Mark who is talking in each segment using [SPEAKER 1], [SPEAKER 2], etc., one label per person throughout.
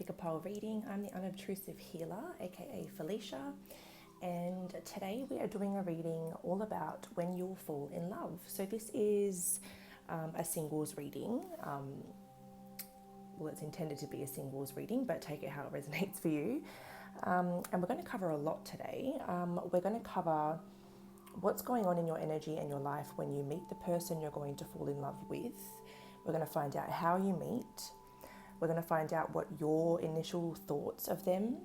[SPEAKER 1] Pick a Pole reading. I'm the unobtrusive healer, aka Felicia, and today we are doing a reading all about when you'll fall in love. So this is a singles reading. Well, it's intended to be a singles reading, but take it how it resonates for you. And we're going to cover a lot today. We're going to cover what's going on in your energy and your life when you meet the person you're going to fall in love with. We're going to find out how you meet. We're going to find out what your initial thoughts of them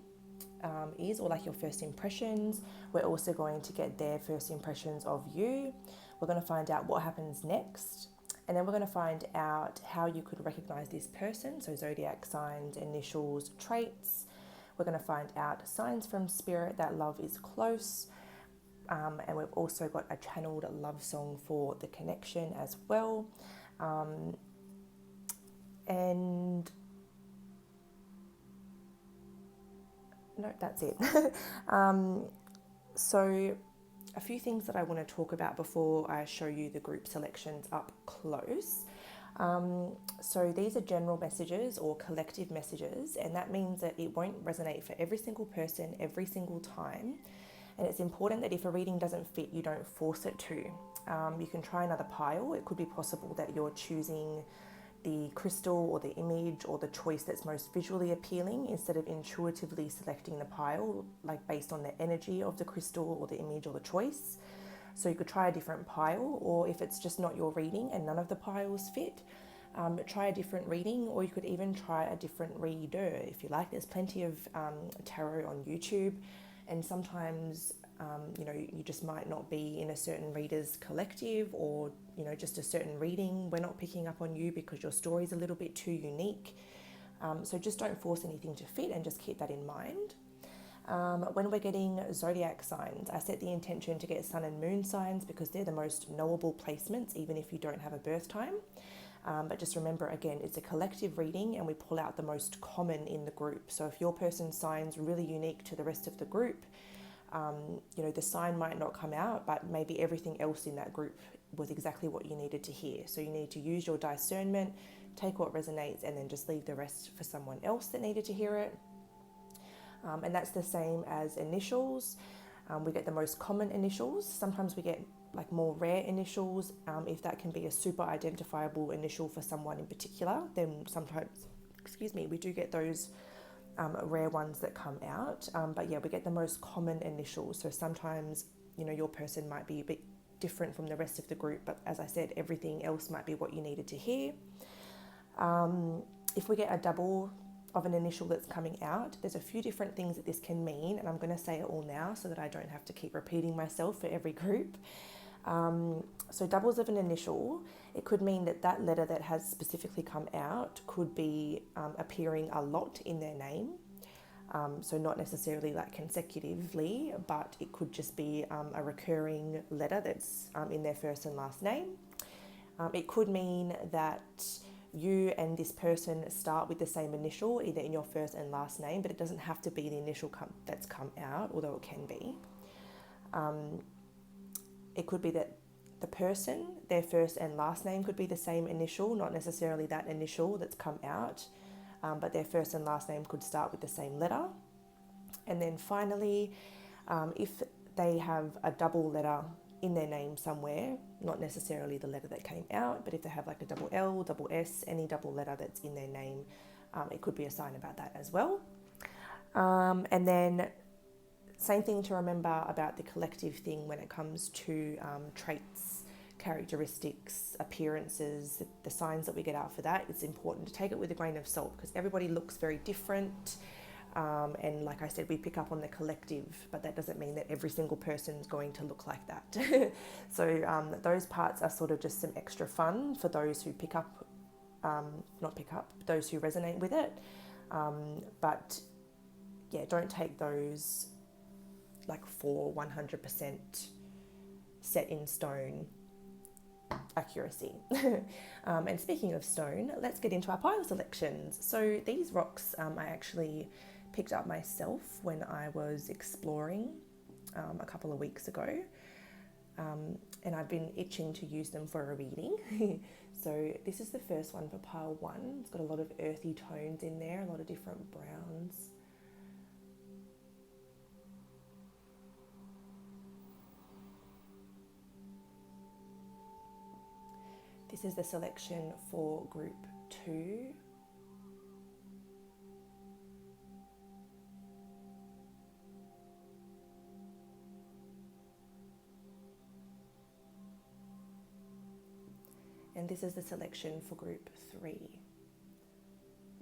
[SPEAKER 1] is, or like your first impressions. We're also going to get their first impressions of you. We're going to find out what happens next. And then we're going to find out how you could recognize this person. So zodiac signs, initials, traits. We're going to find out signs from spirit that love is close. And we've also got a channeled love song for the connection as well. And no, that's it. So a few things that I want to talk about before I show you the group selections up close. So these are general messages or collective messages, and that means that it won't resonate for every single person every single time. And it's important that if a reading doesn't fit, you don't force it to. You can try another pile. It could be possible that you're choosing the crystal or the image or the choice that's most visually appealing instead of intuitively selecting the pile, like based on the energy of the crystal or the image or the choice. So you could try a different pile, or if it's just not your reading and none of the piles fit, try a different reading, or you could even try a different reader if you like. There's plenty of tarot on YouTube, and sometimes you just might not be in a certain reader's collective, or just a certain reading. We're not picking up on you because your story's a little bit too unique. So just don't force anything to fit, and just keep that in mind. When we're getting zodiac signs, I set the intention to get sun and moon signs because they're the most knowable placements, even if you don't have a birth time. But just remember, again, it's a collective reading and we pull out the most common in the group. So if your person's sign's really unique to the rest of the group, the sign might not come out, but maybe everything else in that group was exactly what you needed to hear. So you need to use your discernment, take what resonates, and then just leave the rest for someone else that needed to hear it. And that's the same as initials. We get the most common initials. Sometimes we get like more rare initials. If that can be a super identifiable initial for someone in particular, then sometimes, we do get those rare ones that come out. But yeah, we get the most common initials. So sometimes, your person might be a bit different from the rest of the group, but as I said, everything else might be what you needed to hear. If we get a double of an initial that's coming out, there's a few different things that this can mean, and I'm going to say it all now so that I don't have to keep repeating myself for every group. So doubles of an initial, it could mean that letter that has specifically come out could be appearing a lot in their name. So not necessarily like consecutively, but it could just be a recurring letter that's in their first and last name. It could mean that you and this person start with the same initial, either in your first and last name, but it doesn't have to be the initial that's come out, although it can be. It could be that the person, their first and last name could be the same initial, not necessarily that initial that's come out, but their first and last name could start with the same letter. And then finally, if they have a double letter in their name somewhere, not necessarily the letter that came out, but if they have like a double L, double S, any double letter that's in their name, it could be a sign about that as well. And then same thing to remember about the collective thing when it comes to traits, characteristics, appearances, the signs that we get out for that. It's important to take it with a grain of salt because everybody looks very different. And like I said, we pick up on the collective, but that doesn't mean that every single person's going to look like that. So those parts are sort of just some extra fun for those who those who resonate with it. But yeah, don't take those like for 100% set in stone accuracy. And speaking of stone, let's get into our pile selections. So these rocks I actually picked up myself when I was exploring a couple of weeks ago, and I've been itching to use them for a reading. So this is the first one for pile 1. It's got a lot of earthy tones in there, a lot of different browns. This is the selection for group 2. And this is the selection for group 3.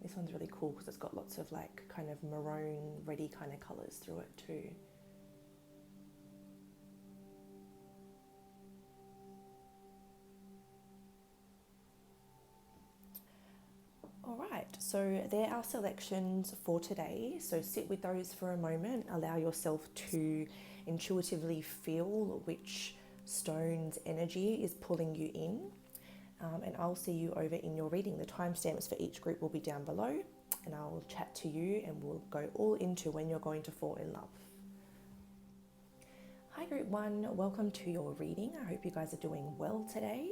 [SPEAKER 1] This one's really cool because it's got lots of like kind of maroon, reddy kind of colours through it too. Alright, so there are selections for today. So sit with those for a moment. Allow yourself to intuitively feel which stone's energy is pulling you in. And I'll see you over in your reading. The timestamps for each group will be down below, and I'll chat to you and we'll go all into when you're going to fall in love. Hi group 1, welcome to your reading. I hope you guys are doing well today.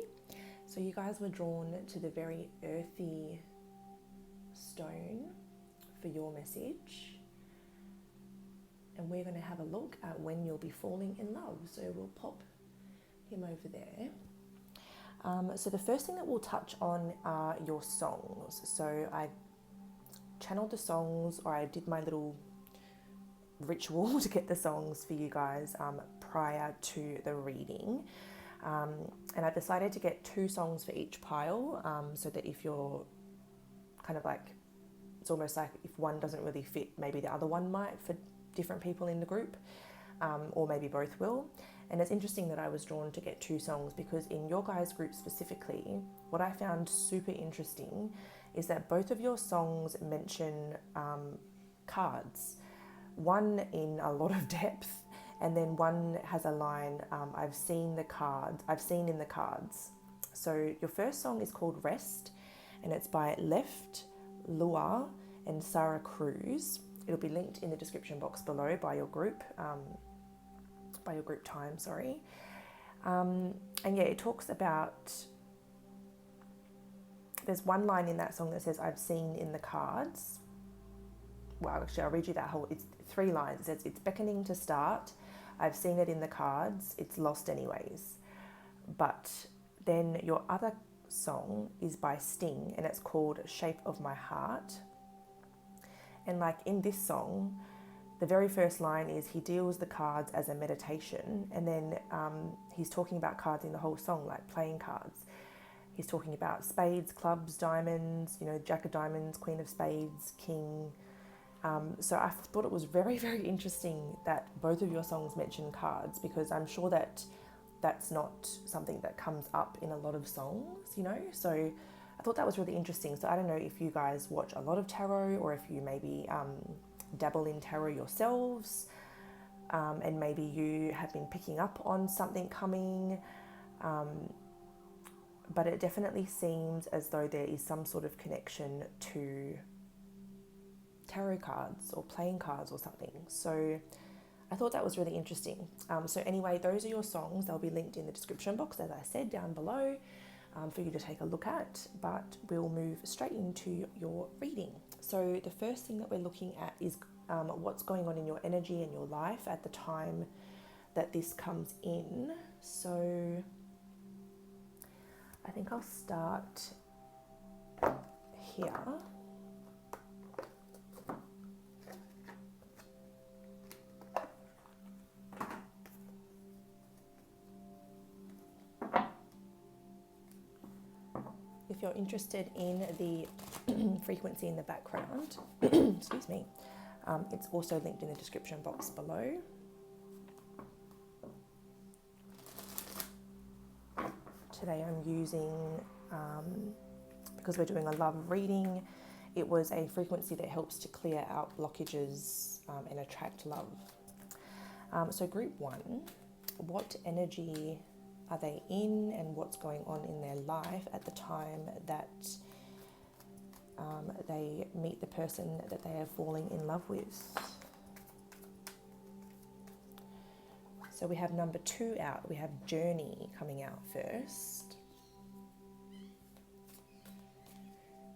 [SPEAKER 1] So you guys were drawn to the very earthy stone for your message. And we're going to have a look at when you'll be falling in love. So we'll pop him over there. So the first thing that we'll touch on are your songs. So I channeled the songs, or I did my little ritual to get the songs for you guys prior to the reading. And I decided to get 2 songs for each pile, so that if you're kind of like, it's almost like if one doesn't really fit, maybe the other one might for different people in the group, or maybe both will. And it's interesting that I was drawn to get 2 songs because in your guys' group specifically, what I found super interesting is that both of your songs mention cards. One in a lot of depth, and then one has a line, I've seen in the cards. So your first song is called Rest, and it's by Left, Lua, and Sarah Cruz. It'll be linked in the description box below by your group time, sorry. And yeah, it talks about, there's one line in that song that says, I've seen in the cards. Well, actually, I'll read you that whole, it's 3 lines. It says, it's beckoning to start. I've seen it in the cards. It's lost anyways. But then your other song is by Sting, and it's called Shape of My Heart. And like in this song, the very first line is he deals the cards as a meditation, and then he's talking about cards in the whole song, like playing cards. He's talking about spades, clubs, diamonds, Jack of diamonds, Queen of spades, King. So I thought it was very, very interesting that both of your songs mention cards, because I'm sure that that's not something that comes up in a lot of songs, So I thought that was really interesting. So I don't know if you guys watch a lot of tarot, or if you maybe dabble in tarot yourselves, and maybe you have been picking up on something coming, but it definitely seems as though there is some sort of connection to tarot cards or playing cards or something. So I thought that was really interesting. So anyway, those are your songs. They'll be linked in the description box, as I said, down below, for you to take a look at, but we'll move straight into your reading. So the first thing that we're looking at is what's going on in your energy and your life at the time that this comes in. So I think I'll start here. If you're interested in the frequency in the background, excuse me, it's also linked in the description box below. Today I'm using, because we're doing a love reading, it was a frequency that helps to clear out blockages and attract love. So group 1, what energy are they in, and what's going on in their life at the time that they meet the person that they are falling in love with? So we have number 2 out. We have Journey coming out first.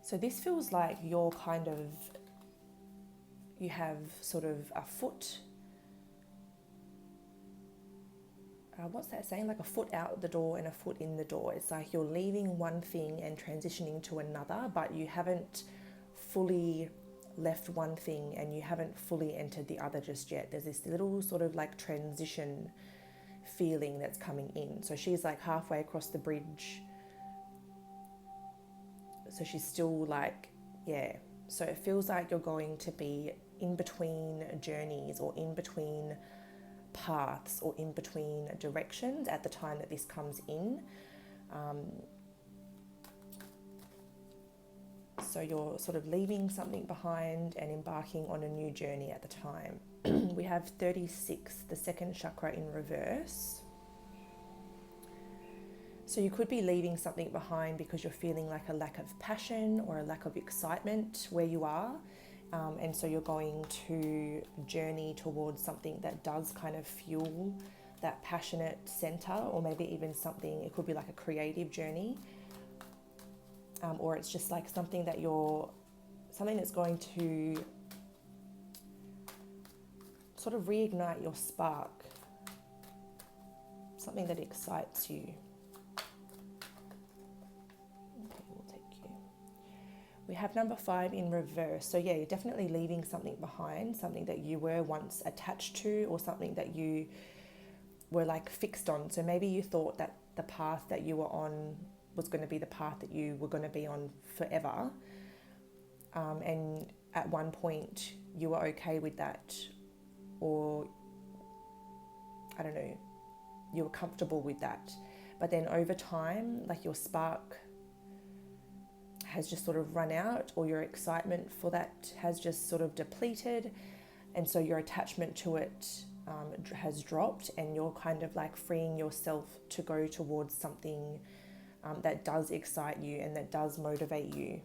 [SPEAKER 1] So this feels like you're kind of, you have sort of a foot, what's that saying? Like a foot out the door and a foot in the door. It's like you're leaving one thing and transitioning to another, but you haven't fully left one thing and you haven't fully entered the other just yet. There's this little sort of like transition feeling that's coming in. So she's like halfway across the bridge. So she's still like, yeah. So it feels like you're going to be in between journeys or in between paths or in between directions at the time that this comes in. So you're sort of leaving something behind and embarking on a new journey at the time. We have 36, the second chakra in reverse. So you could be leaving something behind because you're feeling like a lack of passion or a lack of excitement where you are. And so you're going to journey towards something that does kind of fuel that passionate center, or maybe even something, it could be like a creative journey. Or it's just like something that's going to sort of reignite your spark, something that excites you. Okay, we'll take you. We have number 5 in reverse. So yeah, you're definitely leaving something behind, something that you were once attached to, or something that you were like fixed on. So maybe you thought that the path that you were on was going to be the path that you were going to be on forever. And at one point you were okay with that, or I don't know, you were comfortable with that. But then over time, like your spark has just sort of run out, or your excitement for that has just sort of depleted. And so your attachment to it has dropped, and you're kind of like freeing yourself to go towards something that does excite you and that does motivate you.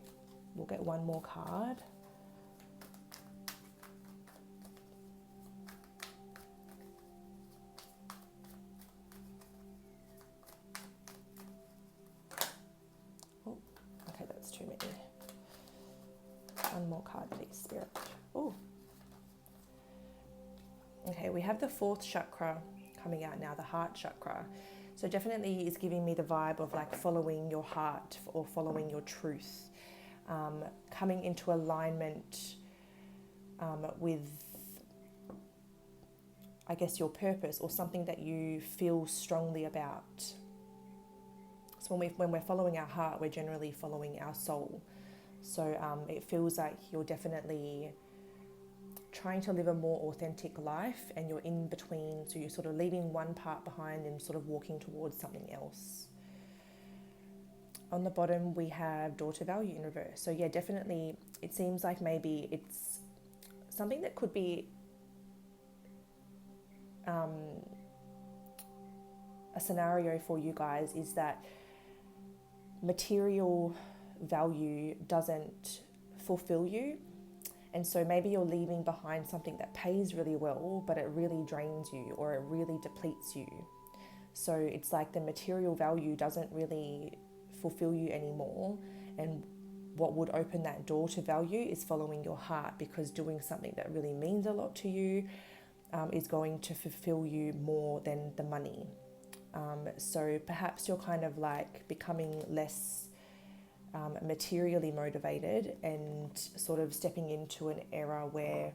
[SPEAKER 1] We'll get one more card. Oh, okay, that's too many. One more card, please, Spirit. Oh. Okay, we have the 4th chakra coming out now, the heart chakra. So definitely is giving me the vibe of like following your heart or following your truth, coming into alignment with, I guess, your purpose or something that you feel strongly about. So when we're following our heart, we're generally following our soul. So it feels like you're definitely trying to live a more authentic life, and you're in between, so you're sort of leaving one part behind and sort of walking towards something else. On the bottom we have daughter value in reverse. So yeah, definitely it seems like maybe it's something that could be a scenario for you guys, is that material value doesn't fulfill you. And so maybe you're leaving behind something that pays really well, but it really drains you or it really depletes you. So it's like the material value doesn't really fulfill you anymore. And what would open that door to value is following your heart, because doing something that really means a lot to you is going to fulfill you more than the money. So perhaps you're kind of like becoming less materially motivated and sort of stepping into an era where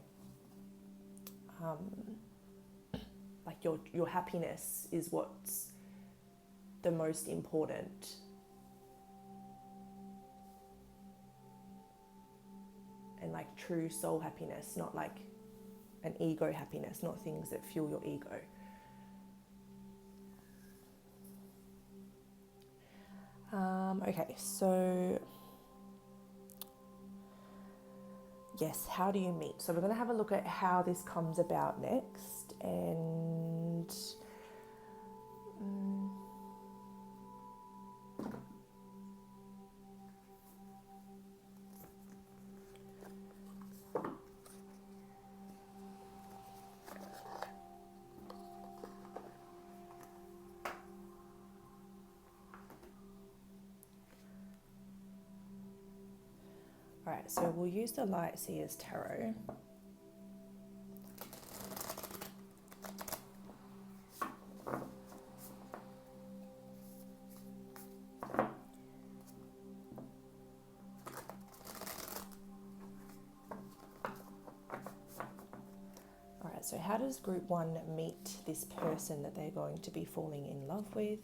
[SPEAKER 1] like your happiness is what's the most important. And like true soul happiness, not like an ego happiness, not things that fuel your ego. Okay, so yes, how do you meet? So we're going to have a look at how this comes about next, and Alright, so we'll use the Light-Seers Tarot. Alright, so how does group 1 meet this person that they're going to be falling in love with?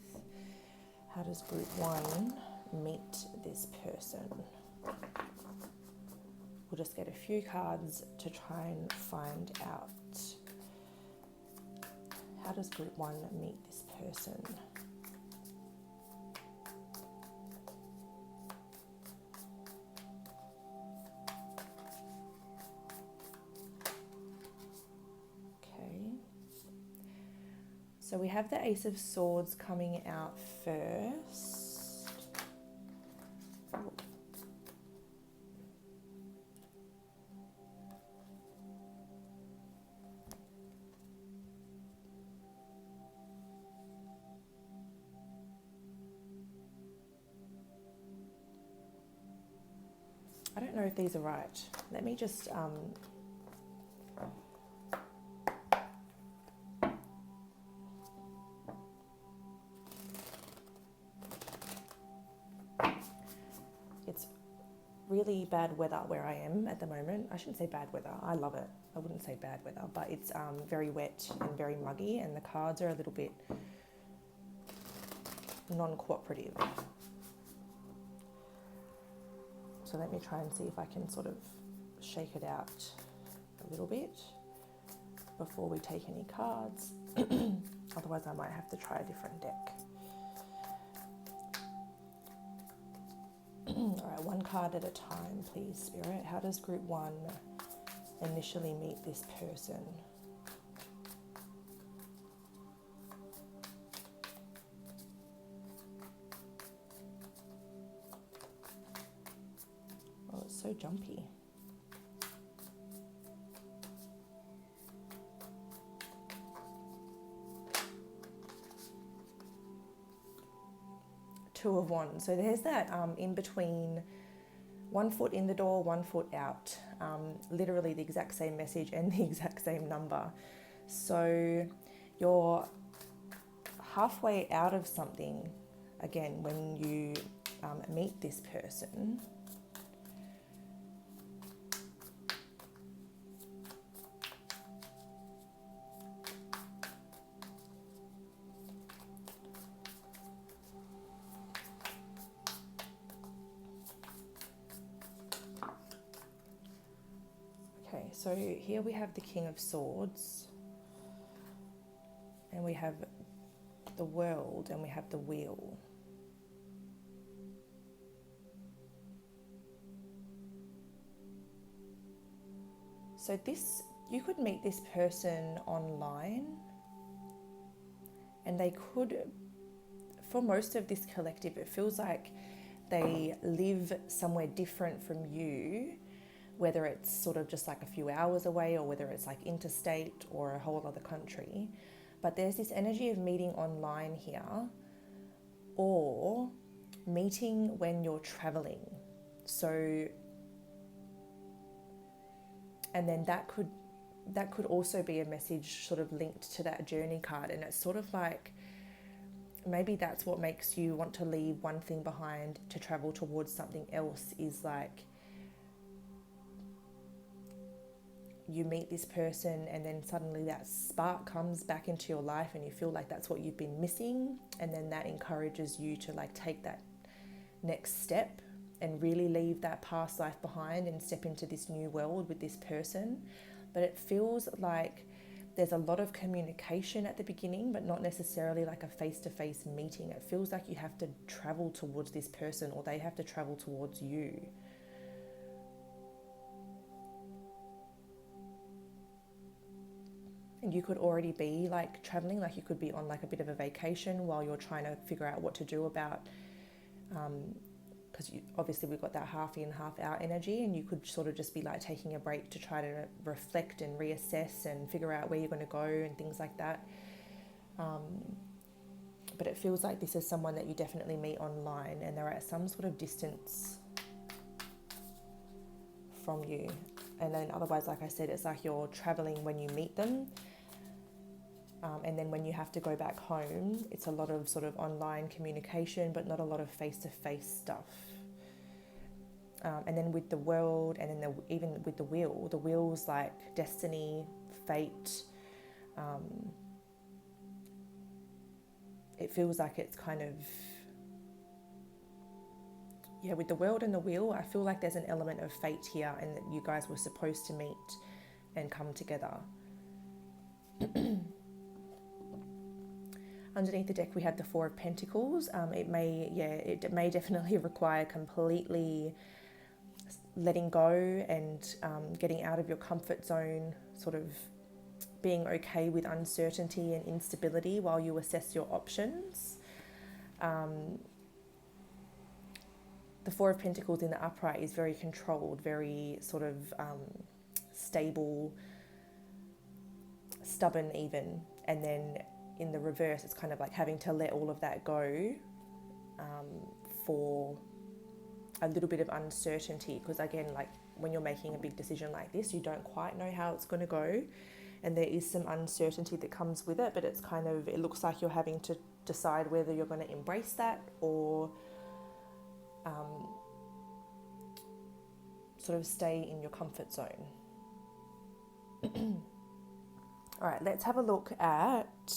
[SPEAKER 1] How does group 1 meet this person? We'll just get a few cards to try and find out. How does group 1 meet this person? Okay. So we have the Ace of Swords coming out first. I don't know if these are right. Let me just it's really bad weather where I am at the moment. I shouldn't say bad weather. I love it. I wouldn't say bad weather, but it's very wet and very muggy, and the cards are a little bit non-cooperative. So let me try and see if I can sort of shake it out a little bit before we take any cards. Otherwise I might have to try a different deck. Alright, one card at a time, please, Spirit. How does group 1 initially meet this person? Oh, it's so jumpy. Two of Wands. So there's that in between, 1 foot in the door, 1 foot out. Literally the exact same message and the exact same number. So you're halfway out of something, again, when you meet this person. So here we have the King of Swords, and we have the World, and we have the Wheel. So this, you could meet this person online, and they could, for most of this collective, it feels like they live somewhere different from you, whether it's sort of just like a few hours away, or whether it's like interstate or a whole other country. But there's this energy of meeting online here, or meeting when you're traveling. So, and then that could also be a message sort of linked to that journey card. And it's sort of like, maybe that's what makes you want to leave one thing behind to travel towards something else, is like, you meet this person and then suddenly that spark comes back into your life and you feel like that's what you've been missing, and then that encourages you to like take that next step and really leave that past life behind and step into this new world with this person. But it feels like there's a lot of communication at the beginning, but not necessarily like a face-to-face meeting. It feels like you have to travel towards this person, or they have to travel towards you. And you could already be like traveling, like you could be on like a bit of a vacation while you're trying to figure out what to do about, because obviously we've got that half in, half out energy, and you could sort of just be like taking a break to try to reflect and reassess and figure out where you're going to go and things like that. But it feels like this is someone that you definitely meet online, and they're at some sort of distance. from you. And then otherwise, like I said, it's like you're traveling when you meet them. And then when you have to go back home, it's a lot of sort of online communication, but not a lot of face-to-face stuff. And then with the world, and then even with the wheel's like destiny, fate. It feels like it's kind of, yeah, with the world and the wheel, I feel like there's an element of fate here, and that you guys were supposed to meet and come together. Underneath the deck, we have the Four of Pentacles. It may definitely require completely letting go and getting out of your comfort zone, sort of being okay with uncertainty and instability while you assess your options. The Four of Pentacles in the upright is very controlled, very sort of stable, stubborn even. And then in the reverse, it's kind of like having to let all of that go for a little bit of uncertainty. Because again, like when you're making a big decision like this, you don't quite know how it's going to go. And there is some uncertainty that comes with it, but it's kind of, it looks like you're having to decide whether you're going to embrace that or sort of stay in your comfort zone. All right, let's have a look at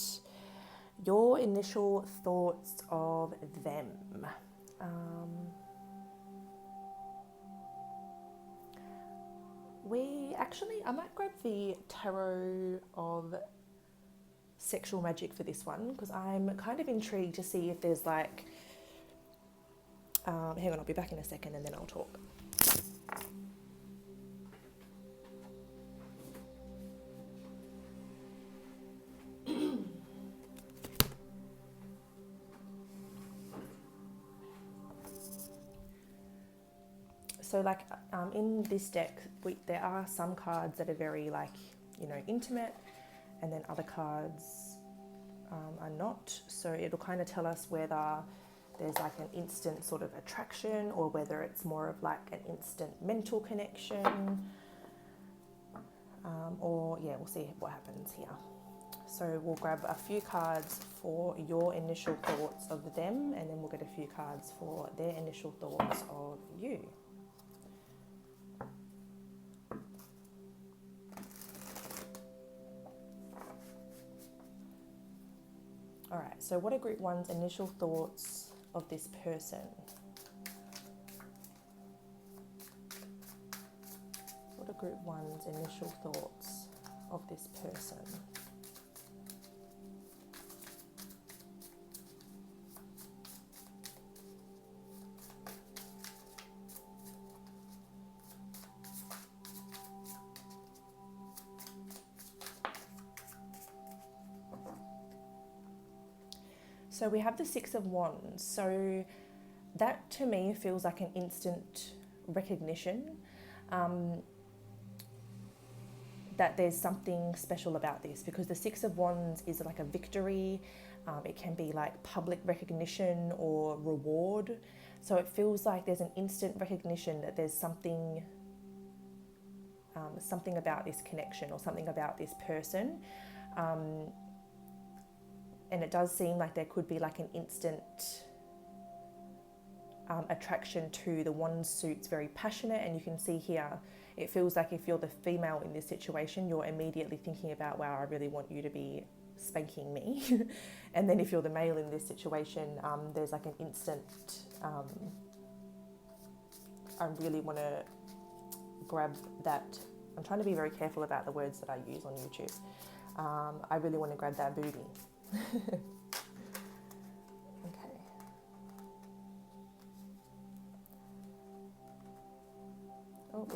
[SPEAKER 1] your initial thoughts of them. I might grab the Tarot of Sexual Magic for this one, because I'm kind of intrigued to see if there's like, hang on, I'll be back in a second and then I'll talk. So like in this deck, there are some cards that are very like, you know, intimate, and then other cards are not. So it'll kind of tell us whether there's like an instant sort of attraction or whether it's more of like an instant mental connection. Or yeah, we'll see what happens here. So we'll grab a few cards for your initial thoughts of them, and then we'll get a few cards for their initial thoughts of you. All right, so what are Group 1's initial thoughts of this person? What are Group 1's initial thoughts of this person? So we have the Six of Wands. So that to me feels like an instant recognition that there's something special about this, because the Six of Wands is like a victory. It can be like public recognition or reward. So it feels like there's an instant recognition that there's something about this connection or something about this person. And it does seem like there could be like an instant attraction to the Wand suit's very passionate, and you can see here, it feels like if you're the female in this situation, you're immediately thinking about, wow, I really want you to be spanking me. And then if you're the male in this situation, there's like an instant, I really want to grab that. I'm trying to be very careful about the words that I use on YouTube. I really want to grab that booty. Okay. Oh,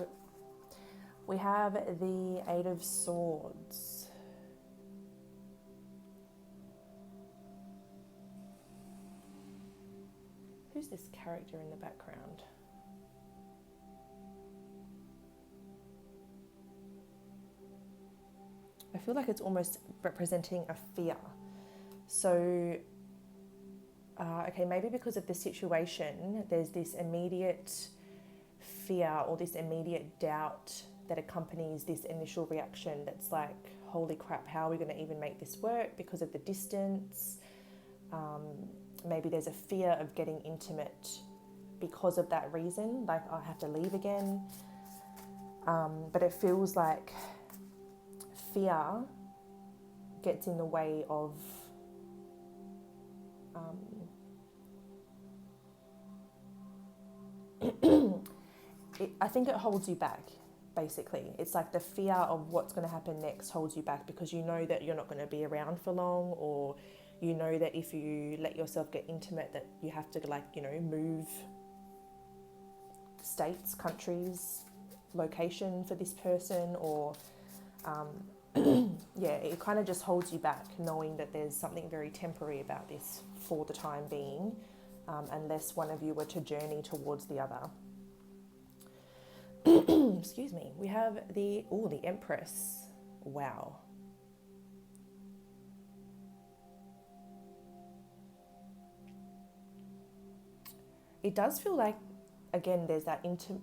[SPEAKER 1] we have the Eight of Swords. Who's this character in the background? I feel like it's almost representing a fear. So, okay, maybe because of the situation, there's this immediate fear or this immediate doubt that accompanies this initial reaction that's like, holy crap, how are we going to even make this work because of the distance? Maybe there's a fear of getting intimate because of that reason, like I have to leave again. But it feels like fear gets in the way of I think it holds you back, basically. It's like the fear of what's going to happen next holds you back because you know that you're not going to be around for long, or you know that if you let yourself get intimate that you have to, like, you know, move states, countries, location for this person, or yeah, it kind of just holds you back knowing that there's something very temporary about this for the time being, unless one of you were to journey towards the other. Excuse me. We have the Empress. Wow. It does feel like, again, there's that intimate,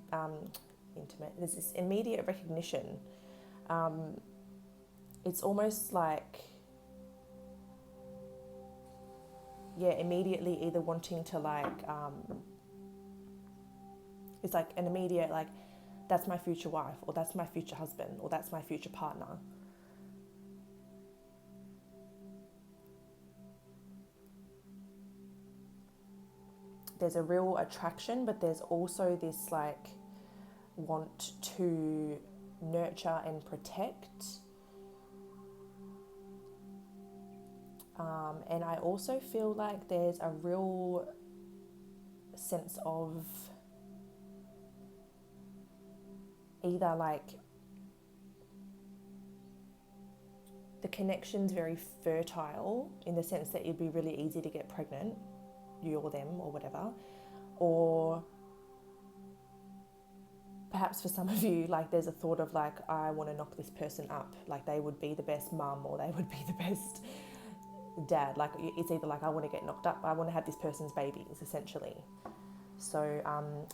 [SPEAKER 1] there's this immediate recognition. It's almost like, yeah, immediately either wanting to like, it's like an immediate like, that's my future wife, or that's my future husband, or that's my future partner. There's a real attraction, but there's also this like want to nurture and protect. And I also feel like there's a real sense of either like the connection's very fertile in the sense that it'd be really easy to get pregnant, you or them or whatever, or perhaps for some of you, like there's a thought of like, I want to knock this person up, like they would be the best mum or they would be the best dad. Like it's either like I want to get knocked up, I want to have this person's babies essentially. So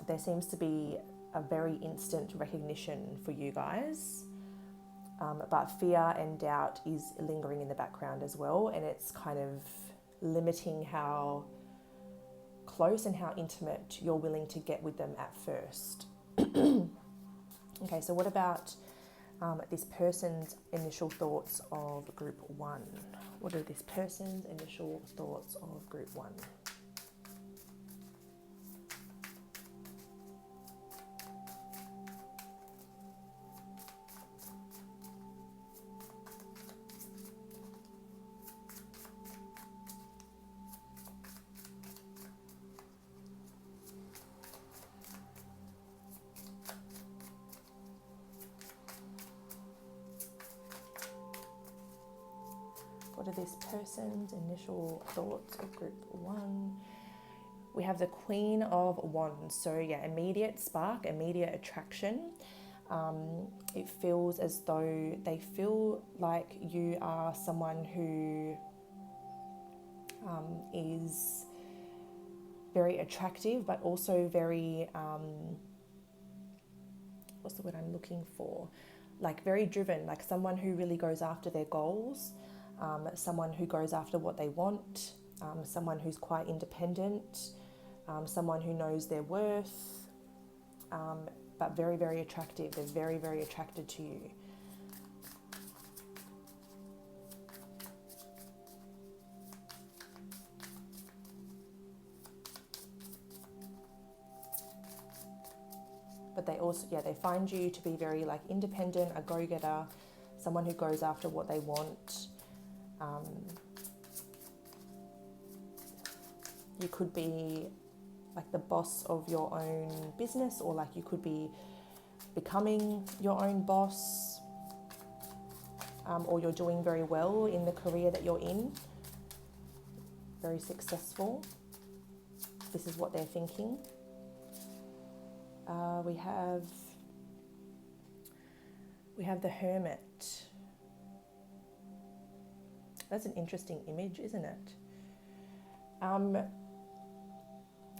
[SPEAKER 1] there seems to be a very instant recognition for you guys, but fear and doubt is lingering in the background as well, and it's kind of limiting how close and how intimate you're willing to get with them at first. Okay, so what about this person's initial thoughts of group 1? What are this person's initial thoughts of group 1? What are this person's initial thoughts of group 1? We have the Queen of Wands. So yeah, immediate spark, immediate attraction. It feels as though they feel like you are someone who is very attractive, but also very, what's the word I'm looking for? Like very driven, like someone who really goes after their goals. Someone who goes after what they want, someone who's quite independent, someone who knows their worth, but very, very attractive. They're very, very attracted to you. But they also, yeah, they find you to be very like independent, a go-getter, someone who goes after what they want. You could be like the boss of your own business, or like you could be becoming your own boss, or you're doing very well in the career that you're in, very successful. This is what they're thinking. We have the Hermit. That's an interesting image, isn't it?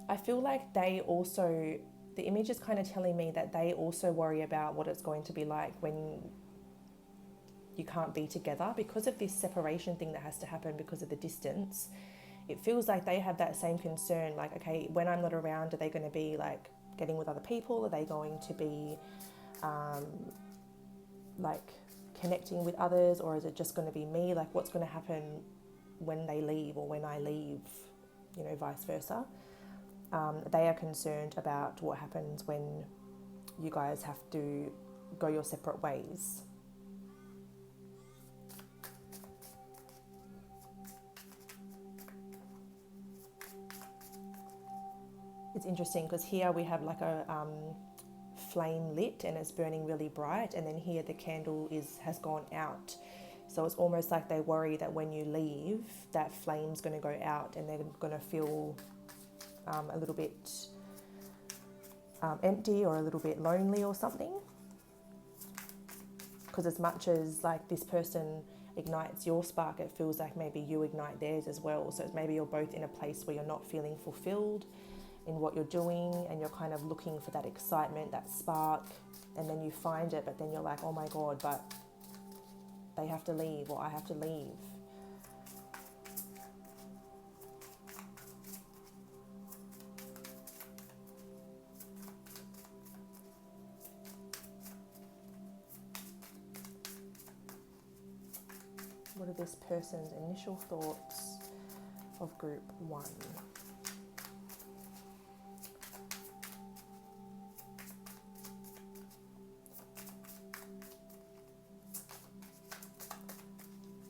[SPEAKER 1] I feel like they also the image is kind of telling me that they also worry about what it's going to be like when you can't be together because of this separation thing that has to happen because of the distance. It feels like they have that same concern, like, okay, when I'm not around, are they going to be like getting with other people? Are they going to be like connecting with others, or is it just going to be me? Like, what's going to happen when they leave or when I leave, you know, vice versa. They are concerned about what happens when you guys have to go your separate ways. It's interesting because here we have like a flame lit and it's burning really bright, and then here the candle has gone out. So it's almost like they worry that when you leave, that flame's going to go out and they're going to feel a little bit empty or a little bit lonely or something. Because as much as like this person ignites your spark, it feels like maybe you ignite theirs as well. So it's maybe you're both in a place where you're not feeling fulfilled in what you're doing, and you're kind of looking for that excitement, that spark, and then you find it, but then you're like, oh my God, but they have to leave, or I have to leave. What are this person's initial thoughts of group 1?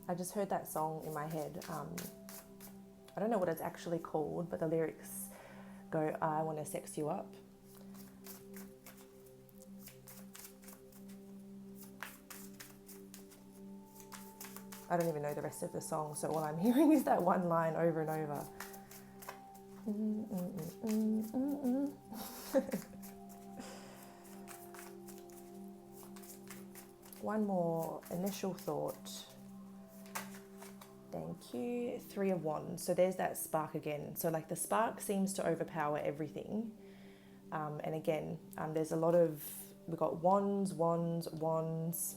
[SPEAKER 1] I just heard that song in my head. I don't know what it's actually called, but the lyrics go, I want to sex you up. I don't even know the rest of the song, so all I'm hearing is that one line over and over. One more initial thought. Thank you. 3 of Wands. So there's that spark again. So like the spark seems to overpower everything. And again, there's a lot of, we've got wands, wands, wands.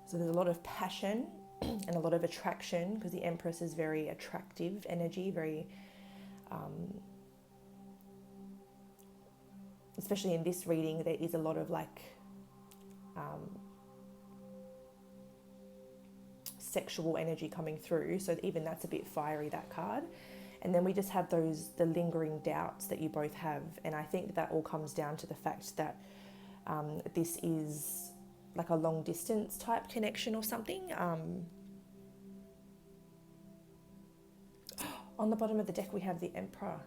[SPEAKER 1] So there's a lot of passion and a lot of attraction, because the Empress is very attractive energy, very, especially in this reading, there is a lot of like sexual energy coming through. So even that's a bit fiery, that card. And then we just have the lingering doubts that you both have. And I think that all comes down to the fact that this is like a long distance type connection or something. On the bottom of the deck, we have the Emperor.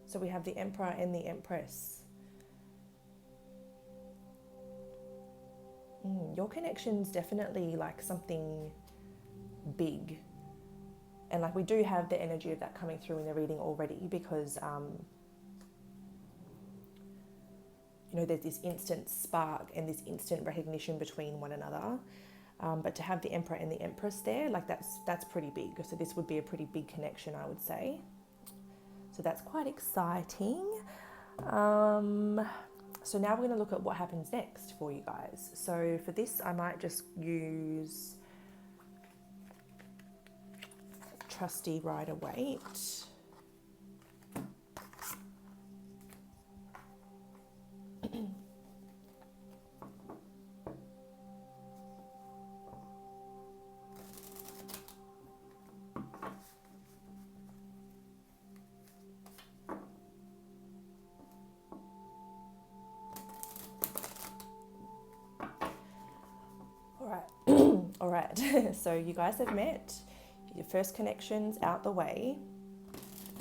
[SPEAKER 1] So we have the Emperor and the Empress. Your connection's definitely like something big. And like we do have the energy of that coming through in the reading already, because you know, there's this instant spark and this instant recognition between one another. But to have the Emperor and the Empress there, like that's pretty big. So this would be a pretty big connection, I would say. So that's quite exciting. So now we're going to look at what happens next for you guys. So for this, I might just use trusty Rider-Waite. All right, so you guys have met. Your first connection's out the way,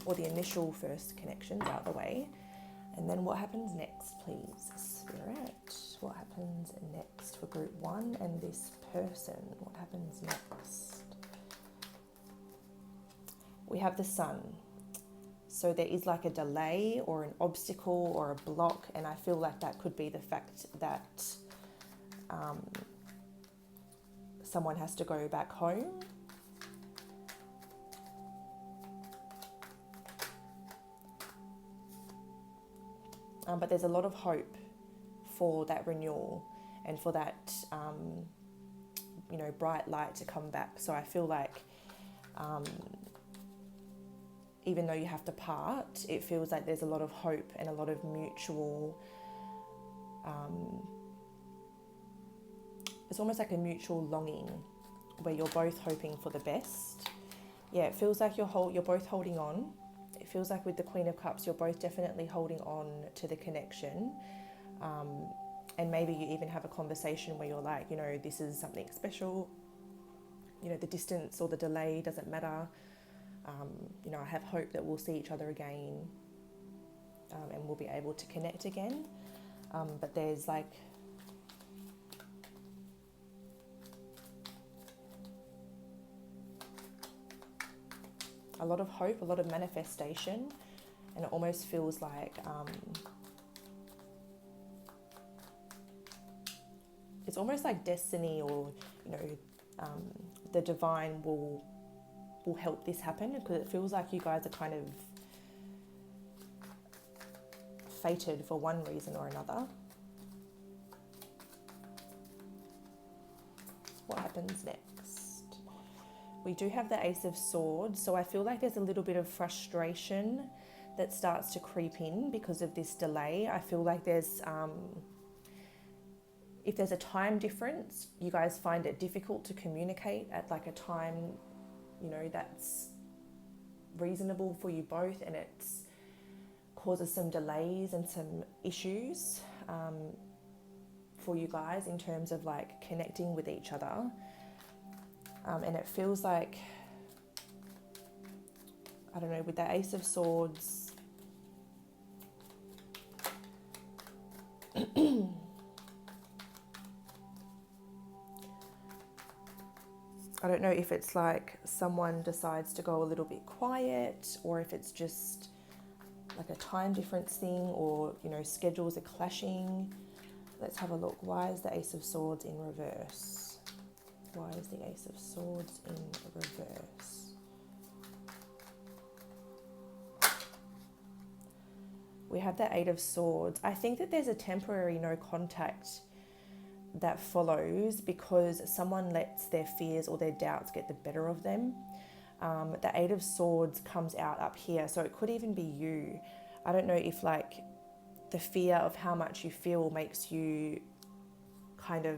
[SPEAKER 1] or the initial first connection's out the way. And then what happens next, please, Spirit? What happens next for group 1 and this person? What happens next? We have the Sun. So there is like a delay or an obstacle or a block, and I feel like that could be the fact that someone has to go back home. But there's a lot of hope for that renewal and for that, bright light to come back. So I feel like even though you have to part, it feels like there's a lot of hope and a lot of mutual, it's almost like a mutual longing where you're both hoping for the best. Yeah, it feels like you're both holding on. It feels like with the Queen of Cups, you're both definitely holding on to the connection. And maybe you even have a conversation where you're like, this is something special. The distance or the delay doesn't matter. I have hope that we'll see each other again, and we'll be able to connect again. But there's like a lot of hope, a lot of manifestation, and it almost feels like it's almost like destiny, or the divine will help this happen, because it feels like you guys are kind of fated for one reason or another. What happens next? We do have the Ace of Swords, so I feel like there's a little bit of frustration that starts to creep in because of this delay. I feel like there's, if there's a time difference, you guys find it difficult to communicate at like a time, that's reasonable for you both, and it causes some delays and some issues for you guys in terms of like connecting with each other. And it feels like, I don't know, with the Ace of Swords, I don't know if it's like someone decides to go a little bit quiet, or if it's just like a time difference thing, or, schedules are clashing. Let's have a look. Why is the Ace of Swords in reverse? Why is the Ace of Swords in reverse? We have the Eight of Swords. I think that there's a temporary no contact that follows because someone lets their fears or their doubts get the better of them. The Eight of Swords comes out up here, so it could even be you. I don't know if like the fear of how much you feel makes you kind of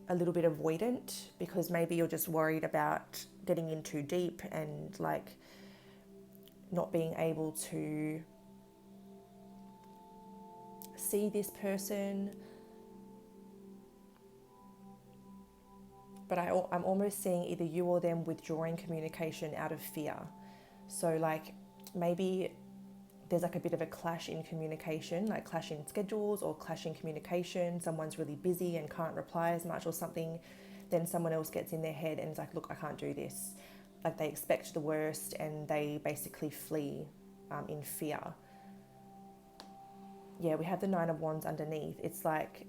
[SPEAKER 1] a little bit avoidant, because maybe you're just worried about getting in too deep and like not being able to see this person. But I'm almost seeing either you or them withdrawing communication out of fear. So like maybe there's like a bit of a clash in communication, like clash in schedules or clash in communication. Someone's really busy and can't reply as much or something. Then someone else gets in their head and is like, look, I can't do this. Like they expect the worst and they basically flee in fear. Yeah, we have the Nine of Wands underneath. It's like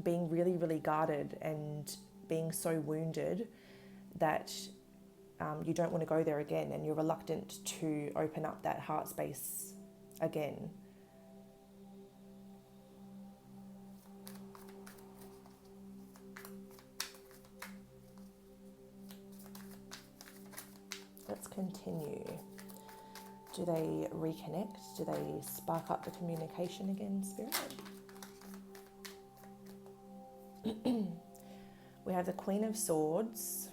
[SPEAKER 1] being really, really guarded and being so wounded that you don't want to go there again, and you're reluctant to open up that heart space again. Let's continue. Do they reconnect? Do they spark up the communication again, Spirit? We have the Queen of Swords.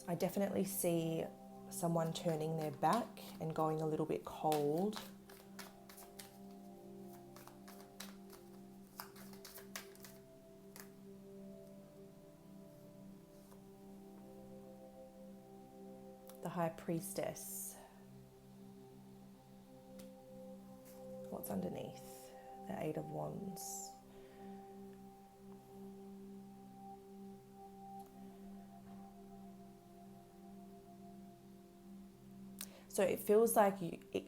[SPEAKER 1] I definitely see someone turning their back and going a little bit cold. The High Priestess. What's underneath? The Eight of Wands. So it feels like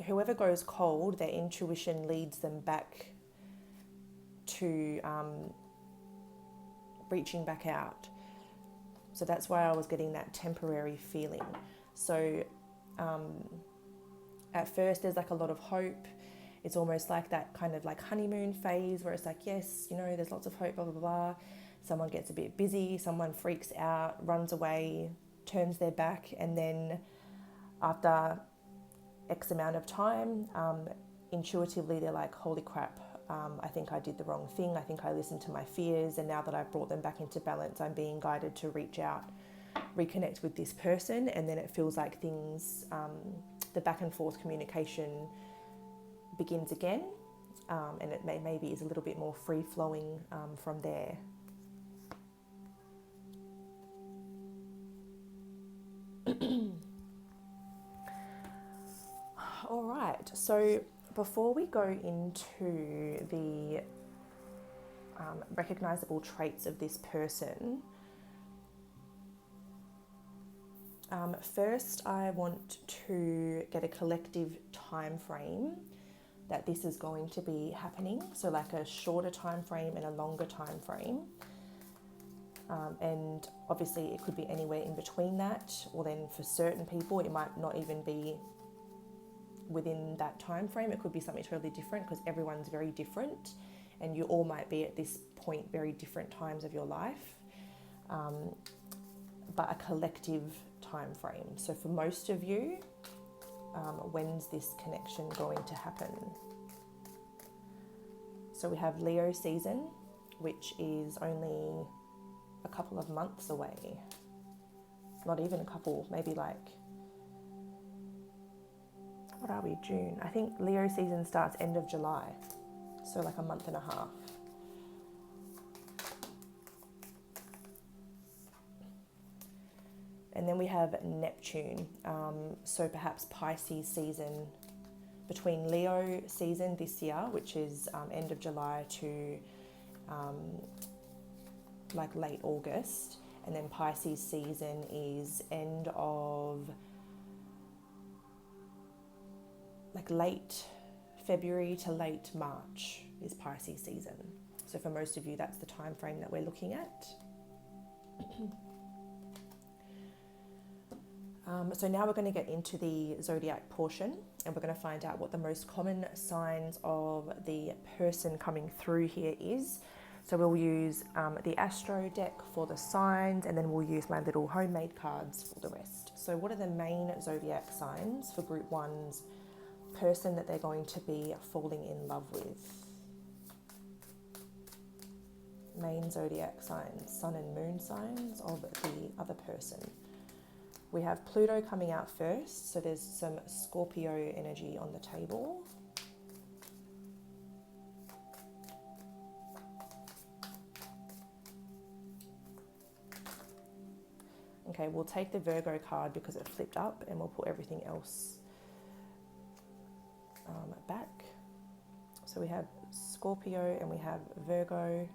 [SPEAKER 1] whoever goes cold, their intuition leads them back to reaching back out. So that's why I was getting that temporary feeling. So at first there's like a lot of hope. It's almost like that kind of like honeymoon phase where it's like, yes, you know, there's lots of hope, blah, blah, blah. Someone gets a bit busy, someone freaks out, runs away, turns their back, and then after X amount of time, intuitively they're like, holy crap, I think I did the wrong thing. I think I listened to my fears, and now that I've brought them back into balance, I'm being guided to reach out, reconnect with this person. And then it feels like things, the back and forth communication begins again, and it maybe is a little bit more free flowing from there. All right, so before we go into the recognizable traits of this person, first I want to get a collective time frame that this is going to be happening. So like a shorter time frame and a longer time frame. And obviously it could be anywhere in between that, or then for certain people it might not even be within that time frame. It could be something totally different, because everyone's very different, and you all might be at this point very different times of your life, but a collective time frame. So for most of you, when's this connection going to happen? So we have Leo season, which is only a couple of months away. Not even a couple, maybe like, what are we, June? I think Leo season starts end of July. So like a month and a half. And then we have Neptune. So perhaps Pisces season, between Leo season this year, which is end of July, to like late August. And then Pisces season is end of like late February to late March is Pisces season. So for most of you, that's the time frame that we're looking at. So now we're going to get into the zodiac portion, and we're going to find out what the most common signs of the person coming through here is. So we'll use the Astro deck for the signs, and then we'll use my little homemade cards for the rest. So what are the main zodiac signs for group one's person that they're going to be falling in love with? Main zodiac signs, sun and moon signs of the other person. We have Pluto coming out first, so there's some Scorpio energy on the table. Okay, we'll take the Virgo card because it flipped up, and we'll put everything else back. So we have Scorpio and we have Virgo.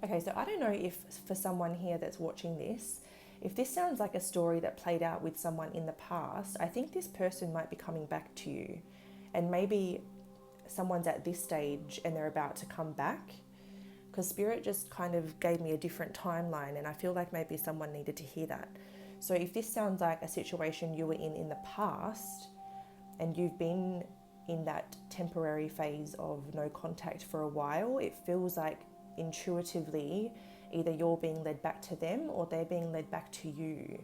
[SPEAKER 1] Okay, so I don't know if for someone here that's watching this, if this sounds like a story that played out with someone in the past, I think this person might be coming back to you. And maybe someone's at this stage and they're about to come back, because Spirit just kind of gave me a different timeline, and I feel like maybe someone needed to hear that. So if this sounds like a situation you were in the past, and you've been in that temporary phase of no contact for a while, it feels like intuitively either you're being led back to them or they're being led back to you.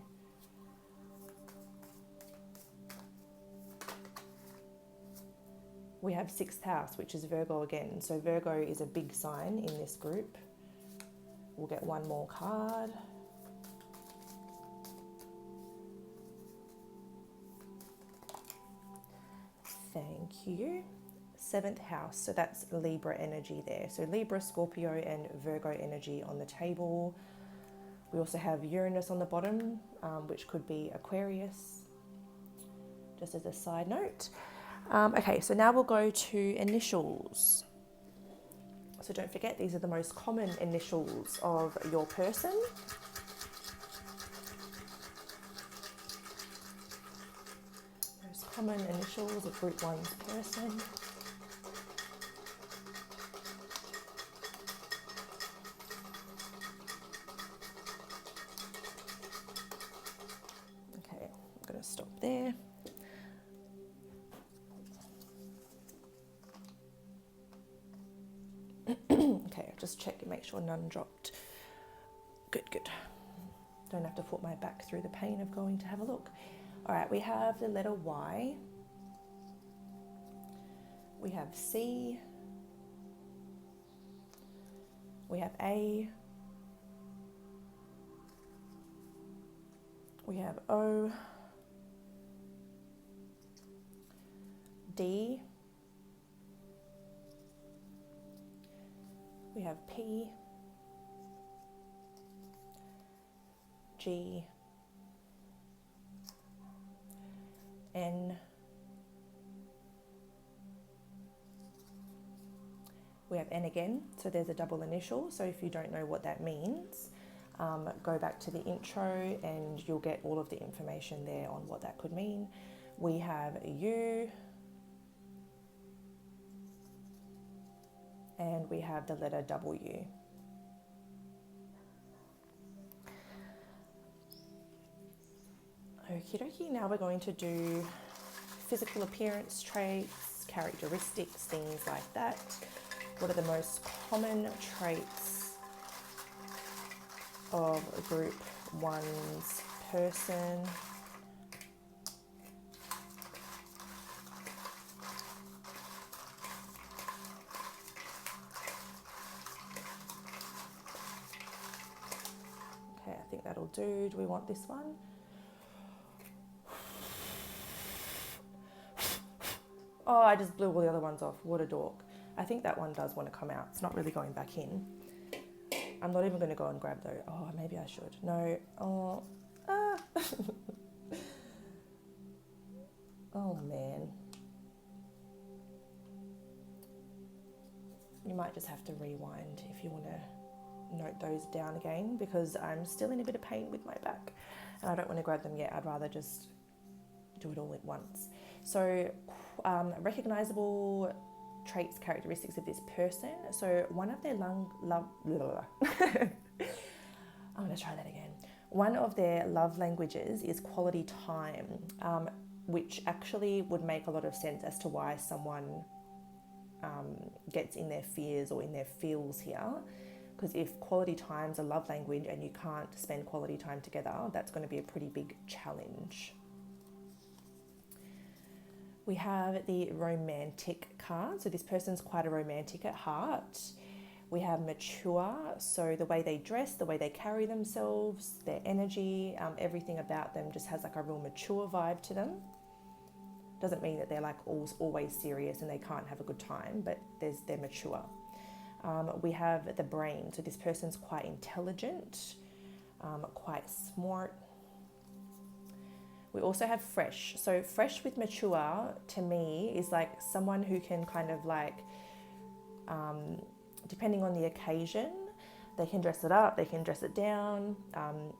[SPEAKER 1] We have 6th house, which is Virgo again. So Virgo is a big sign in this group. We'll get one more card. Thank you. 7th house, so that's Libra energy there. So Libra, Scorpio and Virgo energy on the table. We also have Uranus on the bottom, which could be Aquarius, just as a side note. Okay, so now we'll go to initials. So don't forget, these are the most common initials of your person. Most common initials of group one's person. there. Okay, just check and make sure none dropped. Good, good. Don't have to put my back through the pain of going to have a look. All right, we have the letter Y. We have C. We have A. We have O. D. We have P. G. N. We have N again, so there's a double initial. So if you don't know what that means, go back to the intro and you'll get all of the information there on what that could mean. We have U. And we have the letter W. Okie dokie, now we're going to do physical appearance traits, characteristics, things like that. What are the most common traits of group 1's person? Okay, I think that'll do. Do we want this one? Oh, I just blew all the other ones off. What a dork. I think that one does want to come out. It's not really going back in. I'm not even going to go and grab those. Oh, maybe I should. No. Oh, oh man. You might just have to rewind if you want to note those down again, because I'm still in a bit of pain with my back and I don't want to grab them yet. I'd rather just do it all at once. So recognizable traits, characteristics of this person. So one of their I'm going to try that again. One of their love languages is quality time, which actually would make a lot of sense as to why someone gets in their fears or in their feels here. Because if quality time's a love language and you can't spend quality time together, that's going to be a pretty big challenge. We have the romantic card. So this person's quite a romantic at heart. We have mature. So the way they dress, the way they carry themselves, their energy, everything about them just has like a real mature vibe to them. Doesn't mean that they're like always serious and they can't have a good time, but they're mature. We have the brain. So this person's quite intelligent, quite smart. We also have fresh. So fresh with mature to me is like someone who can kind of like, depending on the occasion, they can dress it up, they can dress it down,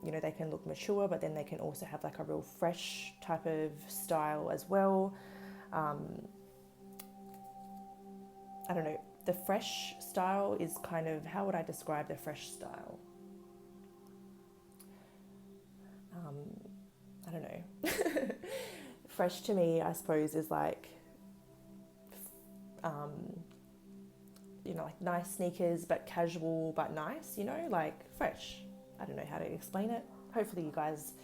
[SPEAKER 1] they can look mature, but then they can also have like a real fresh type of style as well. I don't know, the fresh style is kind of, how would I describe the fresh style? I don't know. Fresh to me, I suppose, is like, like nice sneakers, but casual, but nice, like fresh. I don't know how to explain it. Hopefully you guys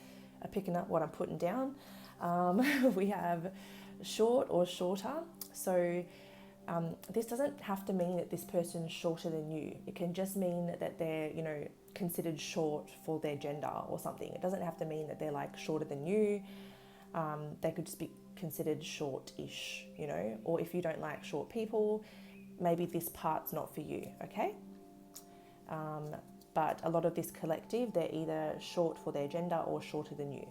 [SPEAKER 1] are picking up what I'm putting down. We have short or shorter. So this doesn't have to mean that this person's shorter than you. It can just mean that they're, considered short for their gender or something. It doesn't have to mean that they're like shorter than you. They could just be considered short-ish, or if you don't like short people, maybe this part's not for you, okay? But a lot of this collective, they're either short for their gender or shorter than you.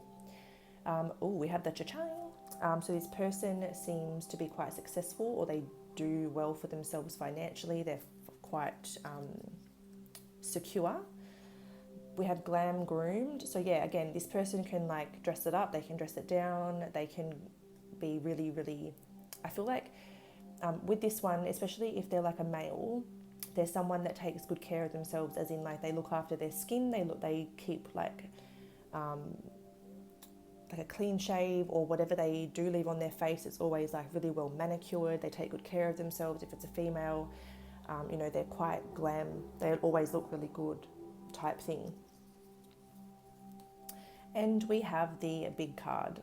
[SPEAKER 1] We have the cha-chang. So this person seems to be quite successful, or they do well for themselves financially. They're quite secure. We have glam groomed. So yeah, again, this person can like dress it up, they can dress it down, they can be really, really, I feel like with this one, especially if they're like a male, they're someone that takes good care of themselves, as in like they look after their skin, they keep like like a clean shave, or whatever they do leave on their face, it's always like really well manicured. They take good care of themselves. If it's a female, you know, they're quite glam. They always look really good type thing. And we have the big card.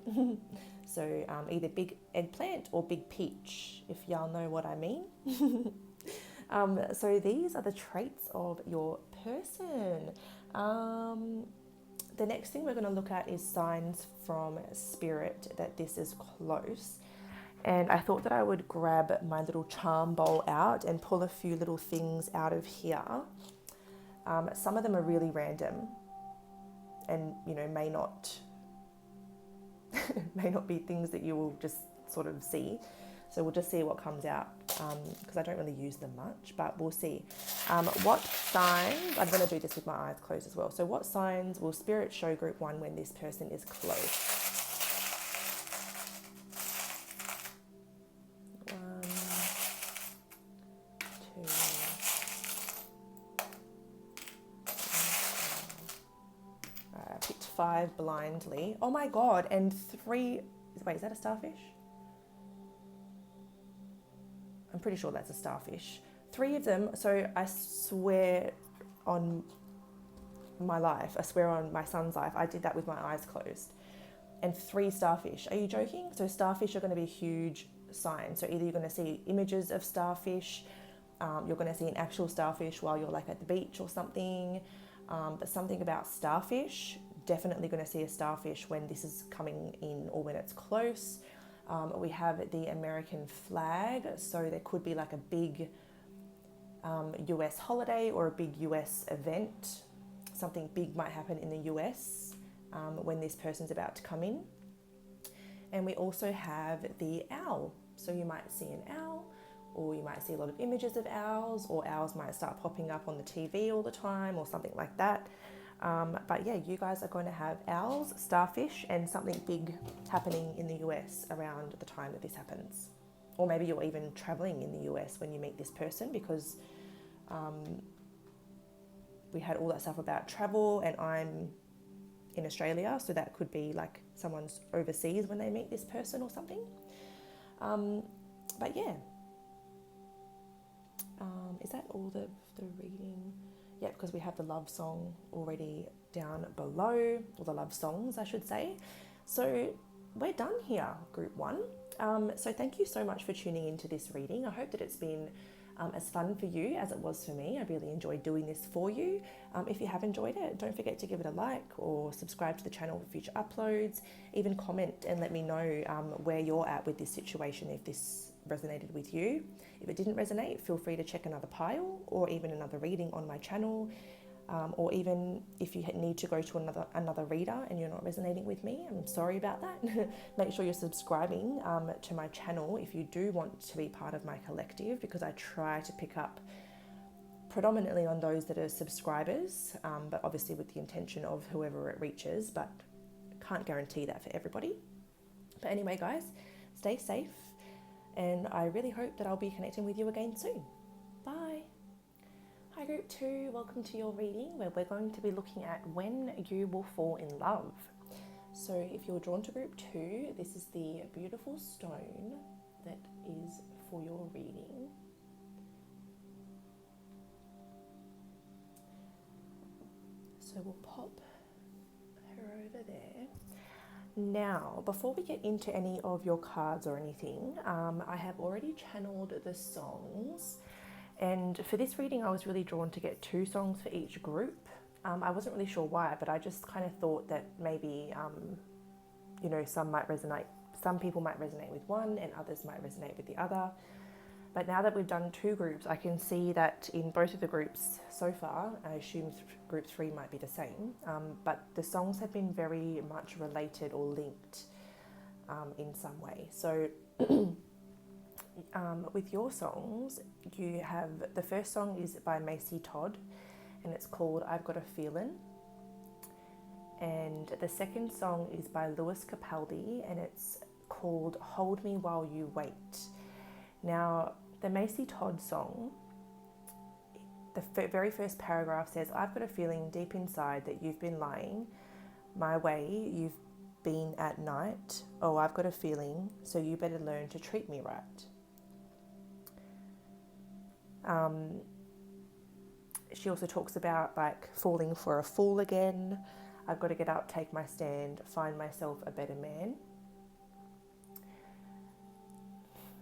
[SPEAKER 1] So either big eggplant or big peach, if y'all know what I mean. So these are the traits of your person. The next thing we're going to look at is signs from spirit that this is close. And I thought that I would grab my little charm bowl out and pull a few little things out of here. Some of them are really random and, you know, may not be things that you will just sort of see. So we'll just see what comes out, because I don't really use them much, but we'll see. What signs, I'm going to do this with my eyes closed as well. So what signs will spirit show group 1 when this person is close? 1, 2, 3. I picked 5 blindly. Oh my God, and 3, wait, is that a starfish? I'm pretty sure that's a starfish. 3 of them, so I swear on my life, I swear on my son's life, I did that with my eyes closed. And 3 starfish. Are you joking? So starfish are going to be a huge sign. So either you're going to see images of starfish, you're going to see an actual starfish while you're like at the beach or something. But something about starfish, definitely going to see a starfish when this is coming in or when it's close. We have the American flag, so there could be like a big US holiday or a big US event. Something big might happen in the US when this person's about to come in. And we also have the owl. So you might see an owl, or you might see a lot of images of owls, or owls might start popping up on the TV all the time or something like that. But yeah, you guys are going to have owls, starfish, and something big happening in the US around the time that this happens. Or maybe you're even traveling in the US when you meet this person, because we had all that stuff about travel, and I'm in Australia, so that could be like someone's overseas when they meet this person or something. But yeah, is that all the reading? Yeah, because we have the love song already down below, or the love songs, I should say. So we're done here, group 1. So thank you so much for tuning into this reading. I hope that it's been as fun for you as it was for me. I really enjoyed doing this for you. If you have enjoyed it, don't forget to give it a like or subscribe to the channel for future uploads. Even comment and let me know where you're at with this situation, if this resonated with you. If it didn't resonate, feel free to check another pile or even another reading on my channel. Or even if you need to go to another reader and you're not resonating with me, I'm sorry about that. Make sure you're subscribing to my channel if you do want to be part of my collective, because I try to pick up predominantly on those that are subscribers, but obviously with the intention of whoever it reaches, but can't guarantee that for everybody. But anyway, guys, stay safe, and I really hope that I'll be connecting with you again soon. Bye. Hi group 2, welcome to your reading, where we're going to be looking at when you will fall in love. So if you're drawn to group 2, this is the beautiful stone that is for your reading. So we'll pop her over there. Now, before we get into any of your cards or anything, I have already channeled the songs. And for this reading, I was really drawn to get 2 songs for each group. I wasn't really sure why, but I just kind of thought that maybe, you know, some people might resonate with one and others might resonate with the other. But now that we've done 2 groups, I can see that in both of the groups so far, I assume group 3 might be the same, but the songs have been very much related or linked in some way. So with your songs, you have, the first song is by Macy Todd, and it's called I've Got a Feelin'. And the second song is by Lewis Capaldi, and it's called Hold Me While You Wait. Now, the Macy Todd song, the very first paragraph says, I've got a feeling deep inside that you've been lying my way, you've been at night. Oh, I've got a feeling, so you better learn to treat me right. She also talks about like falling for a fool again. I've got to get up, take my stand, find myself a better man.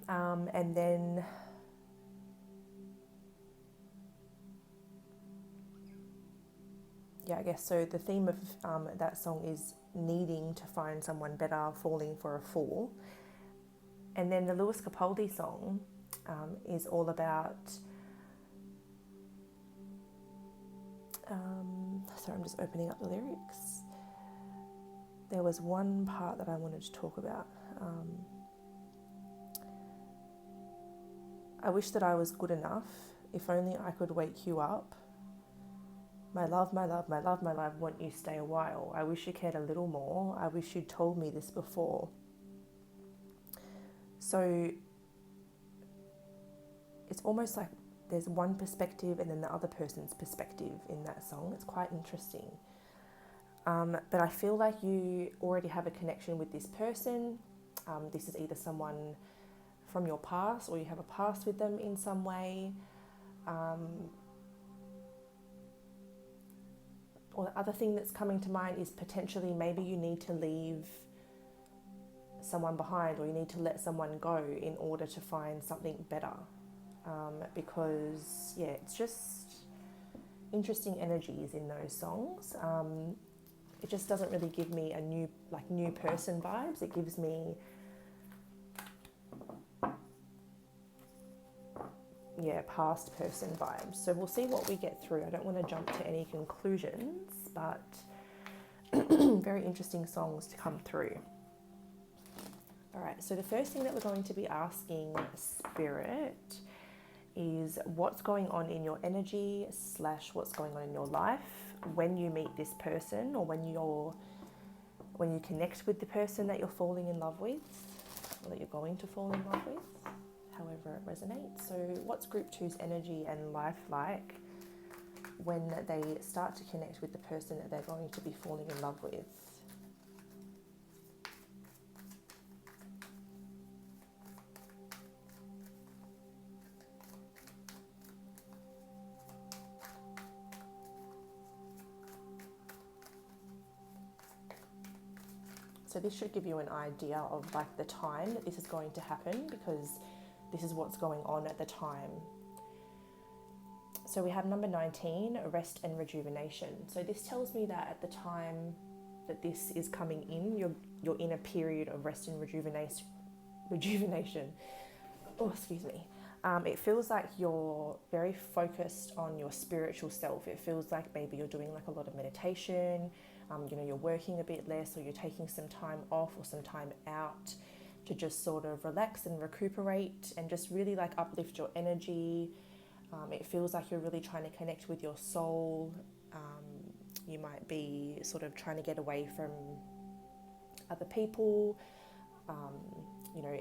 [SPEAKER 1] And then I guess so the theme of that song is needing to find someone better, falling for a fool. And then the Lewis Capaldi song is all about sorry, I'm just opening up the lyrics. There was one part that I wanted to talk about. I wish that I was good enough. If only I could wake you up. My love, my love, my love, my love, won't you stay a while? I wish you cared a little more. I wish you'd told me this before. So it's almost like there's one perspective and then the other person's perspective in that song. It's quite interesting. But I feel like you already have a connection with this person. This is either someone from your past or you have a past with them in some way. Or the other thing that's coming to mind is potentially maybe you need to leave someone behind or you need to let someone go in order to find something better. Because, yeah, it's just interesting energies in those songs. It just doesn't really give me a new person vibes. It gives me, past person vibes. So we'll see what we get through. I don't want to jump to any conclusions, but very interesting songs to come through. All right, so the first thing that we're going to be asking Spirit is what's going on in your energy / what's going on in your life when you meet this person or when you connect with the person that you're falling in love with or that you're going to fall in love with, however it resonates. So what's Group 2's energy and life like when they start to connect with the person that they're going to be falling in love with? So this should give you an idea of like the time that this is going to happen, because this is what's going on at the time. So we have number 19, rest and rejuvenation. So this tells me that at the time that this is coming in, you're in a period of rest and rejuvenation. Oh, excuse me. It feels like you're very focused on your spiritual self. It feels like maybe you're doing like a lot of meditation. You're working a bit less, or you're taking some time off or some time out to just sort of relax and recuperate and just really like uplift your energy. It feels like you're really trying to connect with your soul. You might be sort of trying to get away from other people,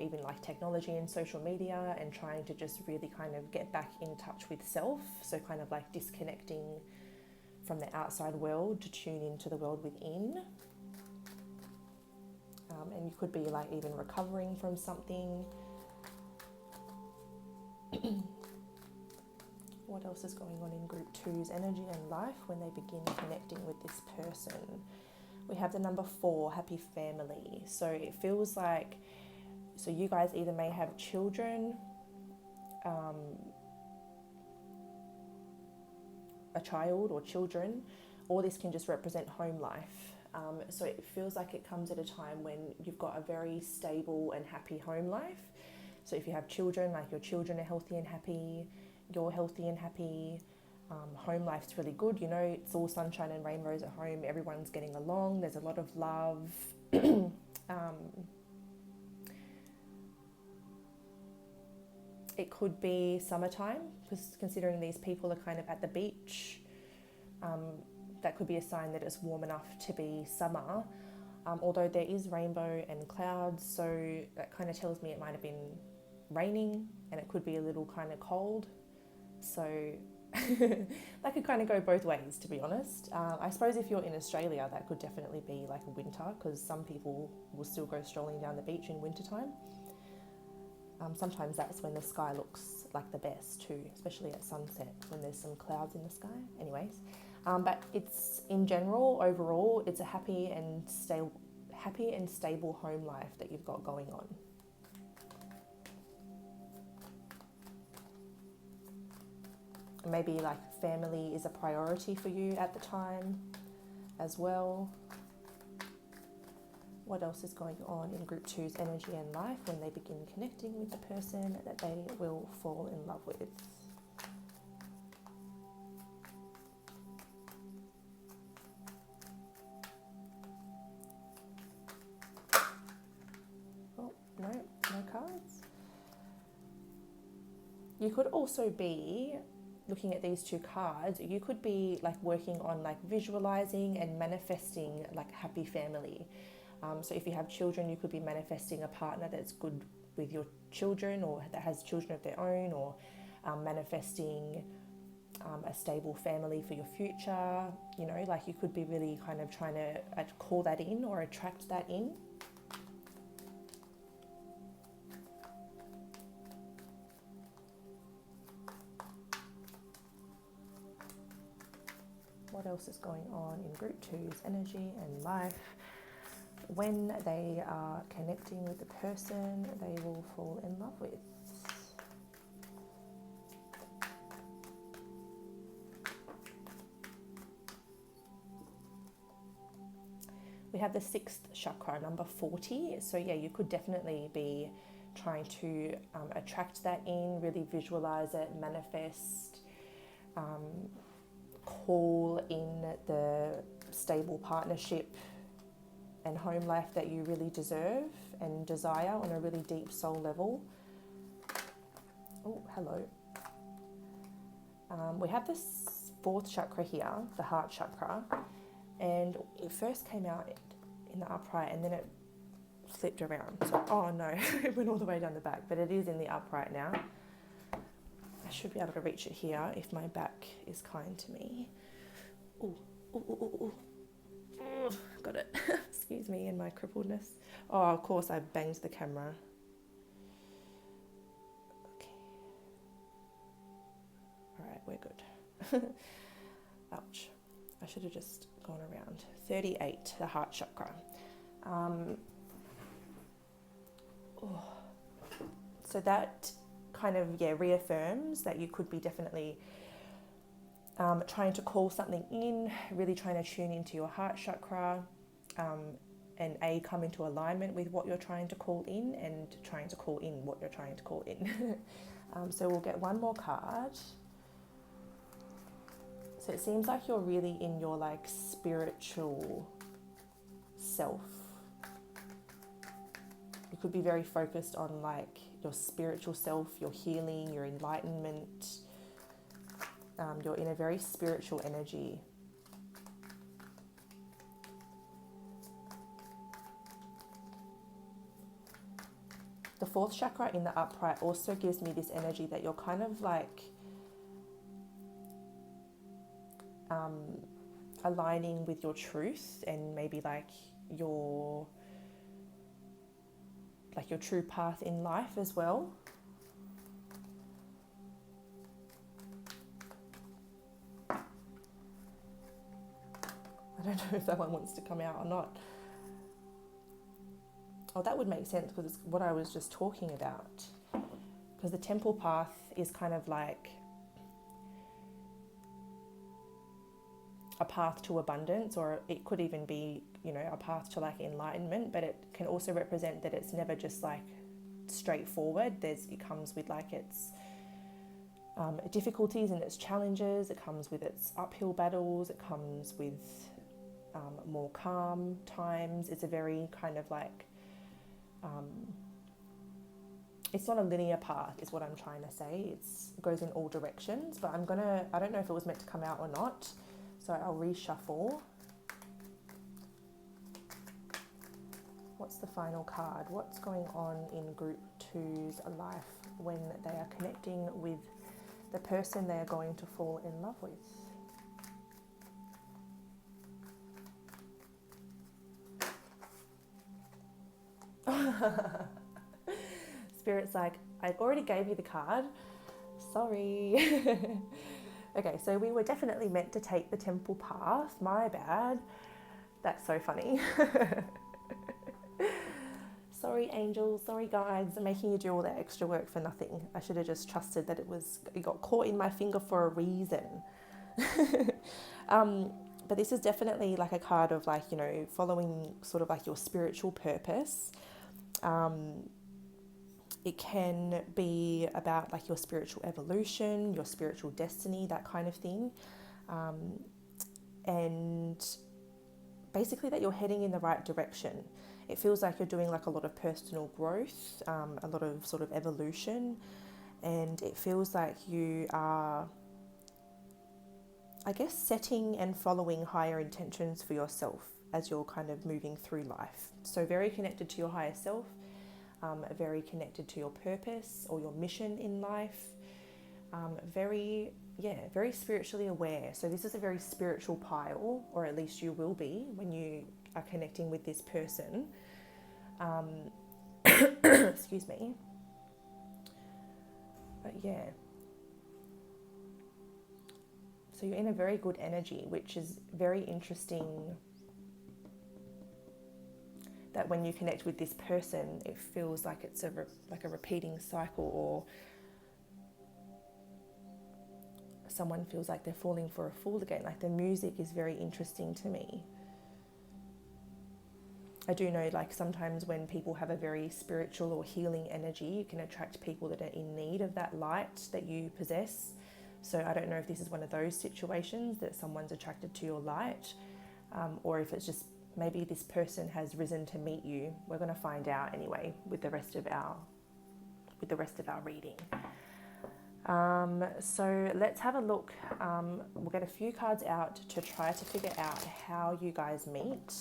[SPEAKER 1] even like technology and social media, and trying to just really kind of get back in touch with self. So kind of like disconnecting from the outside world to tune into the world within. And you could be like even recovering from something. What else is going on in Group 2's energy and life when they begin connecting with this person? We have the number 4, happy family. So it feels like, so you guys either may have children, a child or children, or this can just represent home life. So it feels like it comes at a time when you've got a very stable and happy home life. So if you have children, like your children are healthy and happy, you're healthy and happy, home life's really good, it's all sunshine and rainbows at home, everyone's getting along, there's a lot of love. It could be summertime, because considering these people are kind of at the beach, that could be a sign that it's warm enough to be summer. Although there is rainbow and clouds, so that kind of tells me it might have been raining and it could be a little kind of cold. So That could kind of go both ways, to be honest. I suppose if you're in Australia, that could definitely be like a winter, because some people will still go strolling down the beach in wintertime. Sometimes that's when the sky looks like the best too, especially at sunset when there's some clouds in the sky. Anyways, but it's in general, overall, it's a happy and stable home life that you've got going on. Maybe like family is a priority for you at the time as well. What else is going on in group 2's energy and life when they begin connecting with the person that they will fall in love with? Oh, no cards. You could also be looking at these 2 cards. You could be like working on like visualizing and manifesting like happy family. So if you have children, you could be manifesting a partner that's good with your children, or that has children of their own, or manifesting a stable family for your future. You know, like you could be really kind of trying to call that in or attract that in. What else is going on in group 2's energy and life? When they are connecting with the person they will fall in love with. We have the 6th chakra, number 40. So yeah, you could definitely be trying to attract that in, really visualize it, manifest, call in the stable partnership and home life that you really deserve and desire on a really deep soul level. Oh, hello. We have this 4th chakra here, the heart chakra, and it first came out in the upright and then it flipped around. So, oh no, it went all the way down the back, but it is in the upright now. I should be able to reach it here if my back is kind to me. Ooh, ooh, ooh, ooh, ooh. Got it. Excuse me and my crippledness. Oh, of course I banged the camera. Okay. All right, we're good. Ouch. I should have just gone around. 38, the heart chakra. So that kind of, reaffirms that you could be definitely trying to call something in, really trying to tune into your heart chakra, and come into alignment with what you're trying to call in, and trying to call in what you're trying to call in. So we'll get one more card. So it seems like you're really in your like spiritual self. You could be very focused on like your spiritual self, your healing, your enlightenment. You're in a very spiritual energy. The 4th chakra in the upright also gives me this energy that you're kind of like aligning with your truth, and maybe like your true path in life as well. I don't know if that one wants to come out or not. Oh, that would make sense because it's what I was just talking about. Because the temple path is kind of like a path to abundance, or it could even be, a path to like enlightenment, but it can also represent that it's never just like straightforward. It comes with like its difficulties and its challenges. It comes with its uphill battles. It comes with more calm times. It's a very kind of like, it's not a linear path is what I'm trying to say. It goes in all directions, but I don't know if it was meant to come out or not. So I'll reshuffle. What's the final card? What's going on in group 2's life when they are connecting with the person they're going to fall in love with. Spirit's like, I already gave you the card. Sorry. Okay, so we were definitely meant to take the temple path. My bad. That's so funny. Sorry, angels. Sorry, guides. I'm making you do all that extra work for nothing. I should have just trusted that it got caught in my finger for a reason. But this is definitely like a card of like, you know, following sort of like your spiritual purpose. It can be about like your spiritual evolution, your spiritual destiny, that kind of thing. And basically that you're heading in the right direction. It feels like you're doing like a lot of personal growth, a lot of sort of evolution. And it feels like you are, I guess, setting and following higher intentions for yourself as you're kind of moving through life. So very connected to your higher self, very connected to your purpose or your mission in life, very spiritually aware. So this is a very spiritual pile, or at least you will be when you are connecting with this person. Excuse me. But yeah. So you're in a very good energy, which is very interesting, that when you connect with this person, it feels like it's like a repeating cycle, or someone feels like they're falling for a fool again. Like the music is very interesting to me. I do know like sometimes when people have a very spiritual or healing energy, you can attract people that are in need of that light that you possess. So I don't know if this is one of those situations that someone's attracted to your light, or if it's just maybe this person has risen to meet you. We're going to find out anyway with the rest of our reading. So let's have a look. We'll get a few cards out to try to figure out how you guys meet.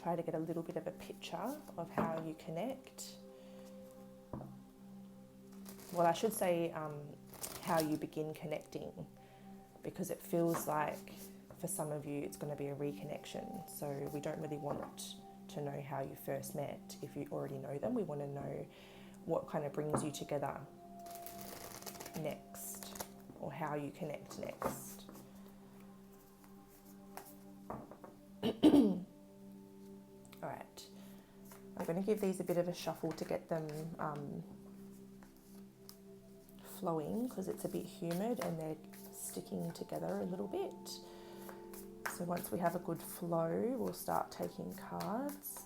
[SPEAKER 1] Try to get a little bit of a picture of how you connect. Well, I should say how you begin connecting, because it feels like for some of you it's going to be a reconnection. So we don't really want to know how you first met. If you already know them, we want to know what kind of brings you together next, or how you connect next. All right, I'm going to give these a bit of a shuffle to get them flowing, because it's a bit humid and they're sticking together a little bit. So once we have a good flow, we'll start taking cards.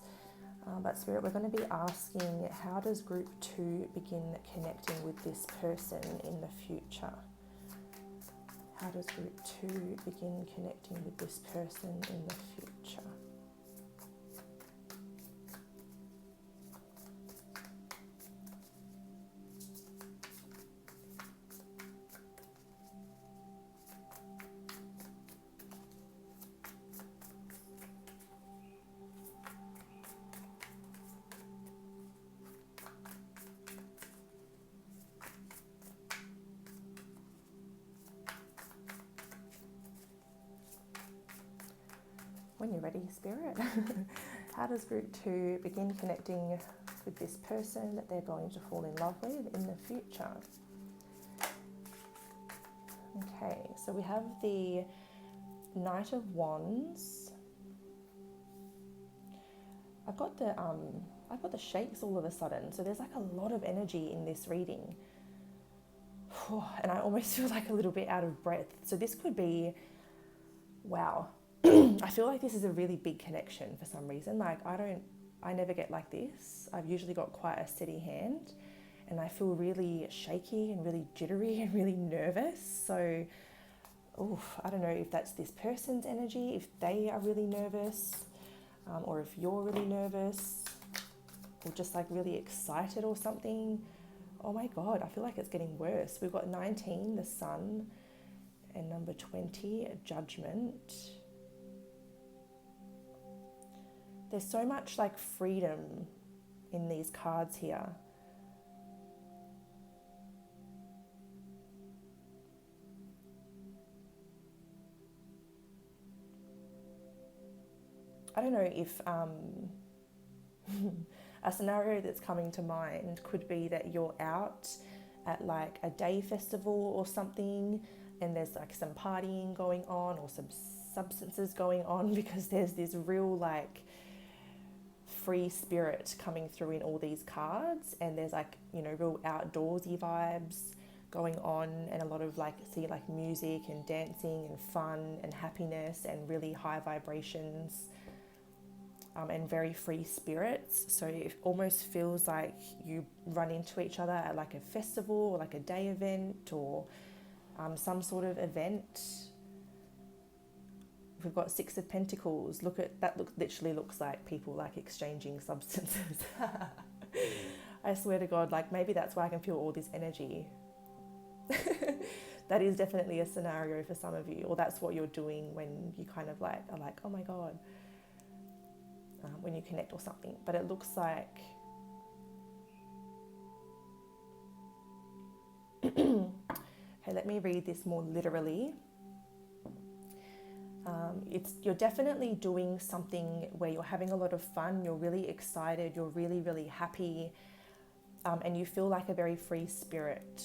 [SPEAKER 1] But Spirit, we're going to be asking, how does group 2 begin connecting with this person in the future? How does group 2 begin connecting with this person in the future? When you're ready, Spirit. How does group 2 begin connecting with this person that they're going to fall in love with in the future? Okay, so we have the Knight of Wands. I've got the shakes all of a sudden. So there's like a lot of energy in this reading. And I almost feel like a little bit out of breath. So this could be, wow. I feel like this is a really big connection for some reason. Like I never get like this. I've usually got quite a steady hand, and I feel really shaky and really jittery and really nervous. So, I don't know if that's this person's energy, if they are really nervous, or if you're really nervous, or just like really excited or something. Oh my God, I feel like it's getting worse. We've got 19, the Sun, and number 20, Judgment. There's so much like freedom in these cards here. I don't know if a scenario that's coming to mind could be that you're out at like a day festival or something, and there's like some partying going on or some substances going on, because there's this real like free spirit coming through in all these cards, and there's like, you know, real outdoorsy vibes going on, and a lot of like music and dancing and fun and happiness and really high vibrations, and very free spirits. So it almost feels like you run into each other at like a festival or like a day event, or some sort of event. We've got Six of Pentacles. Look at that. Literally looks like people like exchanging substances. I swear to God, like maybe that's why I can feel all this energy. That is definitely a scenario for some of you, or that's what you're doing when you kind of like are like, oh my God, when you connect or something. But it looks like hey, let me read this more literally. You're definitely doing something where you're having a lot of fun, you're really excited, you're really, really happy, and you feel like a very free spirit.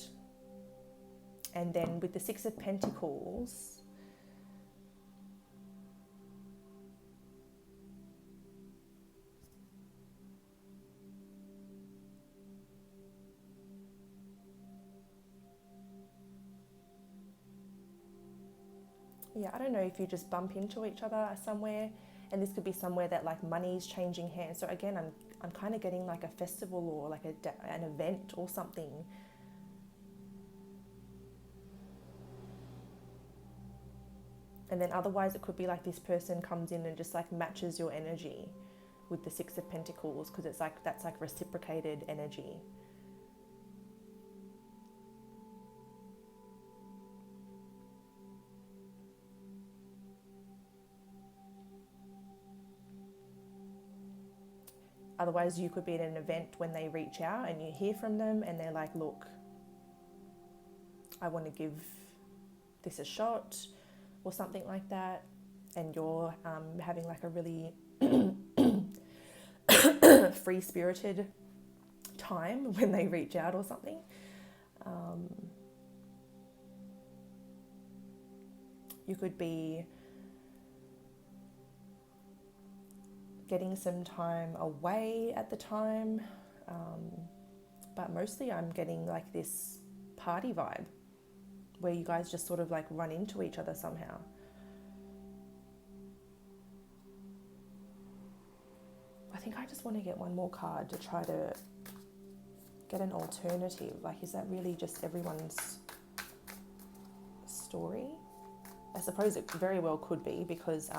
[SPEAKER 1] And then with the Six of Pentacles, yeah, I don't know if you just bump into each other somewhere, and this could be somewhere that like money's changing hands. So again, I'm kind of getting like a festival or like an event or something. And then otherwise it could be like this person comes in and just like matches your energy with the Six of Pentacles, because it's like that's like reciprocated energy. Otherwise, you could be at an event when they reach out and you hear from them and they're like, look, I want to give this a shot or something like that. And you're having like a really free-spirited time when they reach out or something. You could be getting some time away at the time, but mostly I'm getting like this party vibe where you guys just sort of like run into each other somehow. I think I just want to get one more card to try to get an alternative. Like, is that really just everyone's story? I suppose it very well could be, because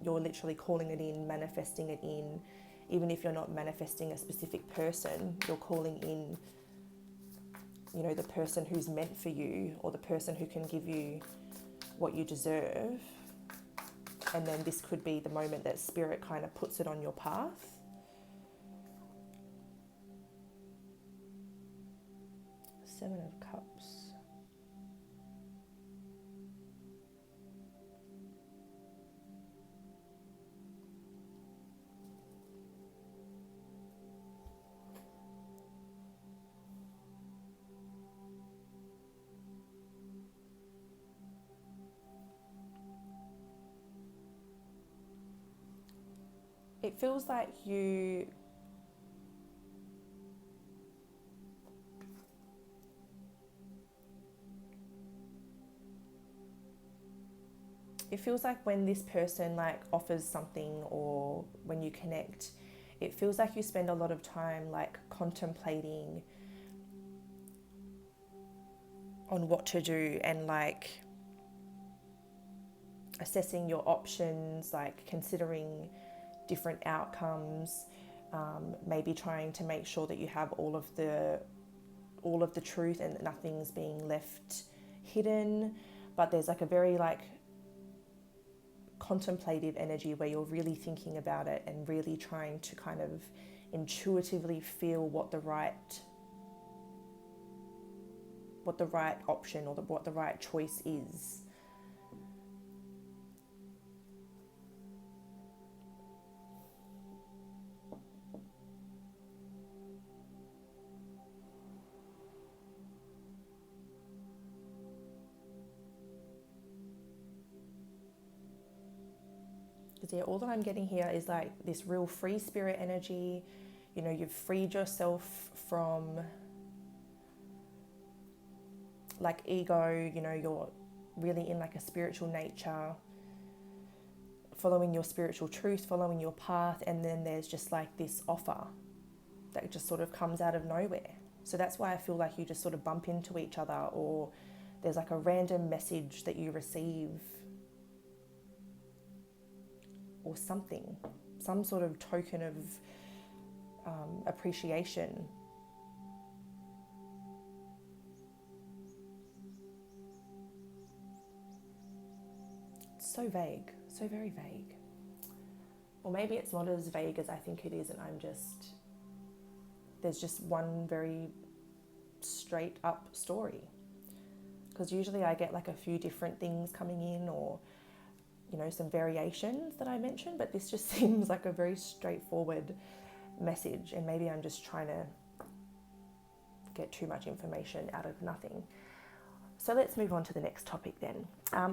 [SPEAKER 1] you're literally calling it in, manifesting it in. Even if you're not manifesting a specific person, you're calling in, you know, the person who's meant for you, or the person who can give you what you deserve. And then this could be the moment that Spirit kind of puts it on your path. Seven of Cups. It feels like you when this person like offers something, or when you connect, it feels like you spend a lot of time like contemplating on what to do, and like assessing your options, like considering different outcomes, maybe trying to make sure that you have all of the truth and that nothing's being left hidden. But there's like a very like contemplative energy where you're really thinking about it and really trying to kind of intuitively feel what the right option, or what the right choice is. Because yeah, all that I'm getting here is like this real free spirit energy. You know, you've freed yourself from like ego, you know, you're really in like a spiritual nature, following your spiritual truth, following your path, and then there's just like this offer that just sort of comes out of nowhere. So that's why I feel like you just sort of bump into each other, or there's like a random message that you receive, or something, some sort of token of appreciation. So vague, so very vague. Or maybe it's not as vague as I think it is, and there's just one very straight up story. Because usually I get like a few different things coming in, or, you know, some variations that I mentioned, but this just seems like a very straightforward message, and maybe I'm just trying to get too much information out of nothing. So let's move on to the next topic then.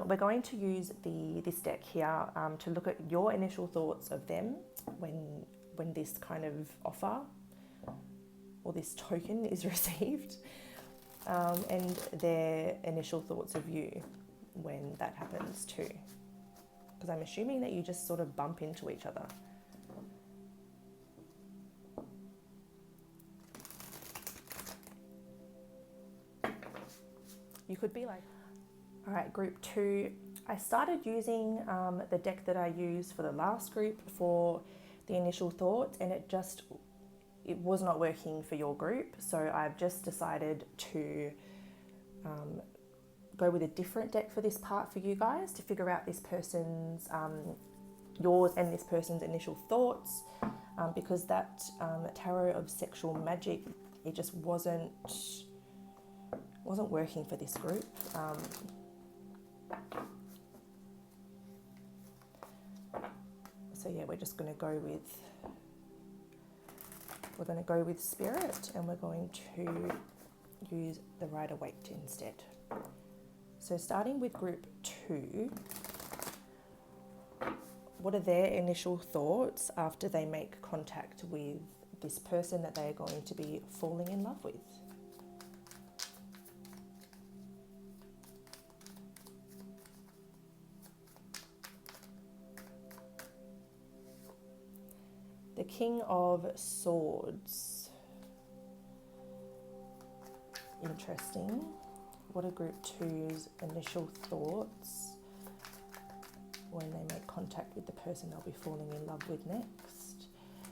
[SPEAKER 1] We're going to use this deck here to look at your initial thoughts of them when this kind of offer or this token is received, and their initial thoughts of you when that happens too. Because I'm assuming that you just sort of bump into each other. You could be like, all right, group 2. I started using the deck that I used for the last group for the initial thoughts, and it was not working for your group. So I've just decided to go with a different deck for this part for you guys to figure out this person's, yours and this person's initial thoughts, because that tarot of sexual magic, it just wasn't working for this group. So yeah, we're just going to go with spirit, and we're going to use the Rider-Waite instead. So starting with group 2, what are their initial thoughts after they make contact with this person that they're going to be falling in love with? The King of Swords. Interesting. What are group 2's initial thoughts when they make contact with the person they'll be falling in love with next?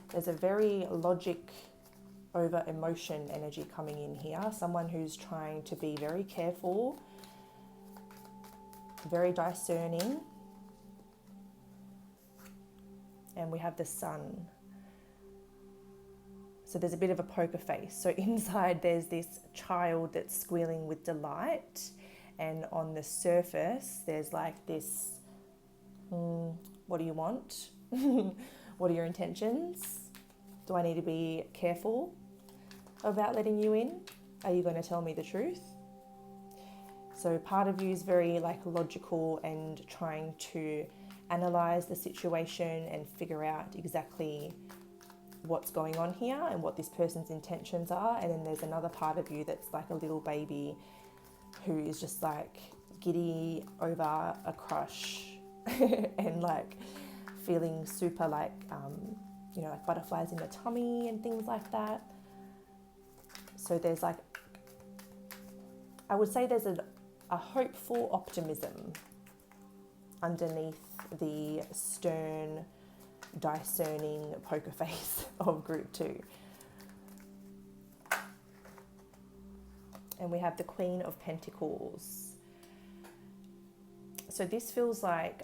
[SPEAKER 1] There's a very logic over emotion energy coming in here. Someone who's trying to be very careful, very discerning. And we have the Sun. So there's a bit of a poker face. So inside there's this child that's squealing with delight, and on the surface there's like this, what do you want? What are your intentions? Do I need to be careful about letting you in? Are you going to tell me the truth? So part of you is very like logical and trying to analyze the situation and figure out exactly what's going on here and what this person's intentions are. And then there's another part of you that's like a little baby who is just like giddy over a crush and like feeling super like, you know, like butterflies in the tummy and things like that. So there's like, I would say there's a hopeful optimism underneath the stern, discerning poker face of group 2. And we have the Queen of Pentacles. So this feels like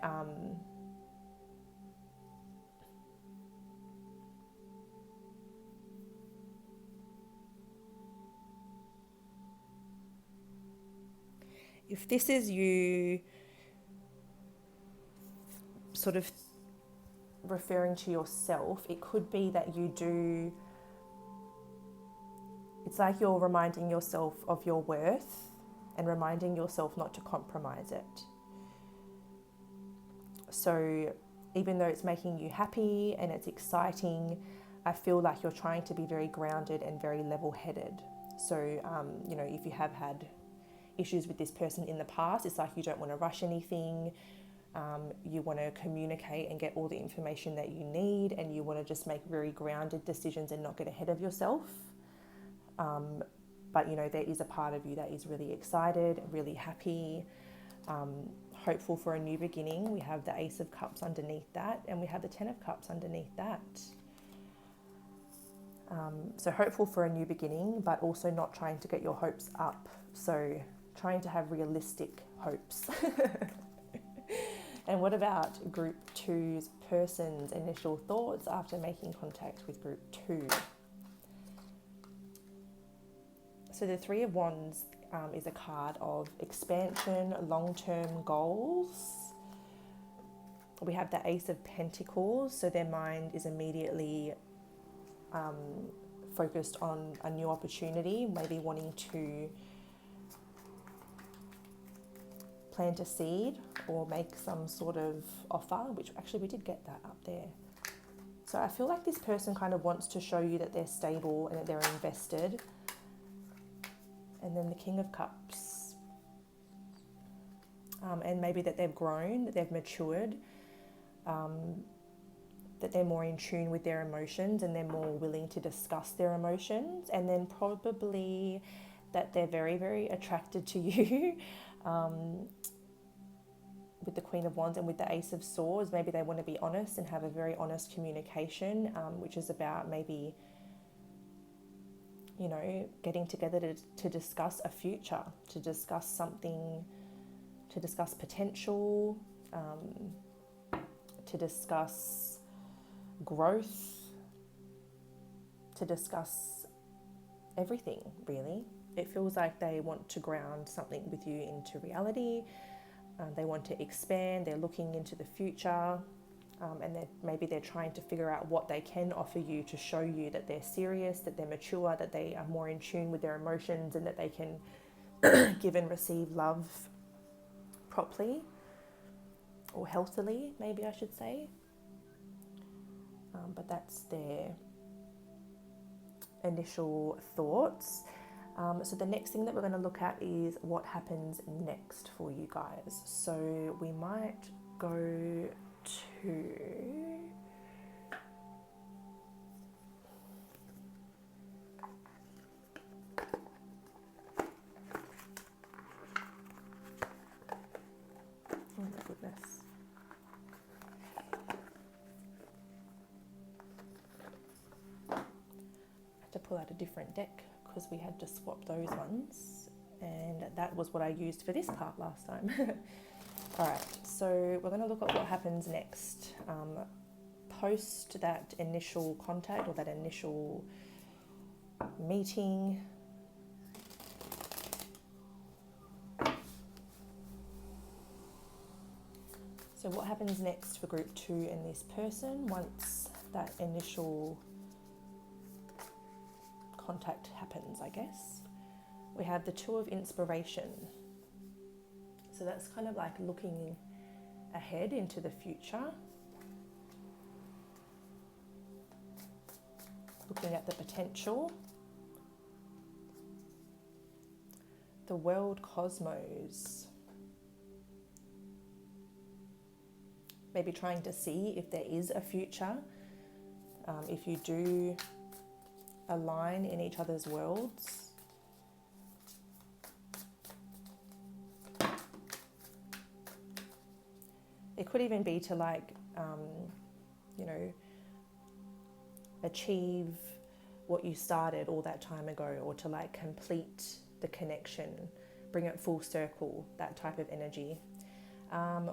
[SPEAKER 1] if this is you sort of referring to yourself, it could be that it's like you're reminding yourself of your worth and reminding yourself not to compromise it. So even though it's making you happy and it's exciting, I feel like you're trying to be very grounded and very level-headed. So, you know, if you have had issues with this person in the past, it's like you don't want to rush anything. You want to communicate and get all the information that you need, and you want to just make very grounded decisions and not get ahead of yourself. But, you know, there is a part of you that is really excited, really happy, hopeful for a new beginning. We have the Ace of Cups underneath that, and we have the Ten of Cups underneath that. So hopeful for a new beginning, but also not trying to get your hopes up. So trying to have realistic hopes. And what about Group 2's person's initial thoughts after making contact with Group 2? So the Three of Wands is a card of expansion, long-term goals. We have the Ace of Pentacles, so their mind is immediately focused on a new opportunity, maybe wanting to plant a seed or make some sort of offer, which actually we did get that up there. So I feel like this person kind of wants to show you that they're stable and that they're invested. And then the King of Cups. And maybe that they've grown, that they've matured, that they're more in tune with their emotions and they're more willing to discuss their emotions. And then probably that they're very, very attracted to you. With the Queen of Wands and with the Ace of Swords, maybe they want to be honest and have a very honest communication, which is about maybe, you know, getting together to discuss a future, to discuss something, to discuss potential, to discuss growth, to discuss everything, really. It feels like they want to ground something with you into reality. They want to expand, they're looking into the future, and maybe they're trying to figure out what they can offer you to show you that they're serious, that they're mature, that they are more in tune with their emotions, and that they can give and receive love properly, or healthily, maybe I should say. But that's their initial thoughts. So the next thing that we're going to look at is what happens next for you guys. So we might go to oh my goodness. I had to pull out a different deck because we had to swap those ones, and that was what I used for this part last time. Alright, so we're going to look at what happens next post that initial contact or that initial meeting. So what happens next for Group 2 and this person once that initial contact happens, I guess. We have the Two of Inspiration. So that's kind of like looking ahead into the future, looking at the potential. The World Cosmos. Maybe trying to see if there is a future, if you do align in each other's worlds. It could even be to like, you know, achieve what you started all that time ago, or to like complete the connection, bring it full circle, that type of energy.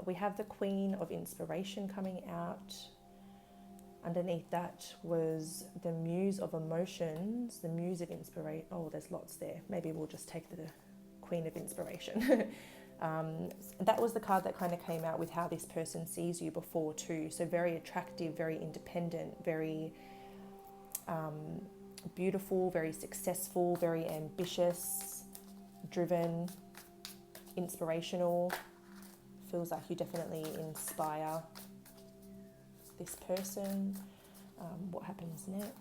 [SPEAKER 1] We have the Queen of Inspiration coming out. Underneath that was the Muse of Emotions, the Muse of Inspiration. Oh, there's lots there. Maybe we'll just take the Queen of Inspiration. That was the card that kind of came out with how this person sees you before too. So very attractive, very independent, very beautiful, very successful, very ambitious, driven, inspirational. Feels like you definitely inspire this person, what happens next.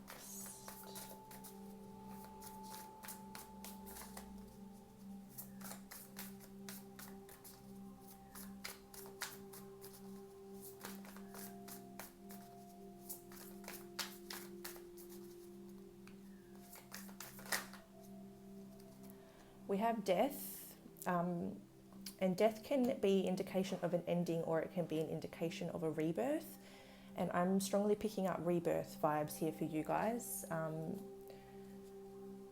[SPEAKER 1] We have death, and death can be indication of an ending, or it can be an indication of a rebirth. And I'm strongly picking up rebirth vibes here for you guys.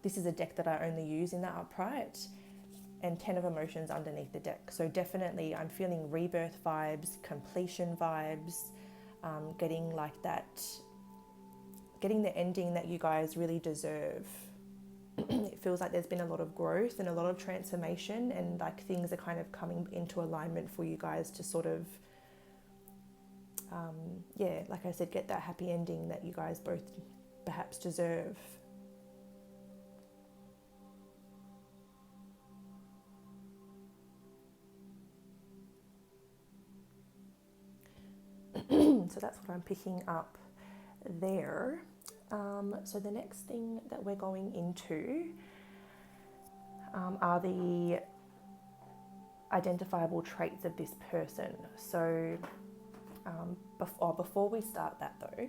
[SPEAKER 1] This is a deck that I only use in that upright, and 10 of emotions underneath the deck. So definitely I'm feeling rebirth vibes, completion vibes, getting like that, getting the ending that you guys really deserve. It feels like there's been a lot of growth and a lot of transformation, and like things are kind of coming into alignment for you guys to sort of, like I said, get that happy ending that you guys both perhaps deserve. So that's what I'm picking up there. So the next thing that we're going into are the identifiable traits of this person. So before we start that though,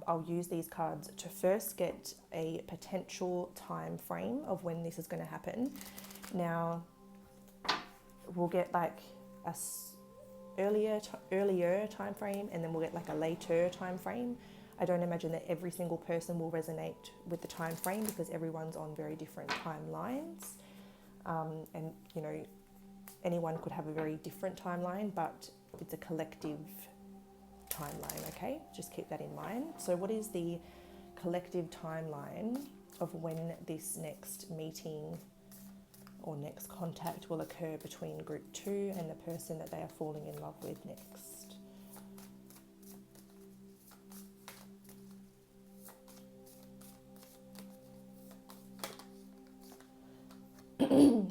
[SPEAKER 1] I'll use these cards to first get a potential time frame of when this is going to happen. Now we'll get like a earlier time frame, and then we'll get like a later time frame. I don't imagine that every single person will resonate with the time frame because everyone's on very different timelines, and you know, anyone could have a very different timeline, but it's a collective timeline. Okay, just keep that in mind. So what is the collective timeline of when this next meeting or next contact will occur between group 2 and the person that they are falling in love with next?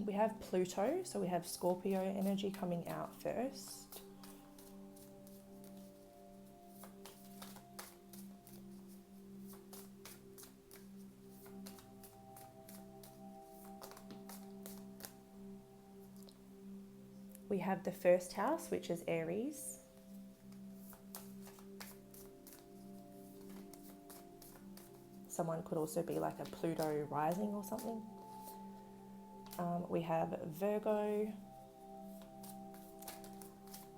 [SPEAKER 1] We have Pluto, so we have Scorpio energy coming out first. We have the first house, which is Aries. Someone could also be like a Pluto rising or something. We have Virgo,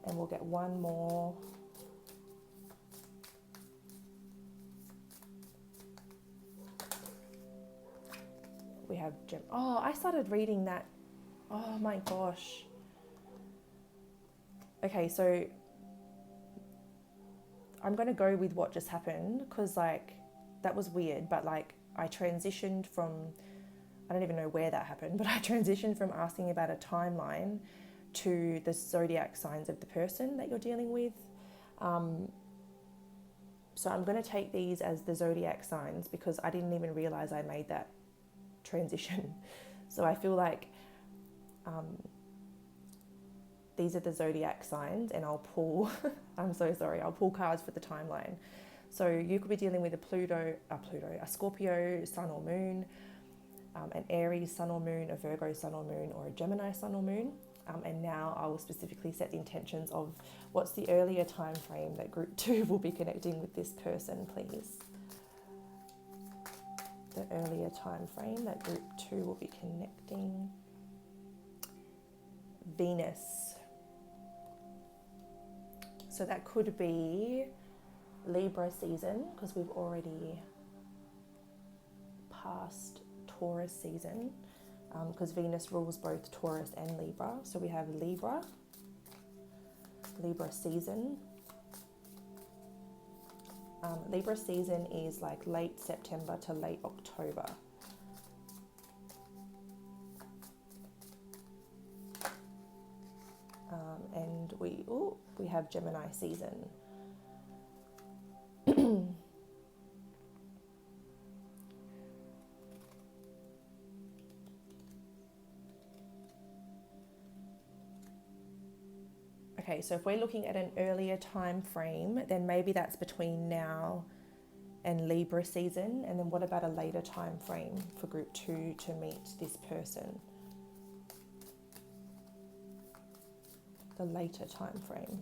[SPEAKER 1] and we'll get one more. We have Gem. Oh, I started reading that. Oh my gosh. Okay, so I'm going to go with what just happened because like that was weird, but like I transitioned from, I don't even know where that happened, but I transitioned from asking about a timeline to the zodiac signs of the person that you're dealing with. So I'm going to take these as the zodiac signs because I didn't even realize I made that transition. So I feel like these are the zodiac signs, and I'll pull, I'm so sorry, I'll pull cards for the timeline. So you could be dealing with a Scorpio sun or moon, an Aries sun or moon, a Virgo sun or moon, or a Gemini sun or moon. And now I will specifically set the intentions of what's the earlier time frame that group 2 will be connecting with this person, please. The earlier time frame that group 2 will be connecting. Venus. So that could be Libra season because we've already passed Taurus season, because Venus rules both Taurus and Libra. So we have Libra season. Libra season is like late September to late October. And we have Gemini season. Okay, so if we're looking at an earlier time frame, then maybe that's between now and Libra season. And then what about a later time frame for group 2 to meet this person? The later time frame.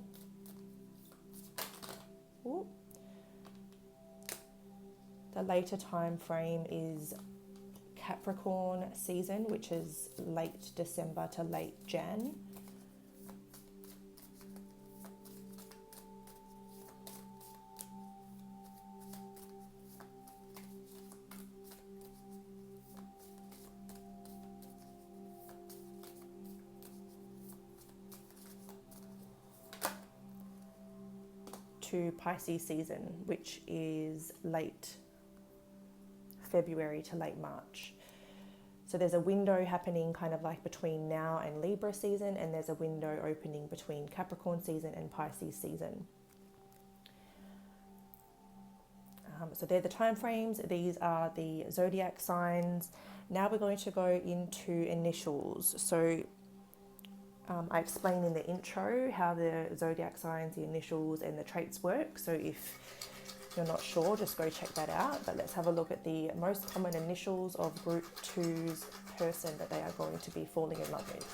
[SPEAKER 1] Ooh. The later time frame is Capricorn season, which is late December to late Jan. To Pisces season, which is late February to late March. So there's a window happening kind of like between now and Libra season, and there's a window opening between Capricorn season and Pisces season. So they're the time frames. These are the zodiac signs. Now we're going to go into initials. So I explained in the intro how the zodiac signs, the initials and the traits work. So if you're not sure, just go check that out. But let's have a look at the most common initials of group 2's person that they are going to be falling in love with.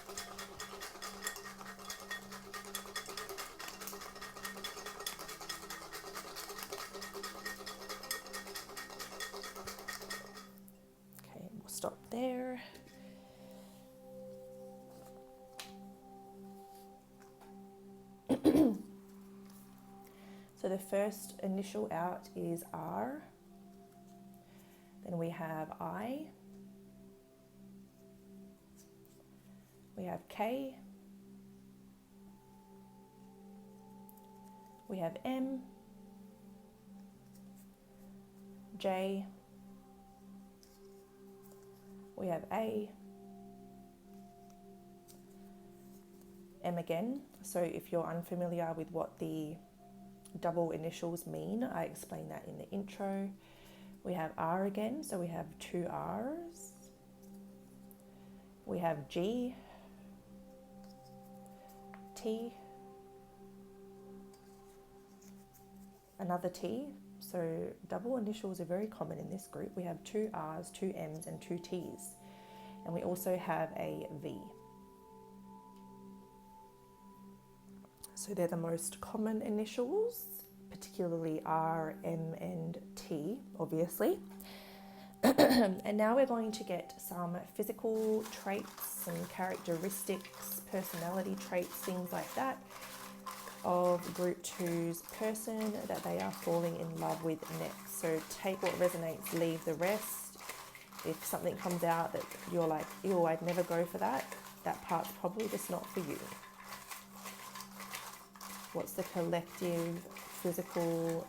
[SPEAKER 1] Okay, we'll stop there. So the first initial out is R. Then we have I. We have K. We have M. J. We have A. M again. So if you're unfamiliar with what the double initials mean, I explained that in the intro. We have R again, so we have 2 R's. We have G, T, another T. So double initials are very common in this group. We have 2 R's, 2 M's and 2 T's. And we also have a V. So they're the most common initials, particularly R, M and T, obviously. And now we're going to get some physical traits, some characteristics, personality traits, things like that, of group 2's person that they are falling in love with next. So take what resonates, leave the rest. If something comes out that you're like, ew, I'd never go for that, that part's probably just not for you. What's the collective physical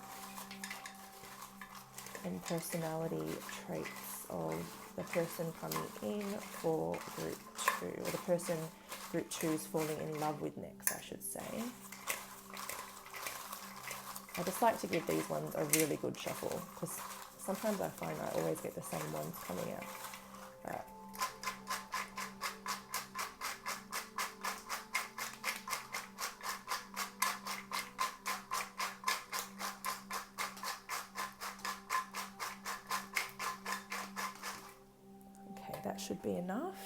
[SPEAKER 1] and personality traits of the person coming in for group 2, or the person group 2 is falling in love with next, I should say. I just like to give these ones a really good shuffle, because sometimes I find I always get the same ones coming out. All right. That should be enough.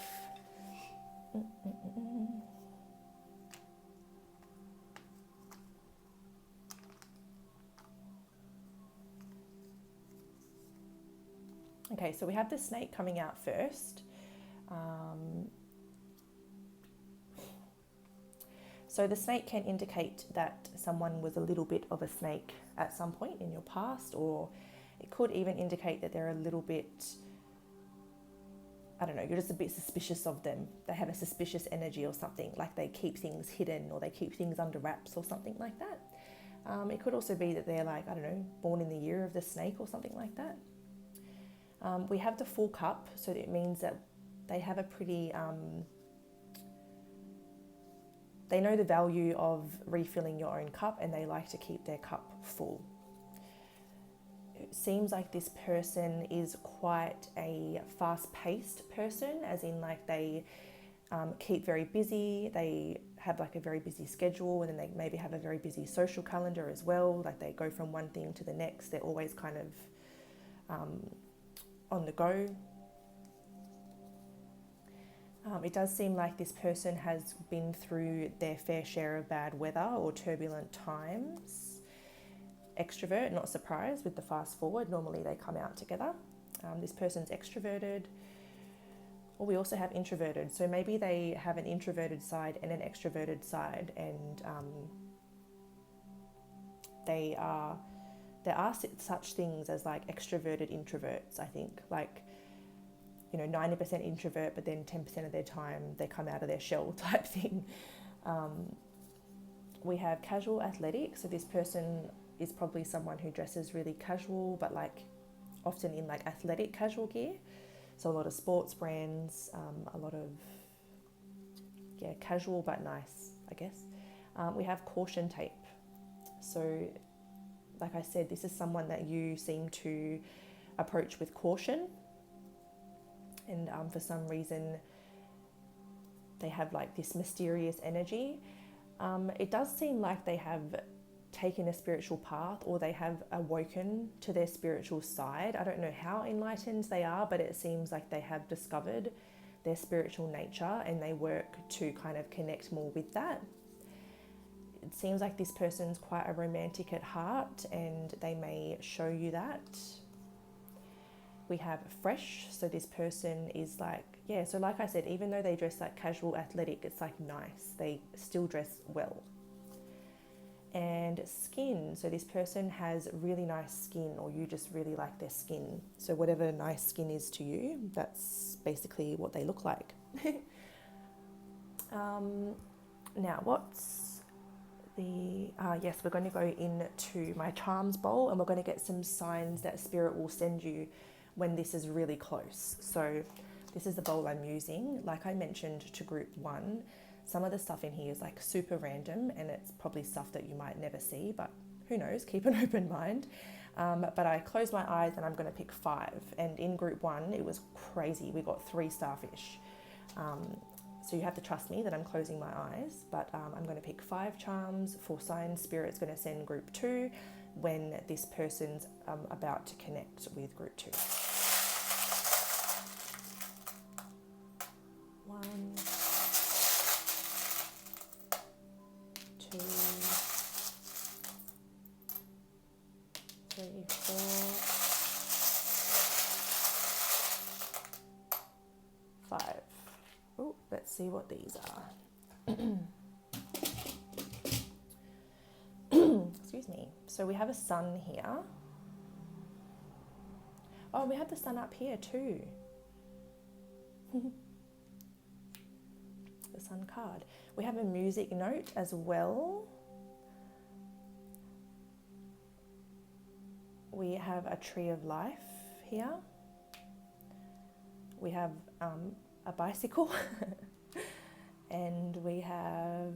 [SPEAKER 1] Okay, so we have the snake coming out first. So the snake can indicate that someone was a little bit of a snake at some point in your past, or it could even indicate that they're a little bit, I don't know, you're just a bit suspicious of them. They have a suspicious energy or something, like they keep things hidden or they keep things under wraps or something like that. It could also be that they're like, I don't know, born in the year of the snake or something like that. We have the full cup, so it means that they have a pretty, they know the value of refilling your own cup, and they like to keep their cup full. It seems like this person is quite a fast-paced person, as in like they keep very busy, they have like a very busy schedule, and then they maybe have a very busy social calendar as well. Like they go from one thing to the next. They're always kind of on the go. It does seem like this person has been through their fair share of bad weather or turbulent times. Extrovert, not surprised with the fast forward. Normally they come out together. This person's extroverted. Or we also have introverted. So maybe they have an introverted side and an extroverted side, and there are such things as like extroverted introverts, I think. Like, 90% introvert, but then 10% of their time they come out of their shell type thing. We have casual athletic. So this person is probably someone who dresses really casual, but like often in like athletic casual gear. So a lot of sports brands, a lot of, casual but nice, I guess. We have caution tape. So like I said, this is someone that you seem to approach with caution. And for some reason, they have like this mysterious energy. It does seem like they have taken a spiritual path, or they have awoken to their spiritual side. I don't know how enlightened they are, but it seems like they have discovered their spiritual nature and they work to kind of connect more with that. It seems like this person's quite a romantic at heart, and they may show you that. We have fresh, so this person is like, so like I said, even though they dress like casual athletic, it's like nice. They still dress well. And skin, so this person has really nice skin, or you just really like their skin. So whatever nice skin is to you, that's basically what they look like. Now what's the, yes, we're going to go into my charms bowl, and we're going to get some signs that spirit will send you when this is really close. So this is the bowl I'm using. Like I mentioned to group 1, some of the stuff in here is like super random, and it's probably stuff that you might never see, but who knows, keep an open mind. But I closed my eyes and I'm going to pick 5. And in group 1, it was crazy. We got 3 starfish. So you have to trust me that I'm closing my eyes, but I'm going to pick 5 charms for signs spirit's going to send group 2 when this person's about to connect with group 2. 1, 2, 3, 4, 5. Oh, let's see what these are. Excuse me. So we have a sun here. Oh, we have the sun up here too. The sun card. We have a music note as well. We have a tree of life here. We have a bicycle. And we have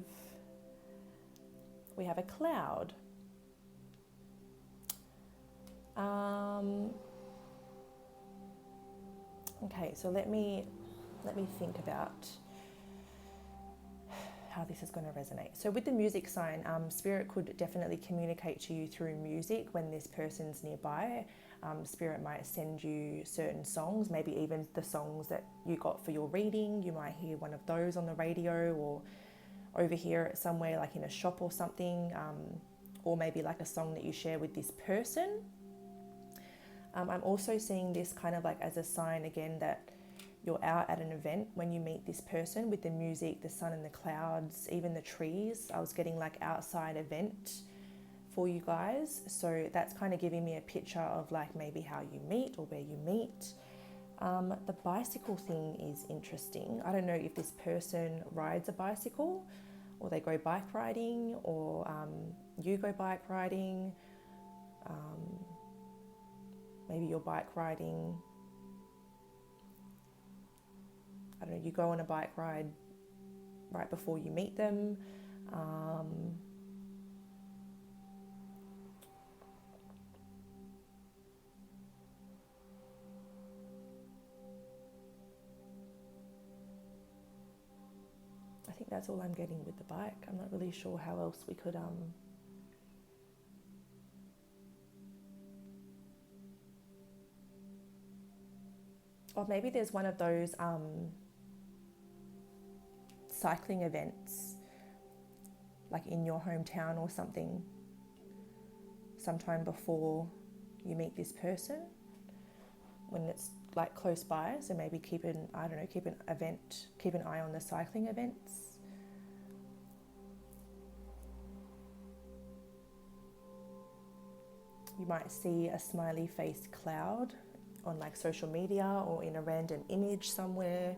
[SPEAKER 1] a cloud. Okay, so let me think about how this is going to resonate. So with the music sign, spirit could definitely communicate to you through music when this person's nearby. Spirit might send you certain songs, maybe even the songs that you got for your reading. You might hear one of those on the radio, or overhear it somewhere like in a shop or something, or maybe like a song that you share with this person. I'm also seeing this kind of like as a sign again that you're out at an event when you meet this person, with the music, the sun and the clouds, even the trees. I was getting like outside event for you guys. So that's kind of giving me a picture of like maybe how you meet or where you meet. The bicycle thing is interesting. I don't know if this person rides a bicycle, or they go bike riding, or you go bike riding. Maybe you're bike riding. I don't know, you go on a bike ride right before you meet them. I think think that's all I'm getting with the bike. I'm not really sure how else we could or maybe there's one of those cycling events like in your hometown or something sometime before you meet this person when it's like close by. So maybe keep an eye on the cycling events. You might see a smiley face cloud on like social media or in a random image somewhere.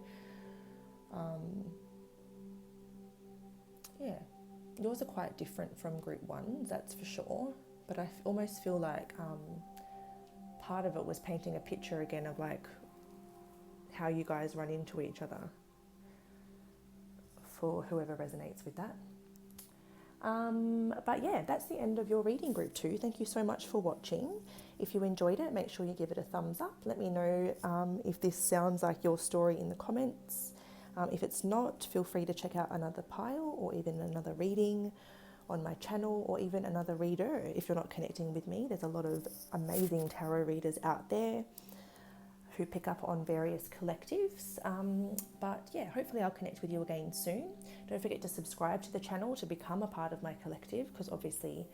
[SPEAKER 1] Yeah, yours are quite different from group ones, that's for sure. But I almost feel like part of it was painting a picture again of like how you guys run into each other, for whoever resonates with that. But yeah, that's the end of your reading, group 2. Thank you so much for watching. If you enjoyed it, make sure you give it a thumbs up. Let me know if this sounds like your story in the comments. If it's not, feel free to check out another pile or even another reading on my channel, or even another reader if you're not connecting with me. There's a lot of amazing tarot readers out there who pick up on various collectives. But yeah, hopefully I'll connect with you again soon. Don't forget to subscribe to the channel to become a part of my collective, because obviously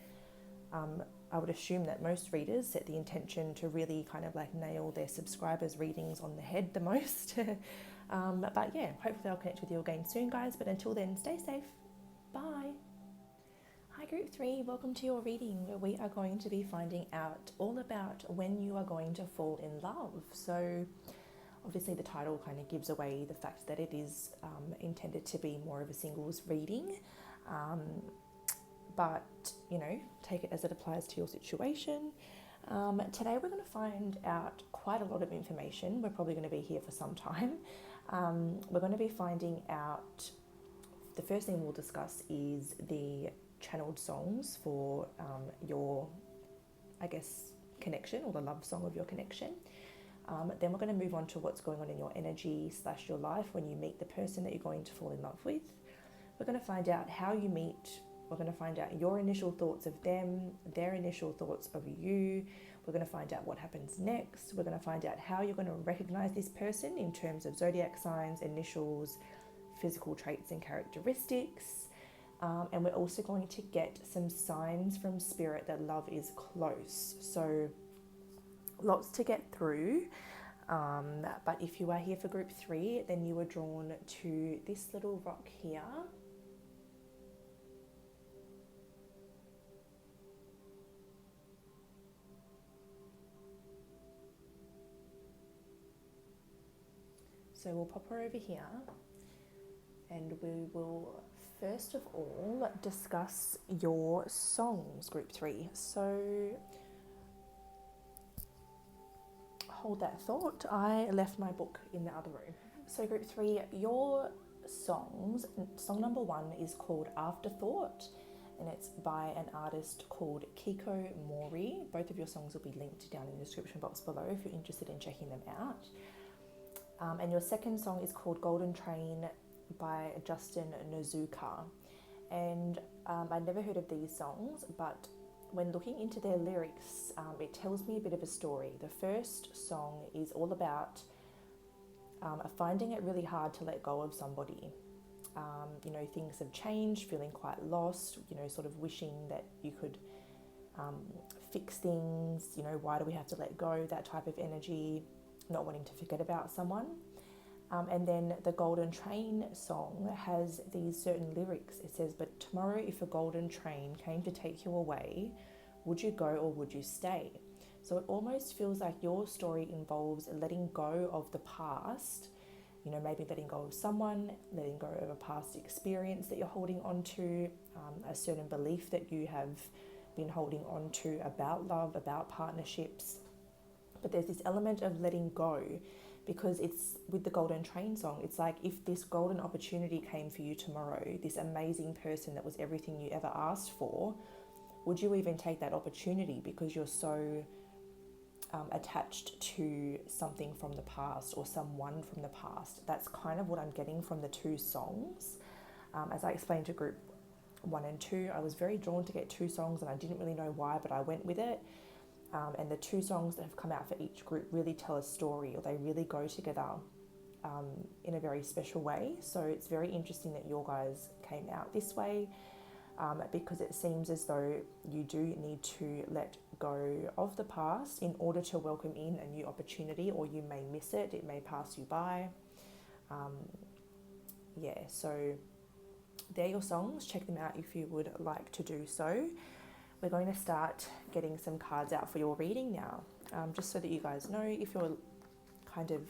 [SPEAKER 1] I would assume that most readers set the intention to really kind of like nail their subscribers' readings on the head the most. But yeah, hopefully I'll connect with you again soon, guys. But until then, stay safe. Bye. Hi group 3, welcome to your reading, where we are going to be finding out all about when you are going to fall in love. So obviously the title kind of gives away the fact that it is intended to be more of a singles reading, but you know, take it as it applies to your situation. Today we're going to find out quite a lot of information. We're probably going to be here for some time. We're going to be finding out, the first thing we'll discuss is the channeled songs for your, I guess, connection, or the love song of your connection. Then we're going to move on to what's going on in your energy / your life when you meet the person that you're going to fall in love with. We're going to find out how you meet. We're going to find out your initial thoughts of them, their initial thoughts of you. We're going to find out what happens next. We're going to find out how you're going to recognize this person in terms of zodiac signs, initials, physical traits and characteristics. And we're also going to get some signs from spirit that love is close. So lots to get through. But if you are here for group 3, then you are drawn to this little rock here. So we'll pop her over here, and we will first of all discuss your songs, group 3. So hold that thought. I left my book in the other room. So group 3, your songs, song number 1 is called Afterthought, and it's by an artist called Kiko Mori. Both of your songs will be linked down in the description box below if you're interested in checking them out. And your second song is called Golden Train by Justin Nozuka. And I never heard of these songs, but when looking into their lyrics, it tells me a bit of a story. The first song is all about finding it really hard to let go of somebody. You know, things have changed, feeling quite lost, you know, sort of wishing that you could fix things, you know, why do we have to let go, that type of energy, not wanting to forget about someone. And then the Golden Train song has these certain lyrics. It says, but tomorrow if a golden train came to take you away, would you go or would you stay? So it almost feels like your story involves letting go of the past, you know, maybe letting go of someone, letting go of a past experience that you're holding on to, a certain belief that you have been holding on to about love, about partnerships. But there's this element of letting go, because it's with the Golden Train song, it's like if this golden opportunity came for you tomorrow, this amazing person that was everything you ever asked for, would you even take that opportunity because you're so attached to something from the past or someone from the past? That's kind of what I'm getting from the two songs. As I explained to group 1 and 2, I was very drawn to get 2 songs and I didn't really know why, but I went with it. And the 2 songs that have come out for each group really tell a story, or they really go together in a very special way. So it's very interesting that your guys came out this way, because it seems as though you do need to let go of the past in order to welcome in a new opportunity, or you may miss it, it may pass you by. So they're your songs. Check them out if you would like to do so. We're going to start getting some cards out for your reading now, just so that you guys know if you're kind of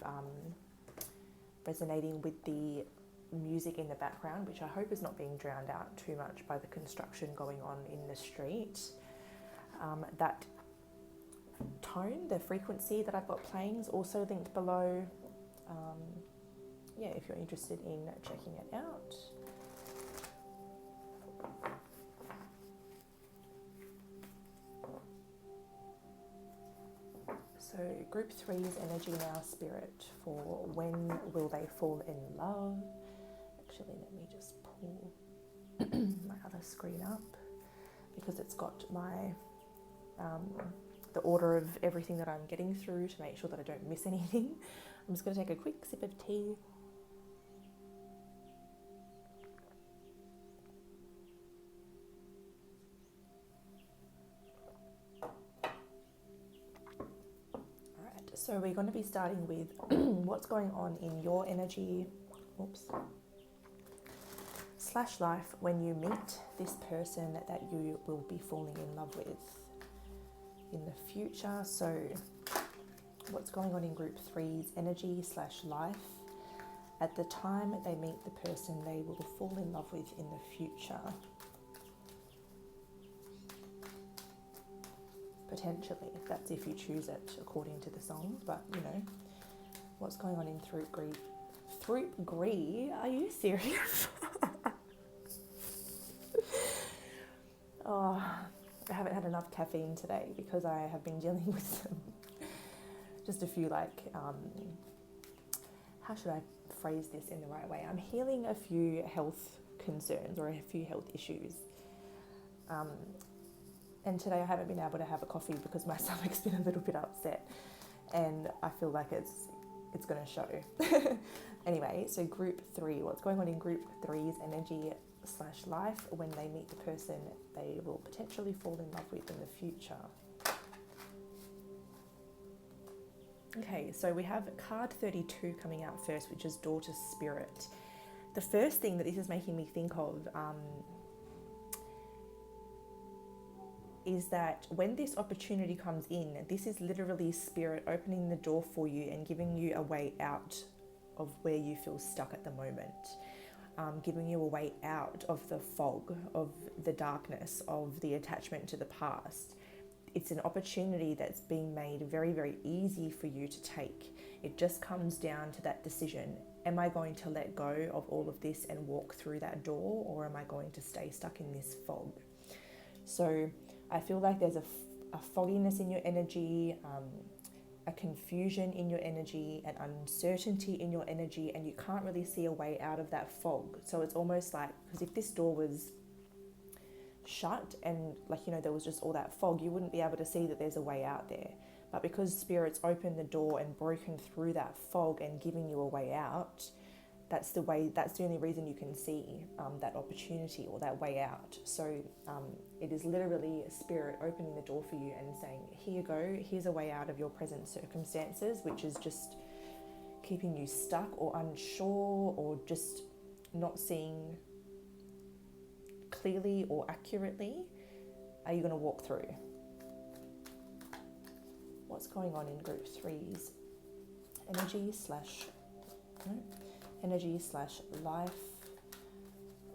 [SPEAKER 1] resonating with the music in the background, which I hope is not being drowned out too much by the construction going on in the street. That tone, the frequency that I've got playing is also linked below. If you're interested in checking it out. So group 3's energy now, Spirit, for when will they fall in love? Actually, let me just pull my other screen up, because it's got my the order of everything that I'm getting through to make sure that I don't miss anything. I'm just going to take a quick sip of tea. So we're going to be starting with what's going on in your energy, / life when you meet this person that you will be falling in love with in the future. So what's going on in group 3's energy / life at the time they meet the person they will fall in love with in the future. Potentially, that's if you choose it according to the songs, but you know, what's going on in Throat Gree? Are you serious? Oh, I haven't had enough caffeine today because I have been dealing with just a few how should I phrase this in the right way? I'm healing a few health concerns or a few health issues. And today I haven't been able to have a coffee because my stomach's been a little bit upset, and I feel like it's going to show. Anyway, so group 3, what's going on in group 3's energy / life when they meet the person they will potentially fall in love with in the future. Okay, so we have card 32 coming out first, which is Daughter Spirit. The first thing that this is making me think of is that when this opportunity comes in, this is literally Spirit opening the door for you and giving you a way out of where you feel stuck at the moment, giving you a way out of the fog, of the darkness, of the attachment to the past. It's an opportunity that's being made very, very easy for you to take. It just comes down to that decision. Am I going to let go of all of this and walk through that door, or am I going to stay stuck in this fog? So I feel like there's a fogginess in your energy, a confusion in your energy, an uncertainty in your energy, and you can't really see a way out of that fog. So it's almost like, because if this door was shut and there was just all that fog, you wouldn't be able to see that there's a way out there. But because Spirit's opened the door and broken through that fog and giving you a way out, that's the only reason you can see that opportunity or that way out. So it is literally Spirit opening the door for you and saying, here you go, here's a way out of your present circumstances, which is just keeping you stuck or unsure or just not seeing clearly or accurately. Are you going to walk through? What's going on in group 3's energy / life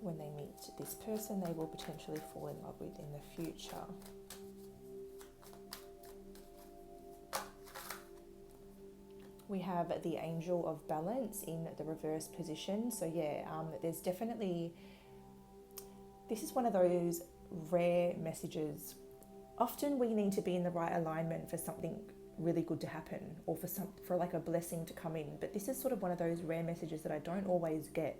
[SPEAKER 1] when they meet this person they will potentially fall in love with in the future. We have the Angel of Balance in the reverse position. So there's definitely, this is one of those rare messages. Often we need to be in the right alignment for something really good to happen, or for like a blessing to come in, but this is sort of one of those rare messages that I don't always get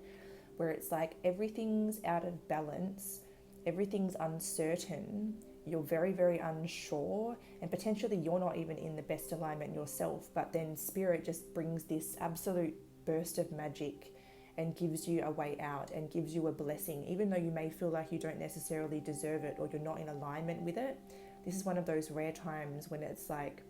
[SPEAKER 1] where it's like everything's out of balance, everything's uncertain, you're very, very unsure, and potentially you're not even in the best alignment yourself, but then Spirit just brings this absolute burst of magic and gives you a way out and gives you a blessing, even though you may feel like you don't necessarily deserve it or you're not in alignment with it. This is one of those rare times when it's like,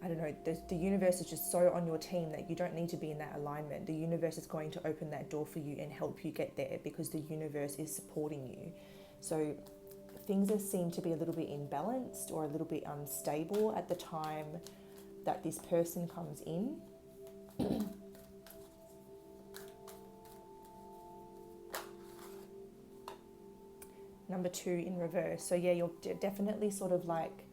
[SPEAKER 1] I don't know, the universe is just so on your team that you don't need to be in that alignment. The universe is going to open that door for you and help you get there because the universe is supporting you. So things seem to be a little bit imbalanced or a little bit unstable at the time that this person comes in. Number 2 in reverse. So yeah, you're definitely sort of like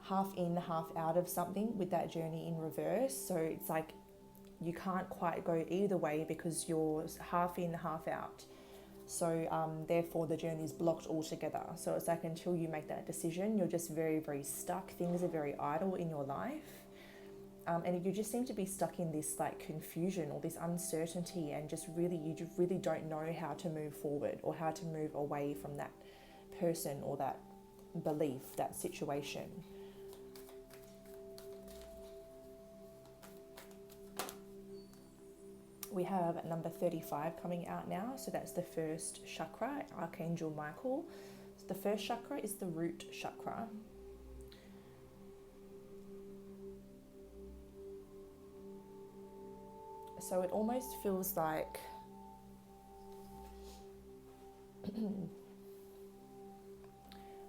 [SPEAKER 1] half in, half out of something with that journey in reverse. So it's like you can't quite go either way because you're half in, half out. So therefore the journey is blocked altogether. So it's like until you make that decision, you're just very, very stuck. Things are very idle in your life. And you just seem to be stuck in this like confusion or this uncertainty, and just really, you really don't know how to move forward or how to move away from that person or that belief, that situation. We have number 35 coming out now. So that's the first chakra, Archangel Michael. So the first chakra is the root chakra. So it almost feels like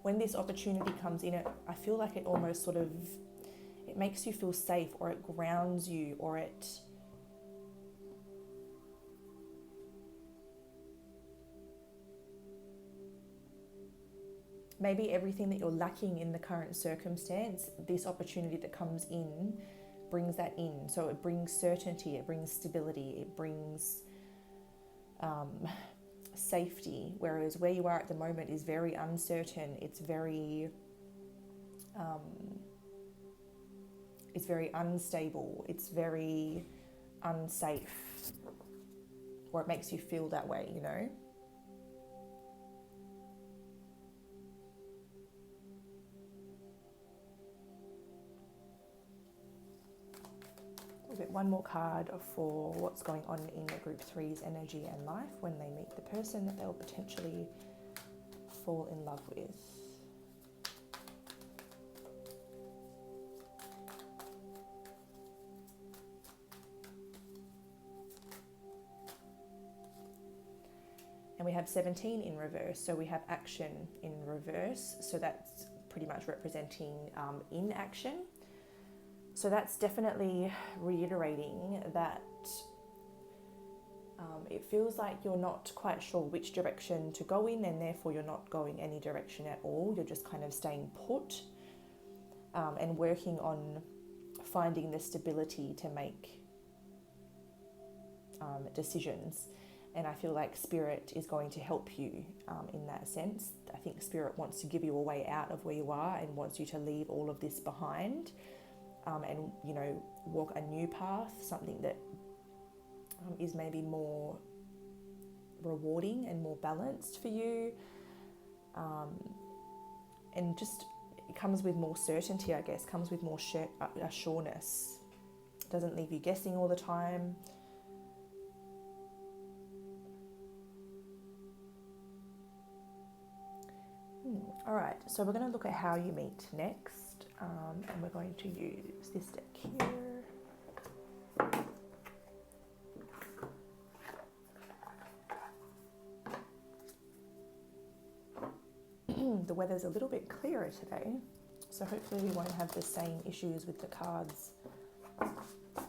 [SPEAKER 1] when this opportunity comes in, I feel like it almost sort of, it makes you feel safe, or it grounds you, or it maybe everything that you're lacking in the current circumstance, this opportunity that comes in brings that in. So it brings certainty, it brings stability, it brings safety, whereas where you are at the moment is very uncertain. It's very unstable, it's very unsafe, or it makes you feel that way, you know. We'll get one more card for what's going on in the group 3's energy and life when they meet the person that they'll potentially fall in love with. And we have 17 in reverse, so we have action in reverse, so that's pretty much representing inaction. So that's definitely reiterating that it feels like you're not quite sure which direction to go in, and therefore you're not going any direction at all. You're just kind of staying put and working on finding the stability to make decisions. And I feel like Spirit is going to help you in that sense. I think Spirit wants to give you a way out of where you are and wants you to leave all of this behind. And, you know, walk a new path, something that is maybe more rewarding and more balanced for you. And just, it comes with more certainty, I guess, comes with more sureness. It doesn't leave you guessing all the time. All right, so we're going to look at how you meet next. And we're going to use this deck here. The weather's a little bit clearer today, so hopefully we won't have the same issues with the cards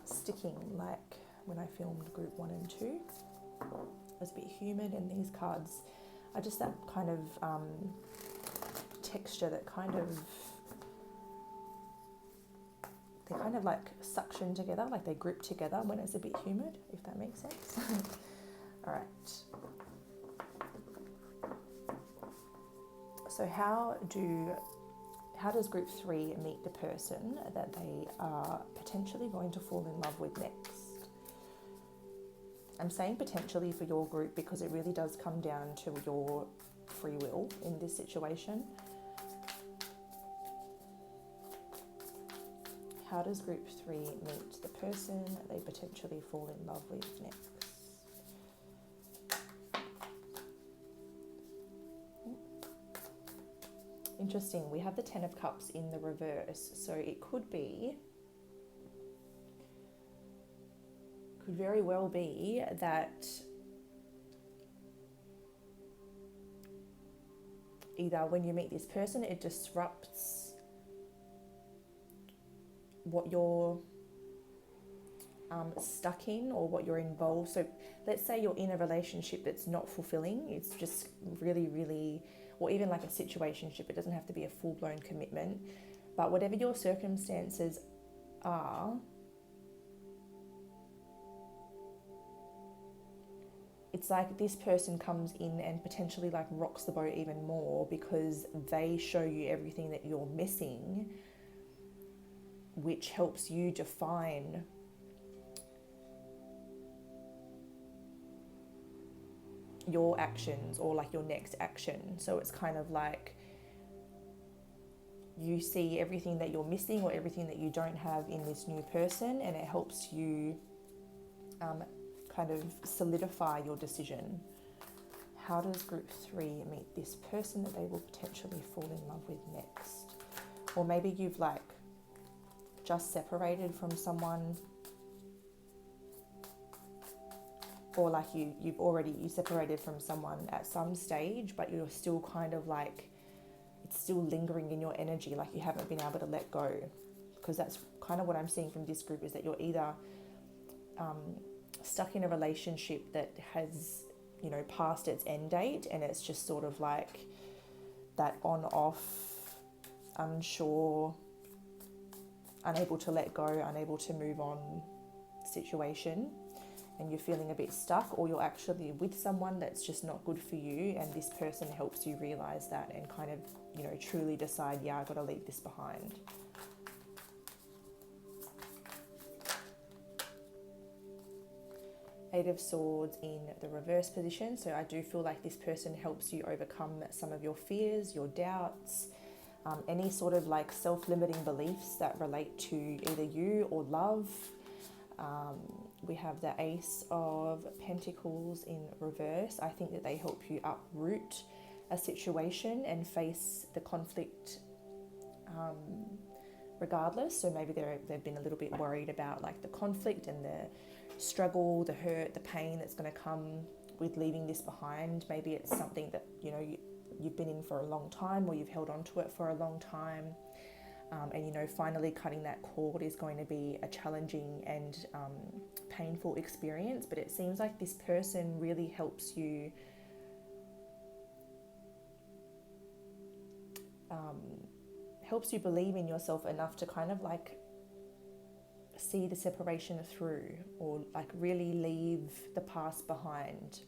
[SPEAKER 1] sticking like when I filmed group 1 and 2. It was a bit humid, and these cards are just that kind of texture that kind of like suction together, like they grip together when it's a bit humid, if that makes sense. All right. So how does group 3 meet the person that they are potentially going to fall in love with next? I'm saying potentially for your group because it really does come down to your free will in this situation. How does group 3 meet the person they potentially fall in love with next? Interesting, we have the 10 of Cups in the reverse, so it could very well be that either when you meet this person, it disrupts what you're stuck in or what you're involved. So let's say you're in a relationship that's not fulfilling, it's just really, or even like a situationship, it doesn't have to be a full-blown commitment, but whatever your circumstances are, it's like this person comes in and potentially like rocks the boat even more because they show you everything that you're missing, which helps you define your actions or like your next action. So it's kind of like you see everything that you're missing or everything that you don't have in this new person, and it helps you kind of solidify your decision. How does group 3 meet this person that they will potentially fall in love with next? Or maybe you've like just separated from someone, or like you separated from someone at some stage, but you're still kind of like, it's still lingering in your energy, like you haven't been able to let go. Because that's kind of what I'm seeing from this group, is that you're either stuck in a relationship that has, you know, passed its end date, and it's just sort of like that on off, unsure, unable to let go, unable to move on situation, and you're feeling a bit stuck, or you're actually with someone that's just not good for you, and this person helps you realize that and kind of, you know, truly decide, yeah, I've got to leave this behind. Eight of Swords in the reverse position. So I do feel like this person helps you overcome some of your fears, your doubts, any sort of like self-limiting beliefs that relate to either you or love. We have the Ace of Pentacles in reverse. I think that they help you uproot a situation and face the conflict regardless. So maybe they've been a little bit worried about like the conflict and the struggle, the hurt, the pain that's going to come with leaving this behind. Maybe it's something that, you know, you've been in for a long time, or you've held on to it for a long time. And, you know, finally cutting that cord is going to be a challenging and painful experience. But it seems like this person really helps you believe in yourself enough to kind of like see the separation through, or like really leave the past behind.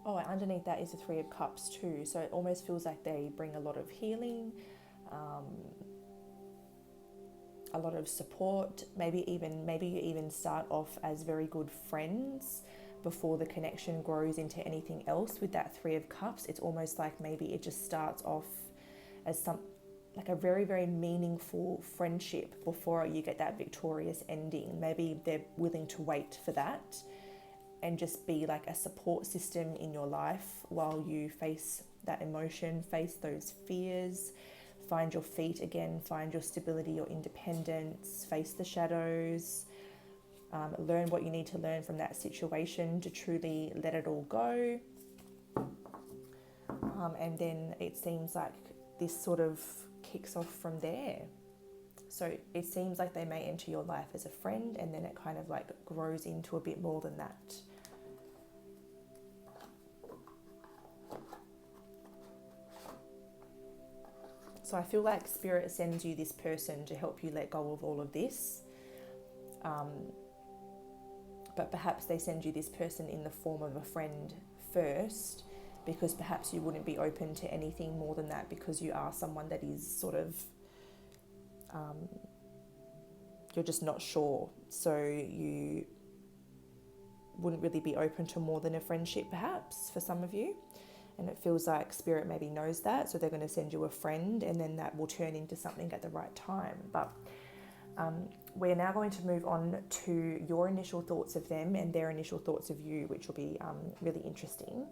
[SPEAKER 1] Oh, and underneath that is the Three of Cups too. So it almost feels like they bring a lot of healing, a lot of support. Maybe you even start off as very good friends before the connection grows into anything else. With that Three of Cups, it's almost like maybe it just starts off as like a very, very meaningful friendship before you get that victorious ending. Maybe they're willing to wait for that and just be like a support system in your life while you face that emotion, face those fears, find your feet again, find your stability, your independence, face the shadows, learn what you need to learn from that situation to truly let it all go. And then it seems like this sort of kicks off from there. So it seems like they may enter your life as a friend, and then it kind of like grows into a bit more than that. So I feel like Spirit sends you this person to help you let go of all of this. But perhaps they send you this person in the form of a friend first, because perhaps you wouldn't be open to anything more than that, because you are someone that is sort of you're just not sure. So you wouldn't really be open to more than a friendship perhaps for some of you. And it feels like Spirit maybe knows that, so they're going to send you a friend, and then that will turn into something at the right time. But we're now going to move on to your initial thoughts of them and their initial thoughts of you, which will be really interesting.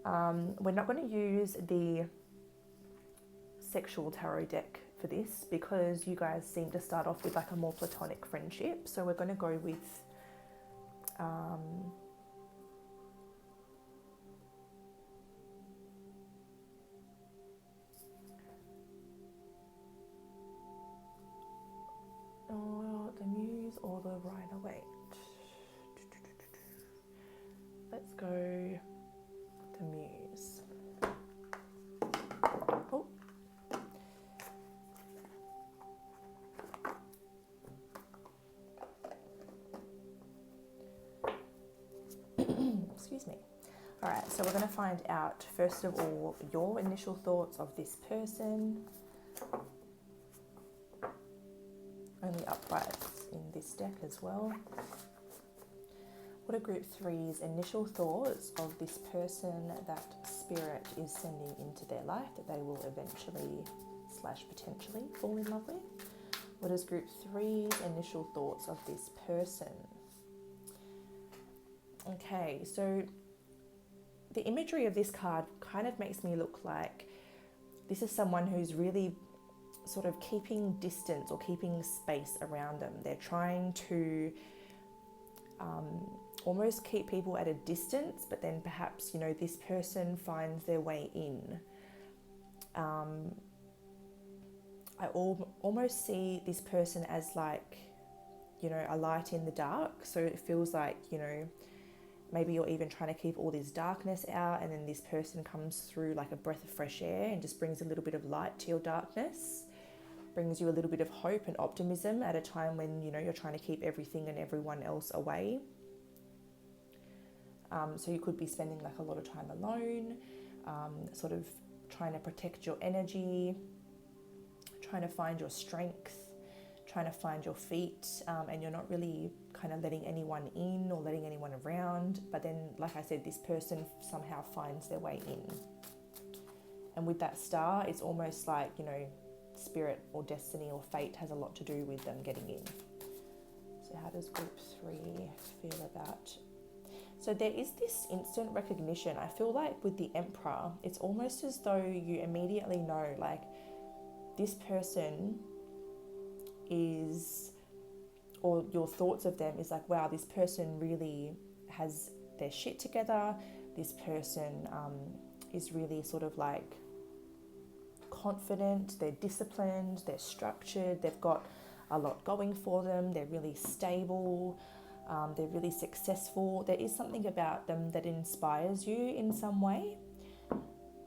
[SPEAKER 1] We're not going to use the sexual tarot deck for this because you guys seem to start off with like a more platonic friendship. So we're going to go with the Muse or the Rider-Waite. Let's go the Muse. Oh. Excuse me. All right, so we're going to find out, first of all, your initial thoughts of this person. Only uprights in this deck as well. What are Group 3's initial thoughts of this person that Spirit is sending into their life that they will eventually / potentially fall in love with? What is Group 3's initial thoughts of this person? Okay, so the imagery of this card kind of makes me look like this is someone who's really sort of keeping distance or keeping space around them. They're trying to almost keep people at a distance, but then perhaps, you know, this person finds their way in. I almost see this person as like, you know, a light in the dark. So it feels like, you know, maybe you're even trying to keep all this darkness out, and then this person comes through like a breath of fresh air and just brings a little bit of light to your darkness, brings you a little bit of hope and optimism at a time when, you know, you're trying to keep everything and everyone else away. So you could be spending like a lot of time alone, sort of trying to protect your energy, trying to find your strength, trying to find your feet, and you're not really kind of letting anyone in or letting anyone around. But then, like I said, this person somehow finds their way in. And with that star, it's almost like, you know, Spirit or destiny or fate has a lot to do with them getting in. So how does Group 3 feel about? So there is this instant recognition. I feel like with the Emperor, it's almost as though you immediately know, like, this person is, or your thoughts of them is like, wow, this person really has their shit together. This person is really sort of like confident, they're disciplined, they're structured, they've got a lot going for them, they're really stable, they're really successful. There is something about them that inspires you in some way.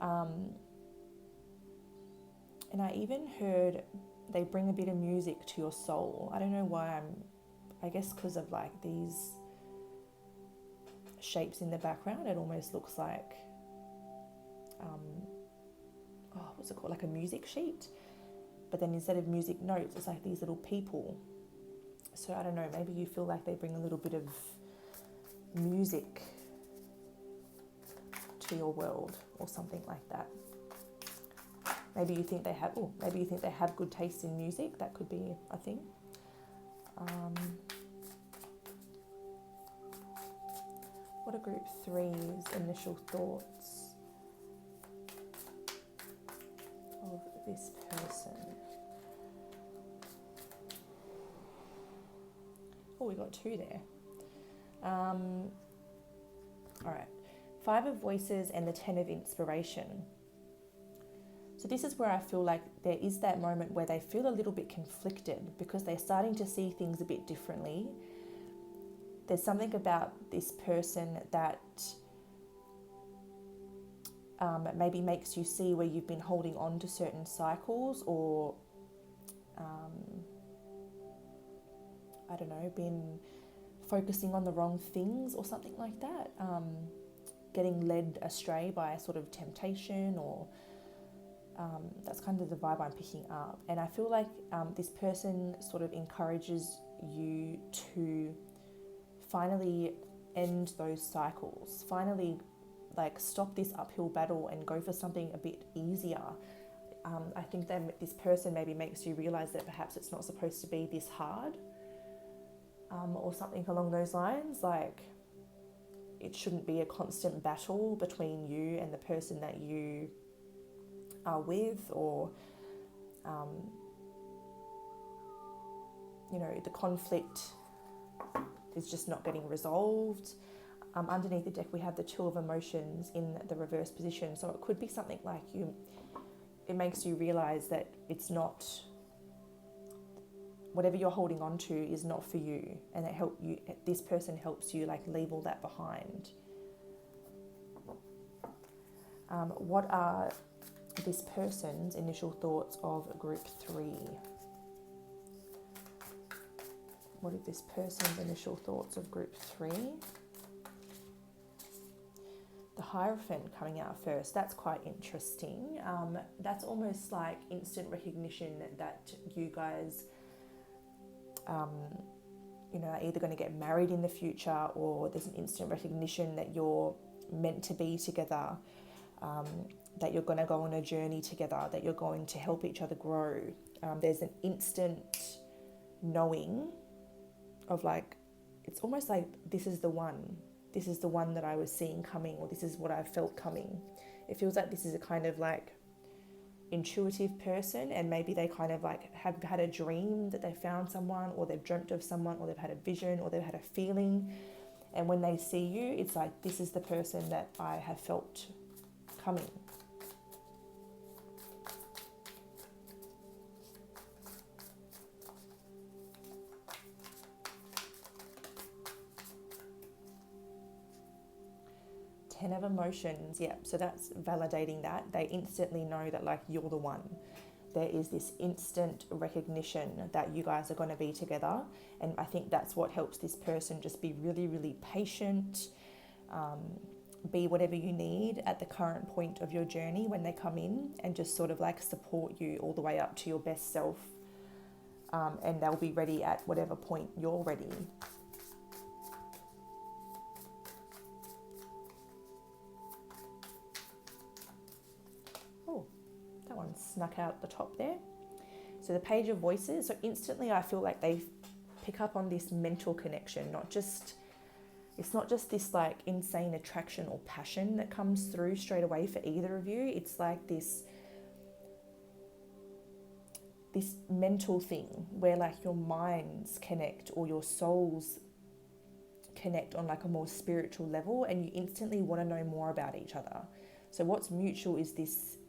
[SPEAKER 1] And I even heard they bring a bit of music to your soul. I don't know why I guess because of like these shapes in the background, it almost looks like, what's it called? Like a music sheet. But then instead of music notes, it's like these little people. So I don't know, maybe you feel like they bring a little bit of music to your world or something like that. Maybe you think they have good taste in music. That could be a thing. What are Group 3's initial thoughts of this person? Oh, we got 2 there. All right. 5 of Voices and the 10 of Inspiration. So this is where I feel like there is that moment where they feel a little bit conflicted because they're starting to see things a bit differently. There's something about this person that maybe makes you see where you've been holding on to certain cycles or, I don't know, been focusing on the wrong things or something like that. Getting led astray by sort of temptation or That's kind of the vibe I'm picking up. And I feel like this person sort of encourages you to finally end those cycles, finally like stop this uphill battle and go for something a bit easier. I think that this person maybe makes you realize that perhaps it's not supposed to be this hard, or something along those lines. Like, it shouldn't be a constant battle between you and the person that you are with, or the conflict is just not getting resolved. Underneath the deck we have the Two of Emotions in the reverse position, so it could be something like it makes you realize that it's not, whatever you're holding on to is not for you, and this person helps you like leave all that behind. What are this person's initial thoughts of group 3? What are this person's initial thoughts of group 3? The Hierophant coming out first, that's quite interesting. That's almost like instant recognition that you guys are either going to get married in the future, or there's an instant recognition that you're meant to be together, that you're going to go on a journey together, that you're going to help each other grow. There's an instant knowing of like, it's almost like this is the one that I was seeing coming, or this is what I felt coming. It feels like this is a kind of like intuitive person, and maybe they kind of like have had a dream that they found someone, or they've dreamt of someone, or they've had a vision, or they've had a feeling, and when they see you, it's like, this is the person that I have felt coming. Ten of Emotions, yeah, so that's validating that. They instantly know that like you're the one. There is this instant recognition that you guys are going to be together, and I think that's what helps this person just be really, really patient, be whatever you need at the current point of your journey when they come in, and just sort of like support you all the way up to your best self, and they'll be ready at whatever point you're ready. One snuck out the top there. So the Page of Voices, so instantly I feel like they pick up on this mental connection, it's not just this like insane attraction or passion that comes through straight away for either of you. It's like this mental thing where like your minds connect, or your souls connect on like a more spiritual level, and you instantly want to know more about each other. So what's mutual is this: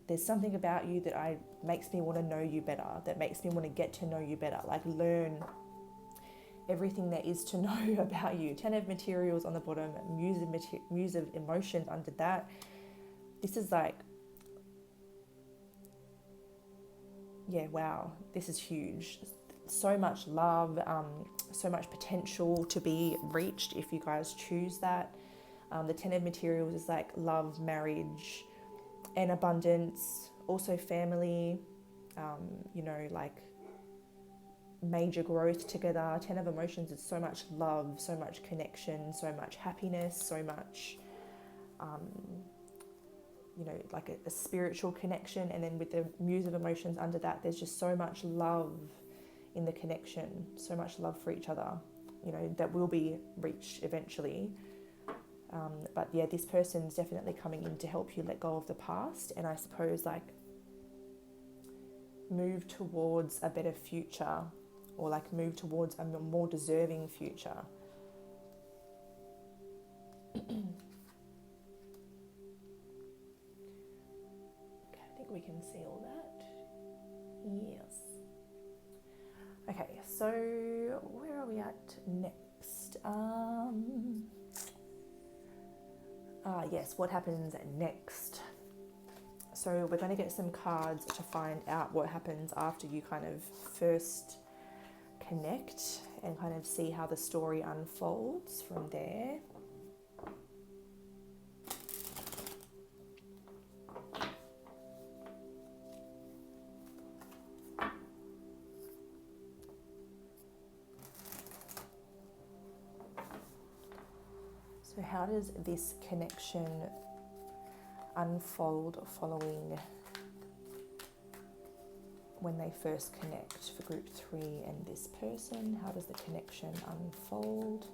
[SPEAKER 1] there's something about you that makes me want to know you better, that makes me want to get to know you better, like learn everything there is to know about you. 10 of Materials on the bottom, Muse of Emotions under that. This is like, yeah, wow, this is huge. So much love, so much potential to be reached if you guys choose that. The 10 of Materials is like love, marriage, and abundance, also family, like major growth together. 10 of Emotions is so much love, so much connection, so much happiness, so much, like a spiritual connection. And then with the Muse of Emotions under that, there's just so much love in the connection, so much love for each other, that will be reached eventually. But yeah, this person's definitely coming in to help you let go of the past, and I suppose like move towards a better future, or like move towards a more deserving future. Okay, I think we can see all that. Yes. Okay, so where are we at next? Yes, what happens next? So we're going to get some cards to find out what happens after you kind of first connect, and kind of see how the story unfolds from there. So how does this connection unfold following when they first connect for group 3 and this person? How does the connection unfold?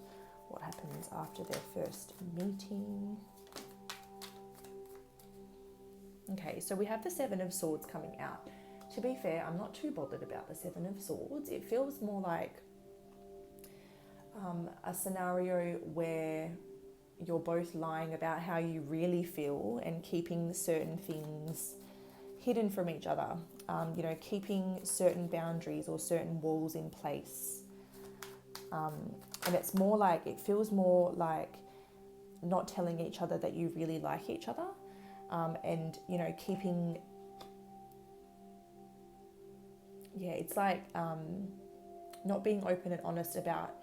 [SPEAKER 1] What happens after their first meeting? Okay, so we have the 7 of Swords coming out. To be fair, I'm not too bothered about the 7 of Swords. It feels more like a scenario where you're both lying about how you really feel and keeping certain things hidden from each other. Keeping certain boundaries or certain walls in place. And it's more like, it feels more like not telling each other that you really like each other. And keeping, it's like not being open and honest about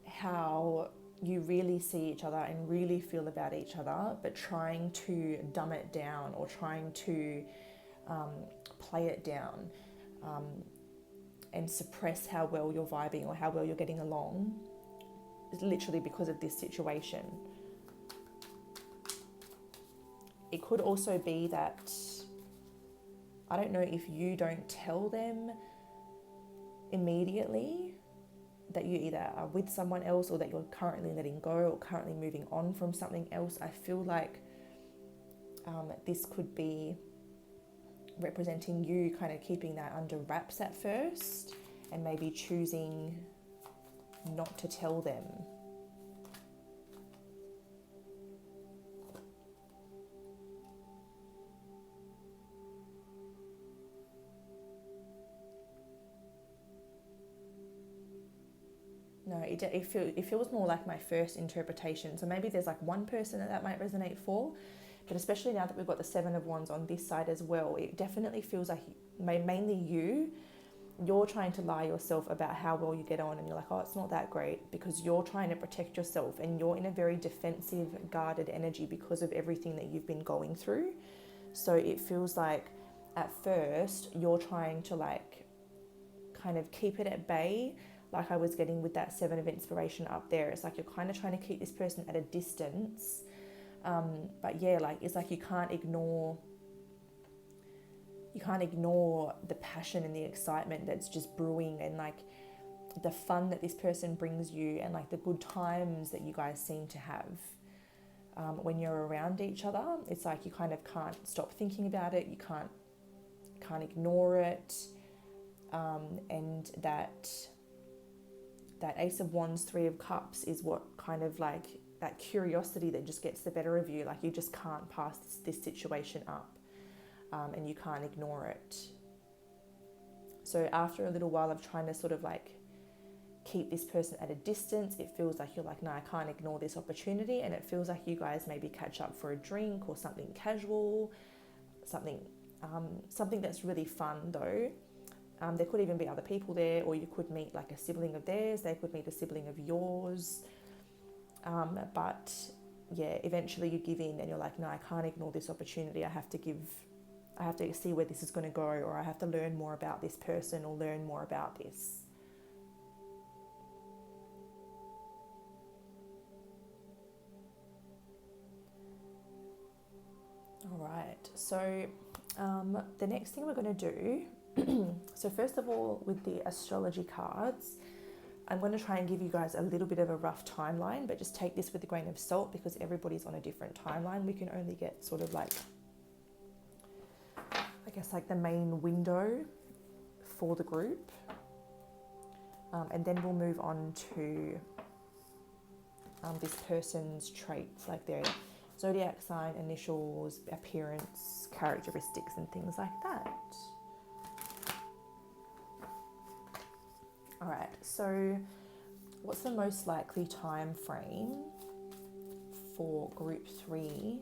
[SPEAKER 1] how you really see each other and really feel about each other, but trying to dumb it down or trying to play it down and suppress how well you're vibing or how well you're getting along, literally because of this situation. It could also be that, I don't know if you don't tell them immediately that you either are with someone else or that you're currently letting go or currently moving on from something else. I feel like this could be representing you kind of keeping that under wraps at first and maybe choosing not to tell them. No, it feels more like my first interpretation. So maybe there's like one person that might resonate for, but especially now that we've got the 7 of Wands on this side as well, it definitely feels like mainly you're trying to lie yourself about how well you get on, and you're like, oh, it's not that great, because you're trying to protect yourself and you're in a very defensive, guarded energy because of everything that you've been going through. So it feels like at first you're trying to like kind of keep it at bay, like I was getting with that 7 of Inspiration up there. It's like you're kind of trying to keep this person at a distance. But yeah, like it's like you can't ignore the passion and the excitement that's just brewing, and like the fun that this person brings you, and like the good times that you guys seem to have when you're around each other. It's like you kind of can't stop thinking about it. You can't ignore it. And that Ace of Wands, 3 of Cups is what kind of like that curiosity that just gets the better of you. Like you just can't pass this situation up, and you can't ignore it. So after a little while of trying to sort of like keep this person at a distance, it feels like you're like, no, I can't ignore this opportunity. And it feels like you guys maybe catch up for a drink or something casual, something that's really fun though. There could even be other people there, or you could meet like a sibling of theirs. They could meet a sibling of yours. But yeah, eventually you give in and you're like, no, I can't ignore this opportunity. I have to see where this is going to go, or I have to learn more about this person or learn more about this. All right, so the next thing we're going to do, so first of all, with the astrology cards, I'm going to try and give you guys a little bit of a rough timeline, but just take this with a grain of salt because everybody's on a different timeline. We can only get sort of like, I guess, like the main window for the group. And then we'll move on to this person's traits, like their zodiac sign, initials, appearance, characteristics, and things like that. All right, so what's the most likely time frame for group 3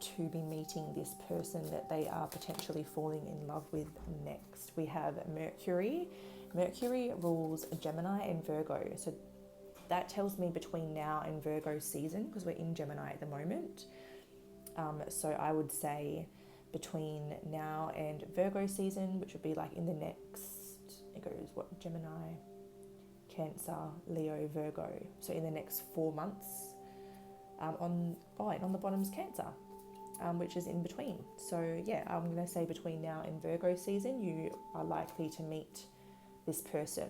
[SPEAKER 1] to be meeting this person that they are potentially falling in love with next? We have Mercury. Mercury rules Gemini and Virgo. So that tells me between now and Virgo season, because we're in Gemini at the moment. So I would say between now and Virgo season, which would be like in the next, it goes what, Gemini, Cancer, Leo, Virgo. So in the next 4 months, and on the bottom's Cancer, which is in between. So yeah, I'm going to say between now and Virgo season, you are likely to meet this person.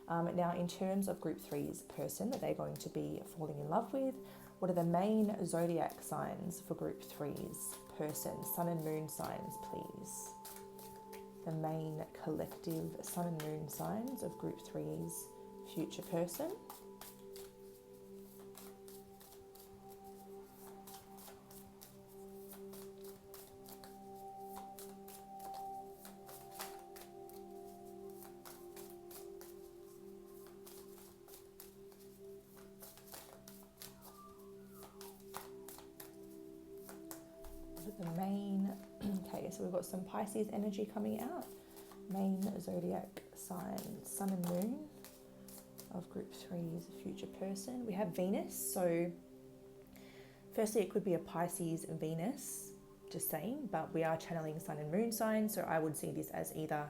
[SPEAKER 1] Now, in terms of Group 3's person that they're going to be falling in love with, what are the main zodiac signs for Group 3's person? Sun and moon signs, please. The main collective sun and moon signs of Group 3's future person. The main, okay, so we've got some Pisces energy coming out. Main zodiac sign, sun and moon of Group 3's future person. We have Venus, so firstly it could be a Pisces Venus, just saying, but we are channeling sun and moon signs, so I would see this as either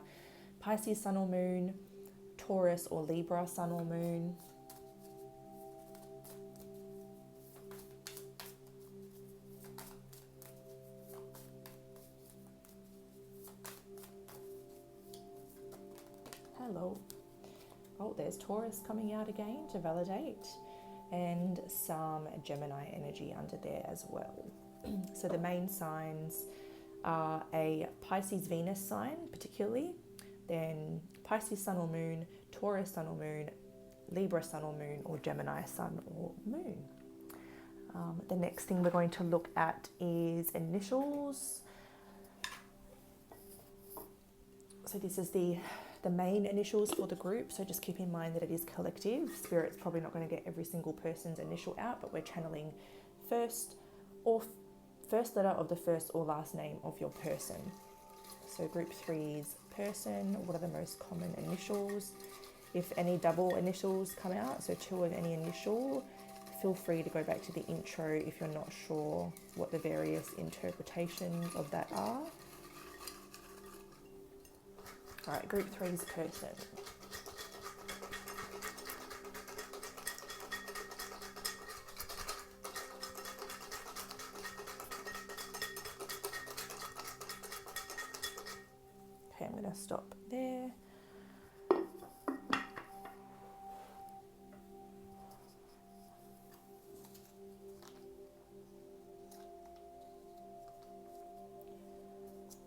[SPEAKER 1] Pisces sun or moon, Taurus or Libra sun or moon. Hello. Oh, there's Taurus coming out again to validate, and some Gemini energy under there as well. So the main signs are a Pisces Venus sign particularly, then Pisces sun or moon, Taurus sun or moon, Libra sun or moon, or Gemini sun or moon. The next thing we're going to look at is initials. So this is the main initials for the group, so just keep in mind that it is collective. Spirit's probably not going to get every single person's initial out, but we're channeling first letter of the first or last name of your person. So Group 3's person, what are the most common initials? If any double initials come out, so 2 of any initial, feel free to go back to the intro if you're not sure what the various interpretations of that are. All right, Group 3's person. Okay, I'm going to stop there.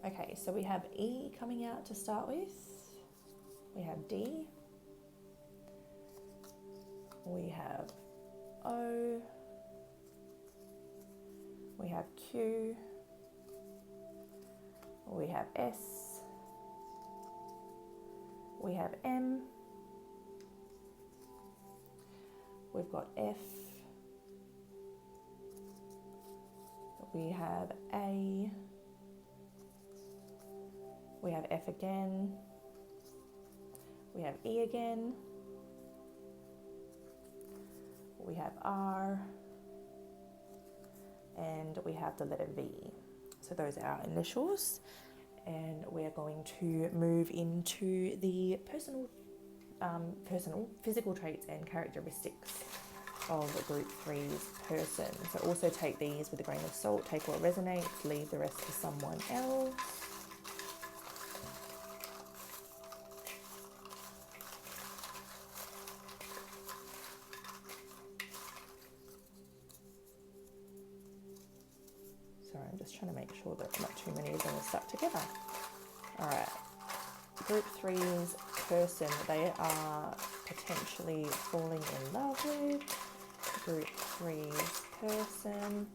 [SPEAKER 1] Okay, so we have E coming out to start with. We have D. We have O. We have Q. We have S. We have M. We've got F. We have A. We have F again. We have E again. We have R. And we have the letter V. So those are our initials. And we are going to move into the personal physical traits and characteristics of Group 3's person. So also take these with a grain of salt, take what resonates, leave the rest for someone else. Sorry, I'm just trying to make sure that not too many of them are stuck together. All right, Group 3's person, they are potentially falling in love with. Group 3's person.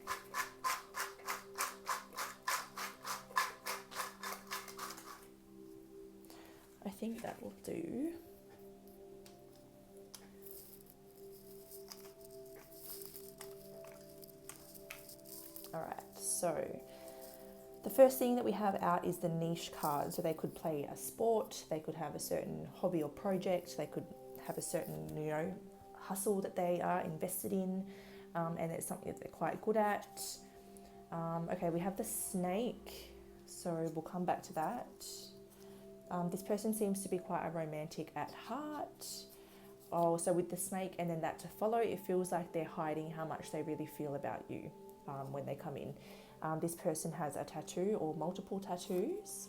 [SPEAKER 1] I think that will do. All right, so the first thing that we have out is the niche card. So they could play a sport, they could have a certain hobby or project, they could have a certain, hustle that they are invested in, and it's something that they're quite good at. Okay, we have the snake, so we'll come back to that. This person seems to be quite a romantic at heart. Oh, so with the snake and then that to follow, it feels like they're hiding how much they really feel about you when they come in. This person has a tattoo or multiple tattoos.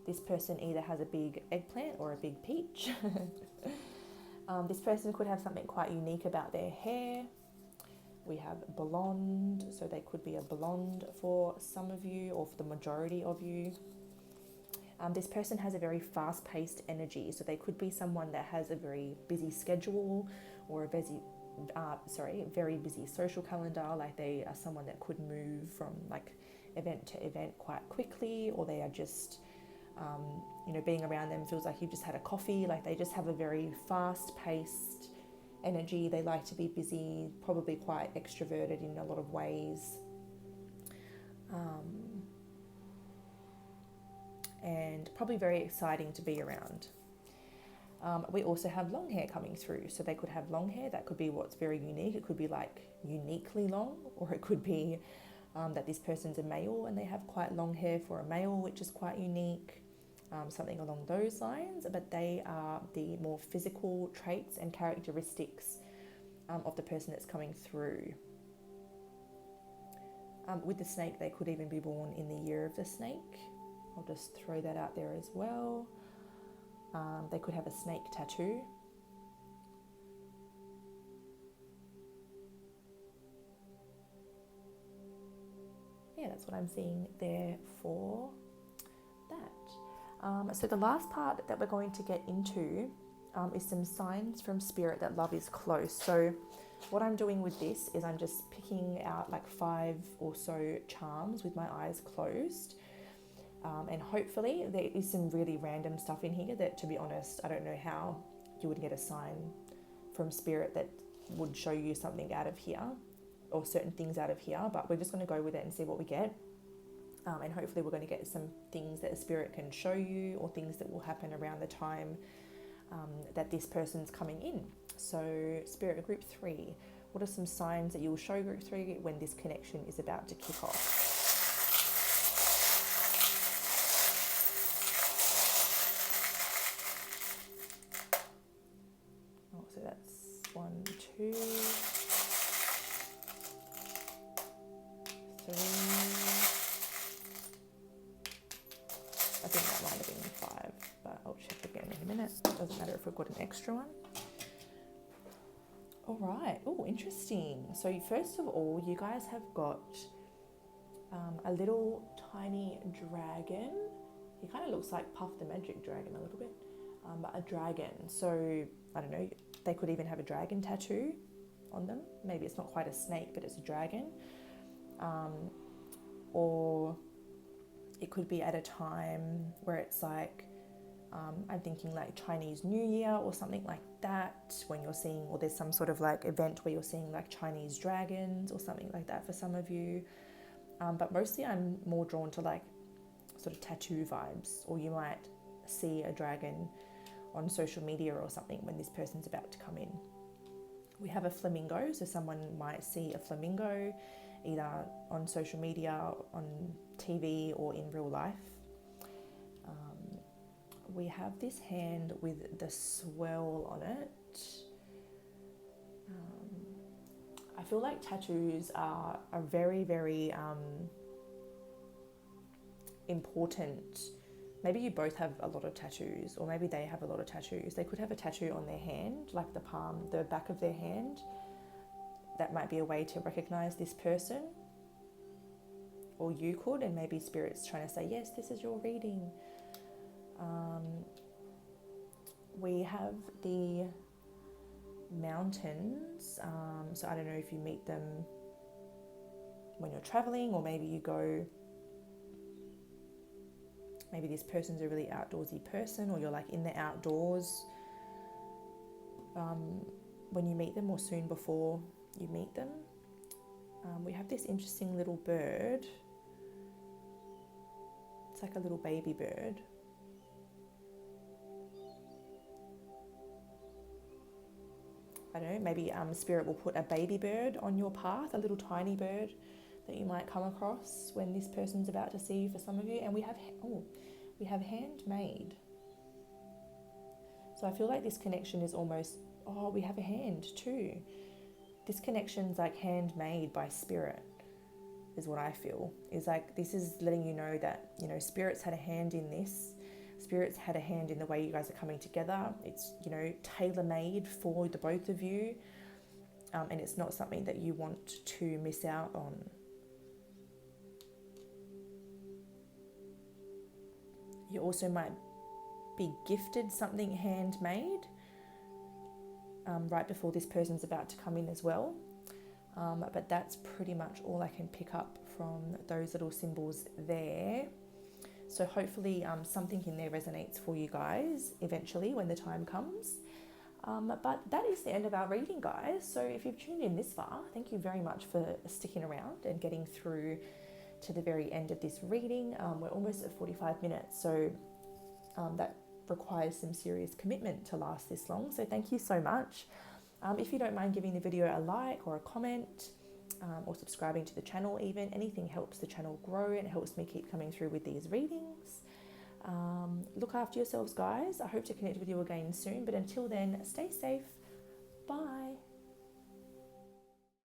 [SPEAKER 1] This person either has a big eggplant or a big peach. This person could have something quite unique about their hair. We have blonde, so they could be a blonde for some of you or for the majority of you. This person has a very fast-paced energy, so they could be someone that has a very busy schedule or a very busy social calendar. Like they are someone that could move from like event to event quite quickly, or they are just, being around them feels like you've just had a coffee. Like they just have a very fast-paced energy. They like to be busy, probably quite extroverted in a lot of ways. And probably very exciting to be around. We also have long hair coming through. So they could have long hair. That could be what's very unique. It could be like uniquely long, or it could be that this person's a male and they have quite long hair for a male, which is quite unique. Something along those lines. But they are the more physical traits and characteristics of the person that's coming through. With the snake, they could even be born in the year of the snake. I'll just throw that out there as well. They could have a snake tattoo. Yeah, that's what I'm seeing there for that. So the last part that we're going to get into is some signs from spirit that love is close. So what I'm doing with this is I'm just picking out like 5 or so charms with my eyes closed. And hopefully there is some really random stuff in here that, to be honest, I don't know how you would get a sign from spirit that would show you something out of here or certain things out of here, but we're just going to go with it and see what we get. And hopefully we're going to get some things that a spirit can show you, or things that will happen around the time that this person's coming in. So spirit group 3, what are some signs that you will show group 3 when this connection is about to kick off? So that's 1, 2, 3. I think that might have been 5, but I'll check again in a minute. Doesn't matter if we've got an extra one. All right. Oh, interesting. So first of all, you guys have got a little tiny dragon. He kind of looks like Puff the Magic Dragon a little bit, but a dragon. So I don't know. They could even have a dragon tattoo on them. Maybe it's not quite a snake, but it's a dragon. Or it could be at a time where it's like, I'm thinking like Chinese New Year or something like that, when you're seeing, or there's some sort of like event where you're seeing like Chinese dragons or something like that for some of you. But mostly I'm more drawn to like sort of tattoo vibes, or you might see a dragon on social media or something when this person's about to come in. We have a flamingo, so someone might see a flamingo either on social media, on TV, or in real life. We have this hand with the swirl on it. I feel like tattoos are very, very important. Maybe you both have a lot of tattoos, or maybe they have a lot of tattoos. They could have a tattoo on their hand, like the palm, the back of their hand. That might be a way to recognize this person. Or you could, and maybe spirit's trying to say, yes, this is your reading. We have the mountains. So I don't know if you meet them when you're traveling, or maybe you go, maybe this person's a really outdoorsy person, or you're like in the outdoors when you meet them, or soon before you meet them. We have this interesting little bird. It's like a little baby bird. I don't know, maybe spirit will put a baby bird on your path, a little tiny bird that you might come across when this person's about to see you for some of you. And we have handmade. So I feel like this connection is almost Oh, we have a hand too. This connection's like handmade by spirit, is what I feel. Is like, this is letting you know that, you know, spirits had a hand in this. Spirits had a hand in the way you guys are coming together. It's, you know, tailor-made for the both of you. And it's not something that you want to miss out on. You also might be gifted something handmade right before this person's about to come in as well. But that's pretty much all I can pick up from those little symbols there. So hopefully something in there resonates for you guys eventually when the time comes. But that is the end of our reading, guys. So if you've tuned in this far, thank you very much for sticking around and getting through to the very end of this reading. We're almost at 45 minutes, so that requires some serious commitment to last this long. So thank you so much. If you don't mind giving the video a like or a comment, or subscribing to the channel even, anything helps the channel grow and helps me keep coming through with these readings. Look after yourselves, guys. I hope to connect with you again soon, but until then, stay safe. Bye.